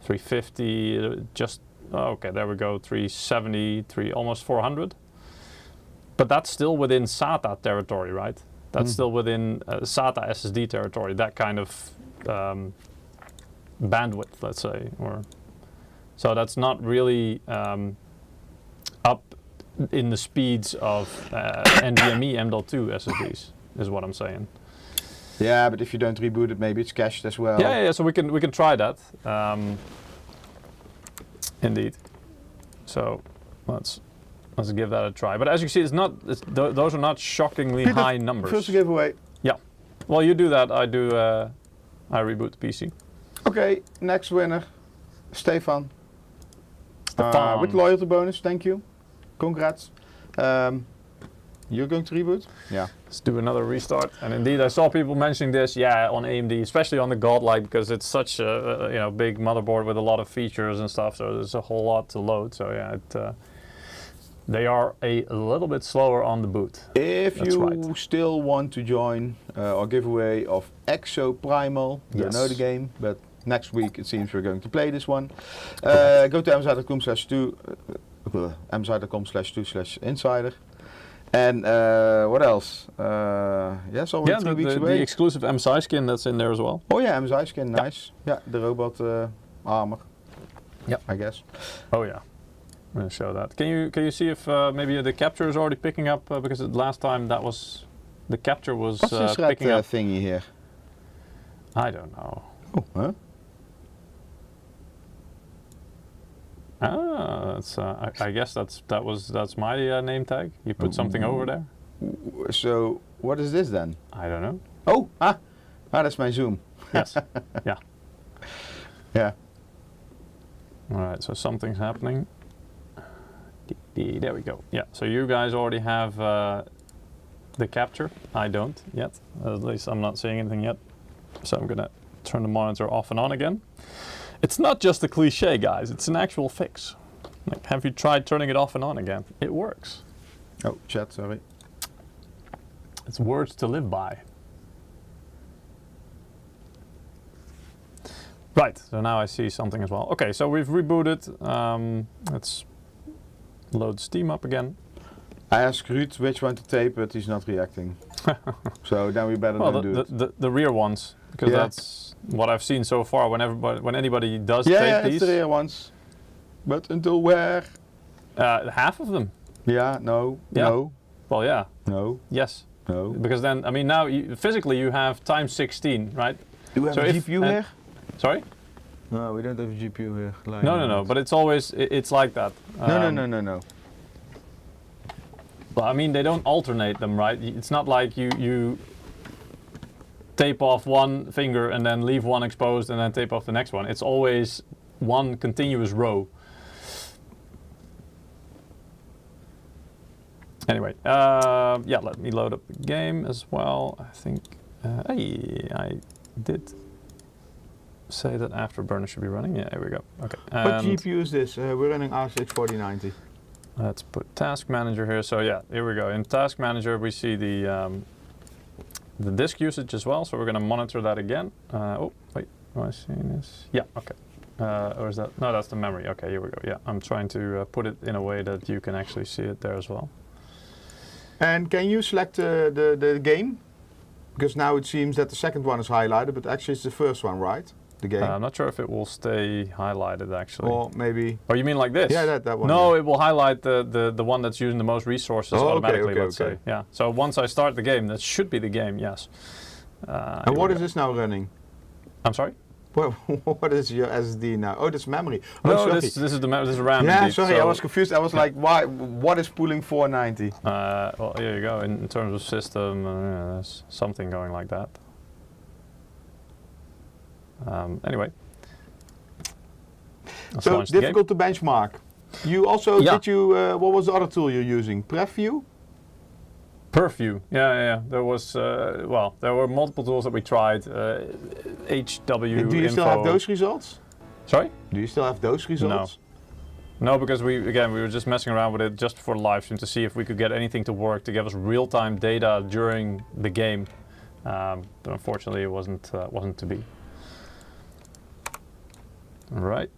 [SPEAKER 1] 350, just okay, there we go, 370, almost 400. But that's still within SATA territory, right? That's still within SATA SSD territory, that kind of bandwidth, let's say. So that's not really up in the speeds of NVMe M.2 SSDs, is what I'm saying.
[SPEAKER 3] Yeah, but if you don't reboot it, maybe it's cached as well.
[SPEAKER 1] Yeah. So we can try that. Indeed. So let's give that a try. But as you see, those are not shockingly
[SPEAKER 3] Peter,
[SPEAKER 1] high numbers.
[SPEAKER 3] First giveaway.
[SPEAKER 1] Yeah. Well, you do that. I do. I reboot the PC.
[SPEAKER 3] Okay, next winner, Stefan.
[SPEAKER 1] Stefan.
[SPEAKER 3] With loyalty bonus, thank you. Congrats. You're going to reboot? Yeah.
[SPEAKER 1] Let's do another restart. And indeed, I saw people mentioning this, on AMD, especially on the Godlike, because it's such a big motherboard with a lot of features and stuff. So there's a whole lot to load. So yeah, they are a little bit slower on the boot.
[SPEAKER 3] If you still want to join our giveaway of Exo Primal, you know the game, but next week it seems we're going to play this one. Go to amazon.com/2/insider. And what else? Yes, already 3 weeks away.
[SPEAKER 1] The exclusive MSI skin that's in there as well.
[SPEAKER 3] Oh yeah, MSI skin, nice. Yeah, the robot armor.
[SPEAKER 1] Yeah,
[SPEAKER 3] I guess.
[SPEAKER 1] Oh yeah, I'm gonna show that. Can you see if maybe the capture is already picking up? Because last time the capture was
[SPEAKER 3] What's this
[SPEAKER 1] picking
[SPEAKER 3] red
[SPEAKER 1] up.
[SPEAKER 3] thingy here?
[SPEAKER 1] I don't know.
[SPEAKER 3] Oh, huh?
[SPEAKER 1] I guess that's my name tag. You put something over there.
[SPEAKER 3] So what is this then?
[SPEAKER 1] I don't know.
[SPEAKER 3] Oh, that's my zoom.
[SPEAKER 1] Yes. Yeah.
[SPEAKER 3] Yeah.
[SPEAKER 1] All right. So something's happening. There we go. Yeah. So you guys already have the capture. I don't yet. At least I'm not seeing anything yet. So I'm gonna turn the monitor off and on again. It's not just a cliche, guys. It's an actual fix. Like, have you tried turning it off and on again? It works.
[SPEAKER 3] Oh, chat, sorry.
[SPEAKER 1] It's words to live by. Right, so now I see something as well. Okay, so we've rebooted. Let's load Steam up again.
[SPEAKER 3] I asked Ruud which one to tape, but he's not reacting. So then we better not do it.
[SPEAKER 1] The rear ones, because that's what I've seen so far. When anybody does tape
[SPEAKER 3] it's
[SPEAKER 1] these,
[SPEAKER 3] the rear ones. But until where?
[SPEAKER 1] half of them.
[SPEAKER 3] Yeah, no, no.
[SPEAKER 1] Well, yeah.
[SPEAKER 3] No.
[SPEAKER 1] Yes.
[SPEAKER 3] No.
[SPEAKER 1] Because then, I mean, now physically you have times 16, right?
[SPEAKER 3] Do we have a GPU here?
[SPEAKER 1] Sorry?
[SPEAKER 3] No, we don't have a GPU here.
[SPEAKER 1] No. But it's always it's like that.
[SPEAKER 3] No.
[SPEAKER 1] Well, I mean, they don't alternate them, right? It's not like you tape off one finger and then leave one exposed and then tape off the next one. It's always one continuous row. Anyway, let me load up the game as well. I think I did say that Afterburner should be running. Yeah, here we go. Okay.
[SPEAKER 3] What GPU is this? We're running R6 4090.
[SPEAKER 1] Let's put Task Manager here. So yeah, here we go. In Task Manager, we see the disk usage as well. So we're going to monitor that again. Oh, wait, am I seeing this? Yeah, okay. Or is that? No, that's the memory. Okay, here we go. Yeah, I'm trying to put it in a way that you can actually see it there as well.
[SPEAKER 3] And can you select the game? Because now it seems that the second one is highlighted, but actually it's the first one, right? The game.
[SPEAKER 1] I'm not sure if it will stay highlighted actually.
[SPEAKER 3] Or maybe.
[SPEAKER 1] Oh, you mean like this?
[SPEAKER 3] Yeah, that one.
[SPEAKER 1] No,
[SPEAKER 3] yeah.
[SPEAKER 1] it will highlight the one that's using the most resources automatically. Let's say. Yeah. So once I start the game, that should be the game. Yes.
[SPEAKER 3] And what is this now running?
[SPEAKER 1] I'm sorry.
[SPEAKER 3] What is your SSD now? Oh, this memory. Oh,
[SPEAKER 1] no,
[SPEAKER 3] sorry.
[SPEAKER 1] this is the this is RAM.
[SPEAKER 3] Yeah,
[SPEAKER 1] indeed.
[SPEAKER 3] sorry,
[SPEAKER 1] So
[SPEAKER 3] I was confused. I was like, why? What is pulling 490?
[SPEAKER 1] Well, here you go. In terms of system, there's something going like that. Anyway.
[SPEAKER 3] So difficult to benchmark. You also did you? What was the other tool you're using? Preview.
[SPEAKER 1] Purview, yeah. There was, there were multiple tools that we tried. HW.
[SPEAKER 3] Do you still have those results?
[SPEAKER 1] Sorry?
[SPEAKER 3] Do you still have those results?
[SPEAKER 1] No, because we were just messing around with it just for the live stream to see if we could get anything to work to give us real-time data during the game. But unfortunately, it wasn't to be. All right,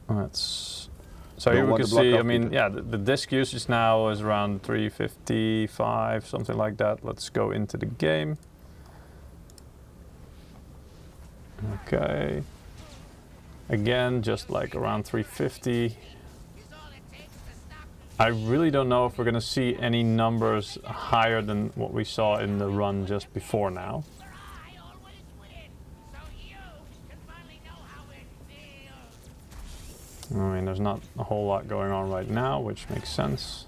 [SPEAKER 1] let's So
[SPEAKER 3] Don't
[SPEAKER 1] here we
[SPEAKER 3] want
[SPEAKER 1] can
[SPEAKER 3] to block
[SPEAKER 1] see, I
[SPEAKER 3] off
[SPEAKER 1] mean,
[SPEAKER 3] people.
[SPEAKER 1] yeah, the disk usage now is around 355, something like that. Let's go into the game. Okay. Again, just like around 350. I really don't know if we're going to see any numbers higher than what we saw in the run just before now. I mean, there's not a whole lot going on right now, which makes sense.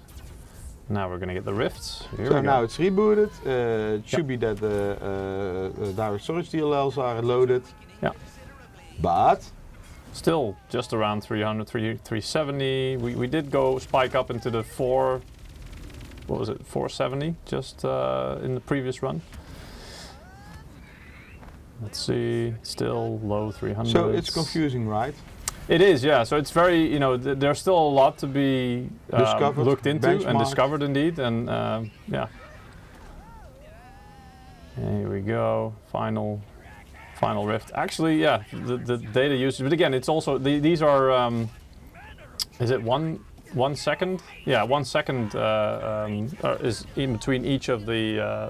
[SPEAKER 1] Now we're going to get the rifts. Here
[SPEAKER 3] So
[SPEAKER 1] we
[SPEAKER 3] now
[SPEAKER 1] go.
[SPEAKER 3] it's rebooted. It should be that the DirectStorage DLLs are loaded.
[SPEAKER 1] Yeah.
[SPEAKER 3] But
[SPEAKER 1] Still just around 300, 370. We did go spike up into the 470 just in the previous run. Let's see, still low 300s.
[SPEAKER 3] so it's confusing, right?
[SPEAKER 1] It is, yeah. So it's very, you know, there's still a lot to be
[SPEAKER 3] Discovered,
[SPEAKER 1] looked into and
[SPEAKER 3] benchmarked.
[SPEAKER 1] discovered indeed. And yeah. And here we go, final rift. Actually, yeah, the data usage. But again, it's also these are. Is it 1 second? Yeah, 1 second is in between each of the.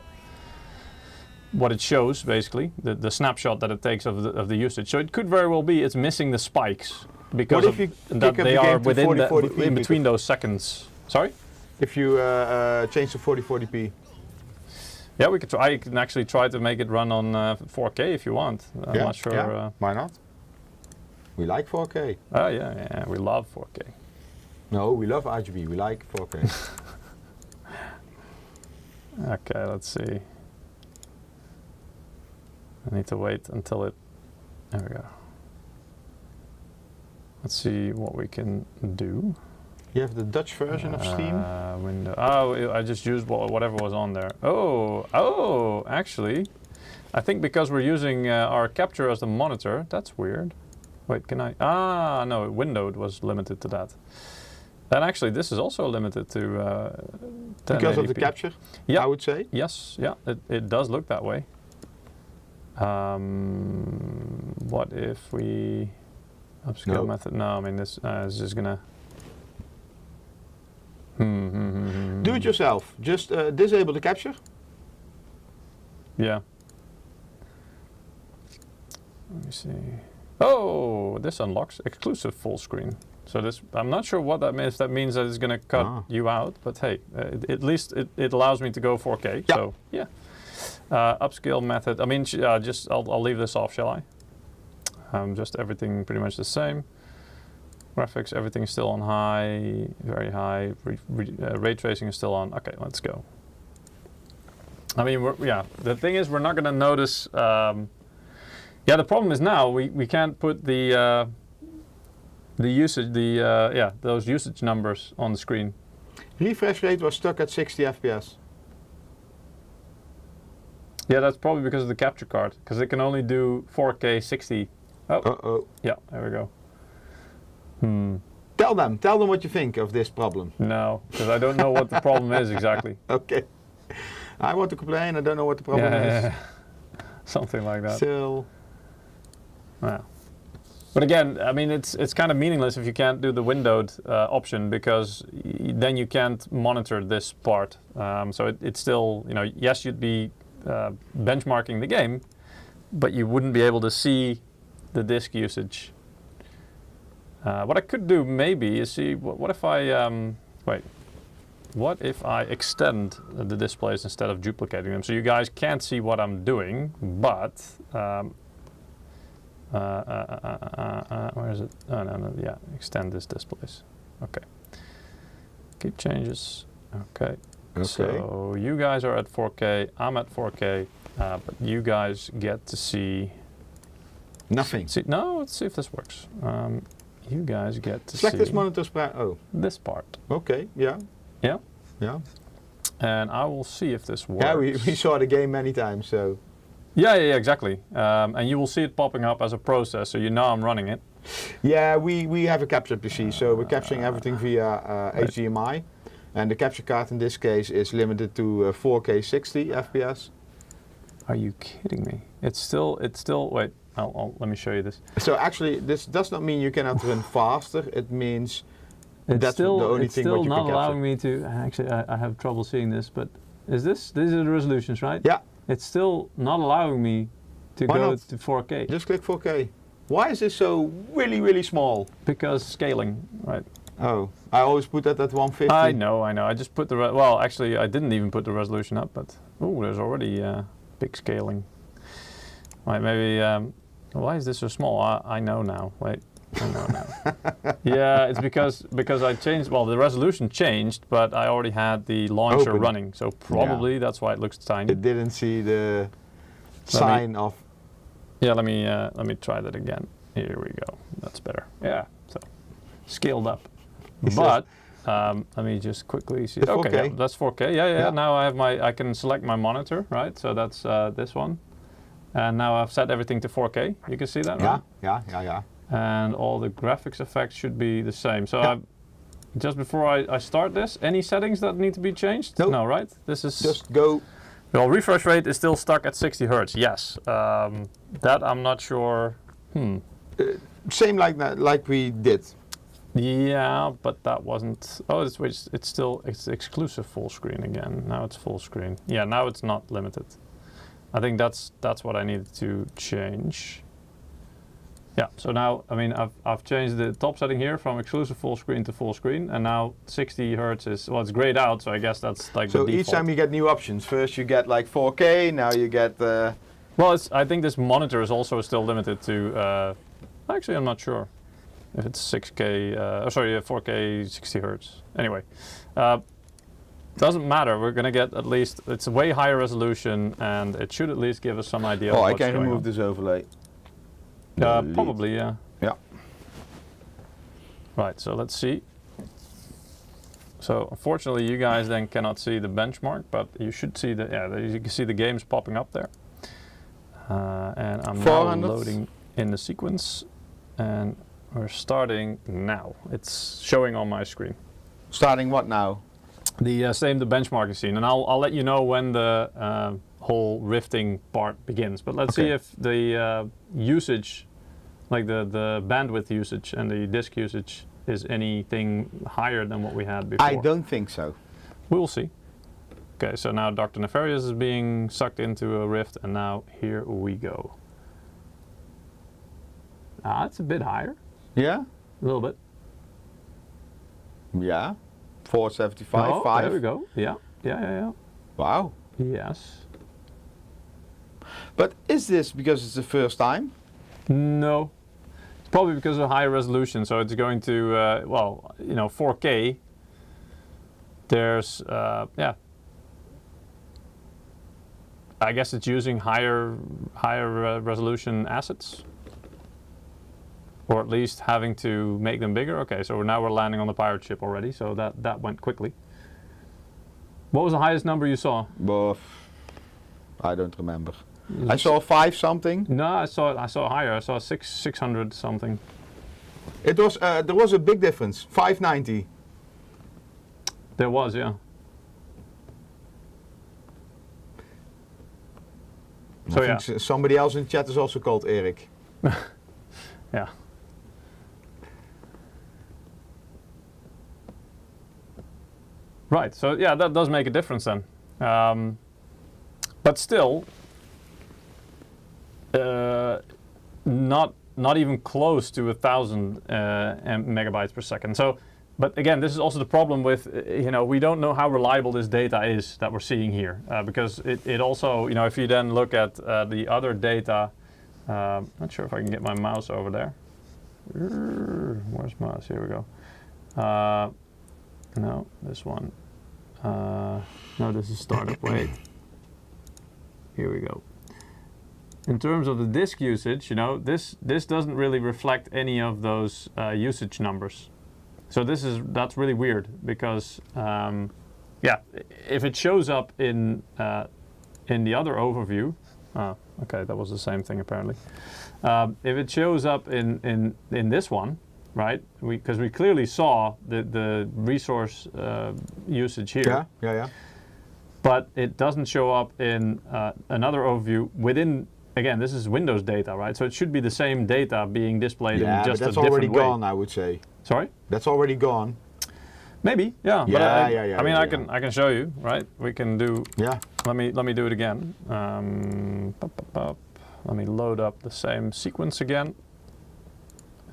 [SPEAKER 1] What it shows basically, the snapshot that it takes of the usage. So it could very well be it's missing the spikes because
[SPEAKER 3] What if you
[SPEAKER 1] that
[SPEAKER 3] kick up
[SPEAKER 1] they
[SPEAKER 3] the
[SPEAKER 1] are
[SPEAKER 3] game to
[SPEAKER 1] within
[SPEAKER 3] 4040p
[SPEAKER 1] in between those seconds. Sorry.
[SPEAKER 3] If you change to 4040p.
[SPEAKER 1] Yeah, we could try. I can actually try to make it run on 4K if you want. I'm not sure.
[SPEAKER 3] Yeah. Why not? We like 4K.
[SPEAKER 1] Oh yeah, we love 4K.
[SPEAKER 3] No, we love RGB. We like 4K.
[SPEAKER 1] Okay, let's see. I need to wait until it. There we go. Let's see what we can do.
[SPEAKER 3] You have the Dutch version of Steam.
[SPEAKER 1] Window. Oh, I just used whatever was on there. Oh, actually, I think because we're using our capture as the monitor, that's weird. Wait, can I? Ah, no, windowed was limited to that. And actually, this is also limited to 1080p.
[SPEAKER 3] Because of the capture,
[SPEAKER 1] Yeah.
[SPEAKER 3] I would say.
[SPEAKER 1] Yes, yeah, it does look that way. What if we upscale
[SPEAKER 3] No.
[SPEAKER 1] method? No, I mean this is just gonna.
[SPEAKER 3] Do it yourself. Just disable the capture.
[SPEAKER 1] Yeah. Let me see. Oh, this unlocks exclusive full screen. So this, I'm not sure what that means. If that means that it's going to cut you out, but hey, at least it allows me to go 4K.
[SPEAKER 3] Yeah.
[SPEAKER 1] So yeah. Upscale method. I mean, just I'll leave this off, shall I? Just everything pretty much the same. Graphics, everything is still on high, very high. Ray tracing is still on. Okay, let's go. I mean, the thing is, we're not going to notice. Yeah, the problem is now we can't put the usage, those usage numbers on the screen.
[SPEAKER 3] Refresh rate was stuck at 60 FPS.
[SPEAKER 1] Yeah, that's probably because of the capture card, because it can only do 4K 60. Oh, yeah, there we go.
[SPEAKER 3] Tell them what you think of this problem.
[SPEAKER 1] No, because I don't know what the problem is exactly.
[SPEAKER 3] Okay. I want to complain, I don't know what the problem is.
[SPEAKER 1] Something like that.
[SPEAKER 3] Still.
[SPEAKER 1] Yeah. But again, I mean, it's kind of meaningless if you can't do the windowed option, because then you can't monitor this part. So it's still, you know, yes, you'd be benchmarking the game, but you wouldn't be able to see the disk usage. What I could do maybe is see, what if I, what if I extend the displays instead of duplicating them, so you guys can't see what I'm doing, but where is it? Oh, no, yeah, extend this displays. Okay. Keep changes. Okay. So you guys are at 4K, I'm at 4K, but you guys get to see...
[SPEAKER 3] Nothing.
[SPEAKER 1] Let's see if this works. You guys get to
[SPEAKER 3] Select
[SPEAKER 1] see...
[SPEAKER 3] this monitor
[SPEAKER 1] this part.
[SPEAKER 3] Okay, yeah.
[SPEAKER 1] Yeah?
[SPEAKER 3] Yeah.
[SPEAKER 1] And I will see if this works.
[SPEAKER 3] Yeah, we saw the game many times, so...
[SPEAKER 1] Yeah, exactly. And you will see it popping up as a process, so you know I'm running it.
[SPEAKER 3] Yeah, we have a capture PC, so we're capturing everything via HDMI. And the capture card in this case is limited to 4K 60 FPS.
[SPEAKER 1] Are you kidding me? It's still, wait, let me show you this.
[SPEAKER 3] So actually, this does not mean you cannot run faster. It means
[SPEAKER 1] It's
[SPEAKER 3] That's
[SPEAKER 1] still,
[SPEAKER 3] the only
[SPEAKER 1] it's
[SPEAKER 3] thing
[SPEAKER 1] still
[SPEAKER 3] what you
[SPEAKER 1] not
[SPEAKER 3] can capture.
[SPEAKER 1] allowing me to. Actually, I have trouble seeing this, but these are the resolutions, right?
[SPEAKER 3] Yeah.
[SPEAKER 1] It's still not allowing me to
[SPEAKER 3] Why
[SPEAKER 1] go
[SPEAKER 3] not?
[SPEAKER 1] to 4K
[SPEAKER 3] Just click 4K. Why is this so really, really small?
[SPEAKER 1] because scaling, right?
[SPEAKER 3] Oh, I always put that at 150.
[SPEAKER 1] I know. I just put the well, actually, I didn't even put the resolution up, but oh, there's already big scaling. Right, maybe. Why is this so small? I know now. Wait, I know now. Yeah, it's because I changed. Well, the resolution changed, but I already had the launcher
[SPEAKER 3] Open.
[SPEAKER 1] running, so probably that's why it looks tiny.
[SPEAKER 3] It didn't see the sign of.
[SPEAKER 1] Yeah, let me try that again. Here we go. That's better. Yeah, so scaled up. But let me just quickly see.
[SPEAKER 3] The
[SPEAKER 1] Okay,
[SPEAKER 3] 4K.
[SPEAKER 1] yeah, that's 4K. Yeah.
[SPEAKER 3] Yeah.
[SPEAKER 1] Now I can select my monitor, right? So that's this one. And now I've set everything to 4K. You can see that, right?
[SPEAKER 3] Yeah.
[SPEAKER 1] And all the graphics effects should be the same. So
[SPEAKER 3] Yeah.
[SPEAKER 1] just before I start this, any settings that need to be changed?
[SPEAKER 3] Nope.
[SPEAKER 1] No, right? This is
[SPEAKER 3] Just go.
[SPEAKER 1] well, refresh rate is still stuck at 60 hertz. Yes, that I'm not sure.
[SPEAKER 3] Same like that, like we did.
[SPEAKER 1] Yeah, but that wasn't. Oh, it's exclusive full screen again. Now it's full screen. Yeah, now it's not limited. I think that's what I needed to change. Yeah. So now, I mean, I've changed the top setting here from exclusive full screen to full screen, and now 60 hertz is well, it's grayed out. So I guess that's like
[SPEAKER 3] So
[SPEAKER 1] the
[SPEAKER 3] each
[SPEAKER 1] default.
[SPEAKER 3] time you get new options. First you get like 4K. Now you get.
[SPEAKER 1] Well, I think this monitor is also still limited to. Actually, I'm not sure if it's 6K. 4K 60 hertz. Anyway, doesn't matter. We're gonna get at least. It's a way higher resolution, and it should at least give us some idea.
[SPEAKER 3] Oh,
[SPEAKER 1] of
[SPEAKER 3] I
[SPEAKER 1] what's
[SPEAKER 3] can
[SPEAKER 1] going
[SPEAKER 3] remove
[SPEAKER 1] on.
[SPEAKER 3] this overlay.
[SPEAKER 1] Probably, yeah.
[SPEAKER 3] Yeah.
[SPEAKER 1] Right. So let's see. So unfortunately, you guys then cannot see the benchmark, but you should see you can see the games popping up there. And I'm now
[SPEAKER 3] 400.
[SPEAKER 1] loading in the sequence, and we're starting now. It's showing on my screen.
[SPEAKER 3] Starting what now?
[SPEAKER 1] The benchmarking scene, and I'll let you know when the whole rifting part begins. But let's see if the usage, like the bandwidth usage and the disk usage, is anything higher than what we had before.
[SPEAKER 3] I don't think so.
[SPEAKER 1] We'll see. Okay, so now Dr. Nefarious is being sucked into a rift, and now here we go. It's a bit higher,
[SPEAKER 3] Yeah?
[SPEAKER 1] a little bit.
[SPEAKER 3] Yeah. 475,
[SPEAKER 1] Oh,
[SPEAKER 3] 5.
[SPEAKER 1] there we go. Yeah.
[SPEAKER 3] Wow.
[SPEAKER 1] Yes.
[SPEAKER 3] But is this because it's the first time?
[SPEAKER 1] No. It's probably because of high resolution, so it's going to, 4K. There's, I guess it's using higher resolution assets. Or at least having to make them bigger. Okay, so now we're landing on the pirate ship already, so that went quickly. What was the highest number you saw?
[SPEAKER 3] Well, I don't remember. I saw 5 something.
[SPEAKER 1] No, I saw higher. I saw 600 something.
[SPEAKER 3] It was there was a big difference. 590.
[SPEAKER 1] There was, yeah. So
[SPEAKER 3] I think somebody else in chat is also called Eric.
[SPEAKER 1] Yeah. Right, so yeah, that does make a difference then. But still, not even close to 1,000 megabytes per second. So, but again, this is also the problem with, we don't know how reliable this data is that we're seeing here. Because it also, if you then look at the other data, not sure if I can get my mouse over there. Where's mouse? Here we go. No, this one. No, this is startup. Wait. Here we go. In terms of the disk usage, this doesn't really reflect any of those usage numbers. So that's really weird because, if it shows up in the other overview, okay, that was the same thing apparently. If it shows up in this one, right? Because we clearly saw the resource usage here.
[SPEAKER 3] Yeah.
[SPEAKER 1] But it doesn't show up in another overview within. Again, this is Windows data, right? So it should be the same data being displayed in just a different way.
[SPEAKER 3] Yeah, that's already gone, I would say.
[SPEAKER 1] Sorry?
[SPEAKER 3] That's already gone.
[SPEAKER 1] Maybe, yeah.
[SPEAKER 3] Yeah,
[SPEAKER 1] But I mean,
[SPEAKER 3] yeah,
[SPEAKER 1] I can show you, right? We can do.
[SPEAKER 3] Yeah.
[SPEAKER 1] Let me do it again. Let me load up the same sequence again.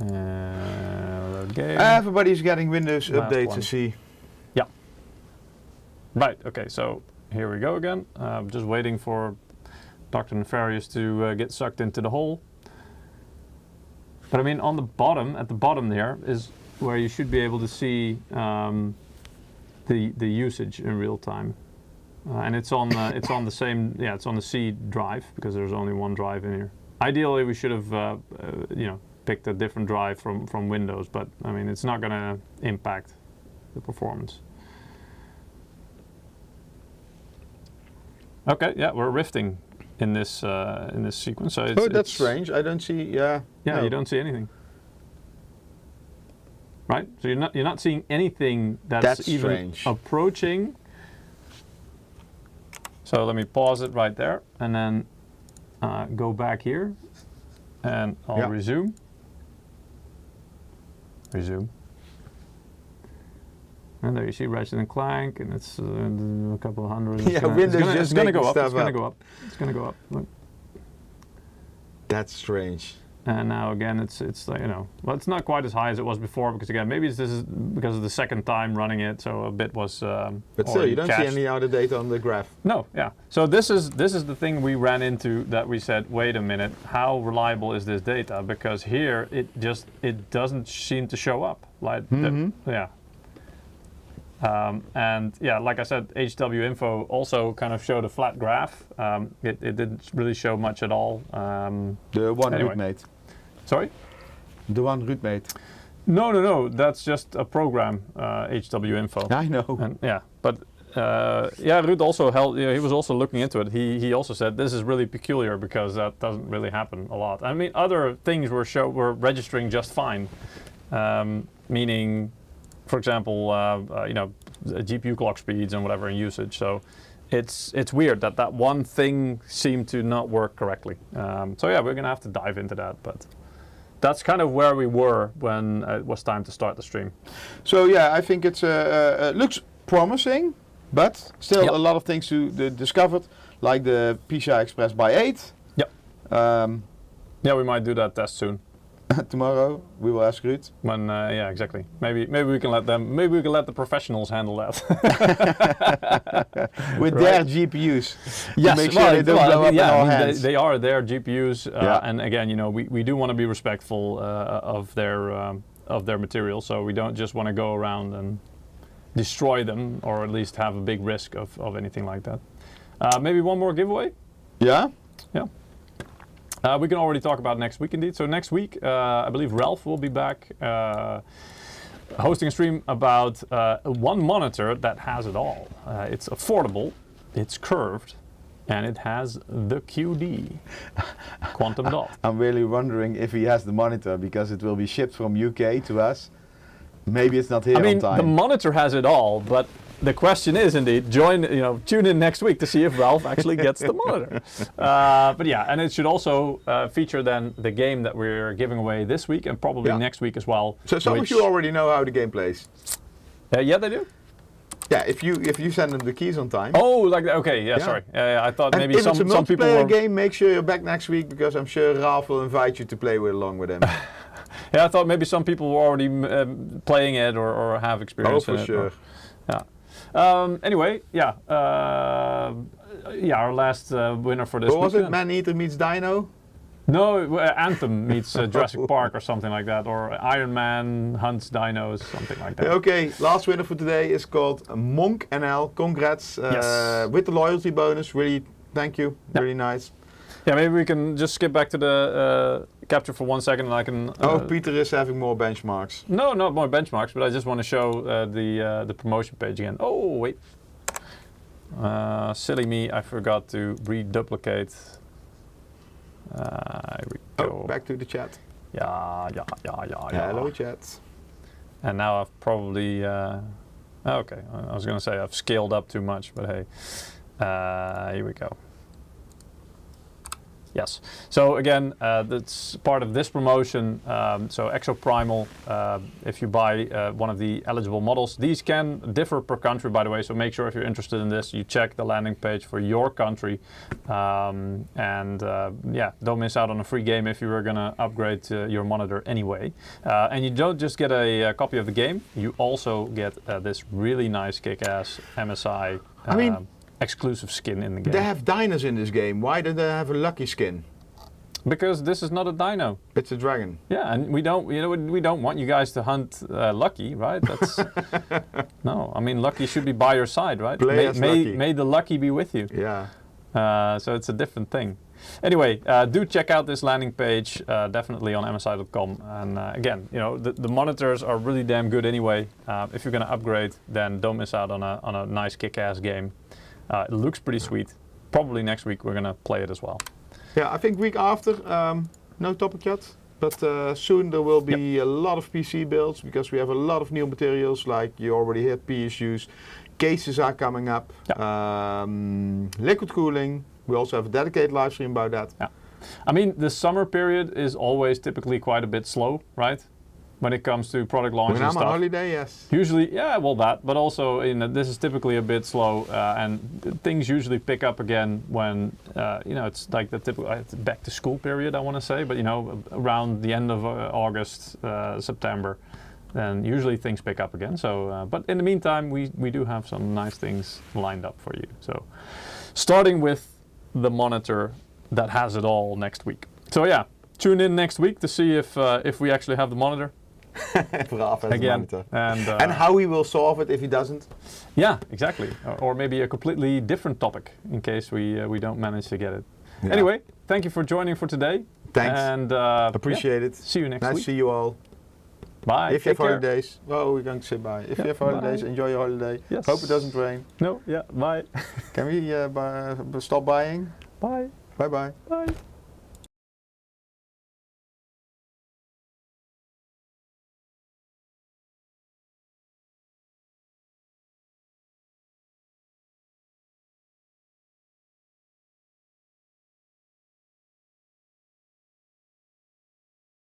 [SPEAKER 1] Load game.
[SPEAKER 3] Everybody's getting Windows
[SPEAKER 1] Last
[SPEAKER 3] updates,
[SPEAKER 1] one.
[SPEAKER 3] I see.
[SPEAKER 1] Yeah. Right. Okay. So here we go again. Just waiting for Dr. Nefarious to get sucked into the hole. But I mean, on the bottom, at the bottom there is where you should be able to see the usage in real time, and it's on the same, yeah, it's on the C drive because there's only one drive in here. Ideally, we should have picked a different drive from Windows, but I mean, it's not going to impact the performance. Okay, yeah, we're rifting in this sequence. So
[SPEAKER 3] That's strange. I don't see. Yeah.
[SPEAKER 1] Yeah,
[SPEAKER 3] no.
[SPEAKER 1] you don't see anything. Right? So you're not seeing anything that's even
[SPEAKER 3] strange.
[SPEAKER 1] approaching. So let me pause it right there and then go back here and I'll resume. Resume. And there you see Ratchet and Clank, and it's a couple of hundred.
[SPEAKER 3] Yeah, Windows
[SPEAKER 1] it's gonna go up.
[SPEAKER 3] stuff
[SPEAKER 1] It's gonna go up. It's gonna go up. Look.
[SPEAKER 3] That's strange.
[SPEAKER 1] And now again, it's like, well, it's not quite as high as it was before because again, maybe this is because of the second time running it, so a bit was.
[SPEAKER 3] But still, you don't see any other data on the graph.
[SPEAKER 1] No, yeah. So this is the thing we ran into that we said, wait a minute, how reliable is this data? Because here it doesn't seem to show up. Like yeah. And yeah, like I said, HW Info also kind of showed a flat graph. It didn't really show much at all.
[SPEAKER 3] The one
[SPEAKER 1] anyway.
[SPEAKER 3] Ruud made.
[SPEAKER 1] Sorry?
[SPEAKER 3] The one Ruud made.
[SPEAKER 1] No. That's just a program, HW Info.
[SPEAKER 3] I know.
[SPEAKER 1] And, yeah, but Ruud also he was also looking into it. He also said this is really peculiar because that doesn't really happen a lot. I mean, other things were registering just fine, meaning, for example, GPU clock speeds and whatever in usage. So it's weird that one thing seemed to not work correctly. So yeah, we're gonna have to dive into that, but that's kind of where we were when it was time to start the stream.
[SPEAKER 3] So yeah, I think it's looks promising, but still a lot of things to discovered, like the PCI Express by 8.
[SPEAKER 1] Yep. Yeah, we might do that test soon.
[SPEAKER 3] Tomorrow we will ask Ruud.
[SPEAKER 1] When yeah, exactly. Maybe we can let them. Maybe we can let the professionals handle that
[SPEAKER 3] with their GPUs.
[SPEAKER 1] Yes,
[SPEAKER 3] to make sure they don't blow up in our hands.
[SPEAKER 1] They are their GPUs, and again, we do want to be respectful of their material, so we don't just want to go around and destroy them, or at least have a big risk of anything like that. Maybe one more giveaway.
[SPEAKER 3] Yeah.
[SPEAKER 1] Yeah. We can already talk about next week indeed. So next week, I believe Ralph will be back hosting a stream about one monitor that has it all. It's affordable, it's curved, and it has the QD, Quantum Dot.
[SPEAKER 3] I'm really wondering if he has the monitor because it will be shipped from UK to us. Maybe it's not here on time.
[SPEAKER 1] The monitor has it all, but the question is indeed, tune in next week to see if Ralph actually gets the monitor. But yeah, and it should also feature then the game that we're giving away this week and probably next week as well.
[SPEAKER 3] So some of you already know how the game plays.
[SPEAKER 1] Yeah, they do.
[SPEAKER 3] Yeah, if you send them the keys on time.
[SPEAKER 1] Oh, like that. Okay, yeah, sorry. I thought maybe
[SPEAKER 3] some people. If it's a multiplayer game, make sure you're back next week because I'm sure Ralph will invite you to play along with him.
[SPEAKER 1] Yeah, I thought maybe some people were already playing it or have experience in it.
[SPEAKER 3] Oh, for sure.
[SPEAKER 1] Anyway, our last winner for this
[SPEAKER 3] What was
[SPEAKER 1] weekend.
[SPEAKER 3] it? Man-Eater meets Dino?
[SPEAKER 1] No, Anthem meets Jurassic Park or something like that, or Iron Man hunts dinos, something like that.
[SPEAKER 3] Okay, last winner for today is called Monk NL. Congrats with the loyalty bonus. Really, thank you. Really nice.
[SPEAKER 1] Yeah, maybe we can just skip back to the capture for 1 second and I can...
[SPEAKER 3] Peter is having more benchmarks.
[SPEAKER 1] No, not more benchmarks, but I just want to show the promotion page again. Oh, wait. Silly me, I forgot to reduplicate. Here we go.
[SPEAKER 3] Oh, back to the chat.
[SPEAKER 1] Yeah.
[SPEAKER 3] Hello, chat.
[SPEAKER 1] And now I've probably... okay, I was going to say I've scaled up too much, but hey. Here we go. Yes. So again, that's part of this promotion. So Exoprimal, if you buy one of the eligible models, these can differ per country, by the way. So make sure if you're interested in this, you check the landing page for your country. Yeah, don't miss out on a free game if you were going to upgrade your monitor anyway. And you don't just get a copy of the game, you also get this really nice kick-ass MSI exclusive skin in the game.
[SPEAKER 3] They have dinos in this game. Why do they have a lucky skin?
[SPEAKER 1] Because this is not a dino.
[SPEAKER 3] It's a dragon.
[SPEAKER 1] Yeah, and we don't want you guys to hunt Lucky, right? That's no. I mean, Lucky should be by your side, right? May the Lucky be with you.
[SPEAKER 3] Yeah.
[SPEAKER 1] So it's a different thing. Anyway, do check out this landing page, definitely on MSI.com. And again, the monitors are really damn good anyway. If you're going to upgrade, then don't miss out on a nice kick-ass game. It looks pretty sweet. Probably next week we're going to play it as well.
[SPEAKER 3] Yeah, I think week after, no topic yet. But soon there will be a lot of PC builds because we have a lot of new materials, like you already heard PSUs. Cases are coming up. Liquid cooling. We also have a dedicated live stream about that.
[SPEAKER 1] Yeah. I mean, the summer period is always typically quite a bit slow, right? When it comes to product launches and stuff.
[SPEAKER 3] When I'm on holiday, yes.
[SPEAKER 1] Usually, yeah, well that, but also this is typically a bit slow, and things usually pick up again when it's like the typical back to school period, I want to say, but around the end of August, September, then usually things pick up again. So, but in the meantime, we do have some nice things lined up for you. So, starting with the monitor that has it all next week. So yeah, tune in next week to see if we actually have the monitor.
[SPEAKER 3] Again, and how we will solve it if he doesn't.
[SPEAKER 1] Yeah, exactly. Or maybe a completely different topic in case we don't manage to get it. Yeah. Anyway, thank you for joining for today.
[SPEAKER 3] Thanks.
[SPEAKER 1] And
[SPEAKER 3] appreciate it.
[SPEAKER 1] See you next week.
[SPEAKER 3] Nice to see you all.
[SPEAKER 1] Bye.
[SPEAKER 3] If you have holidays, we're going to say bye. If you have holidays, enjoy your holiday.
[SPEAKER 1] Yes.
[SPEAKER 3] Hope it doesn't rain.
[SPEAKER 1] No, yeah, bye.
[SPEAKER 3] Can we stop buying?
[SPEAKER 1] Bye.
[SPEAKER 3] Bye-bye.
[SPEAKER 1] Bye.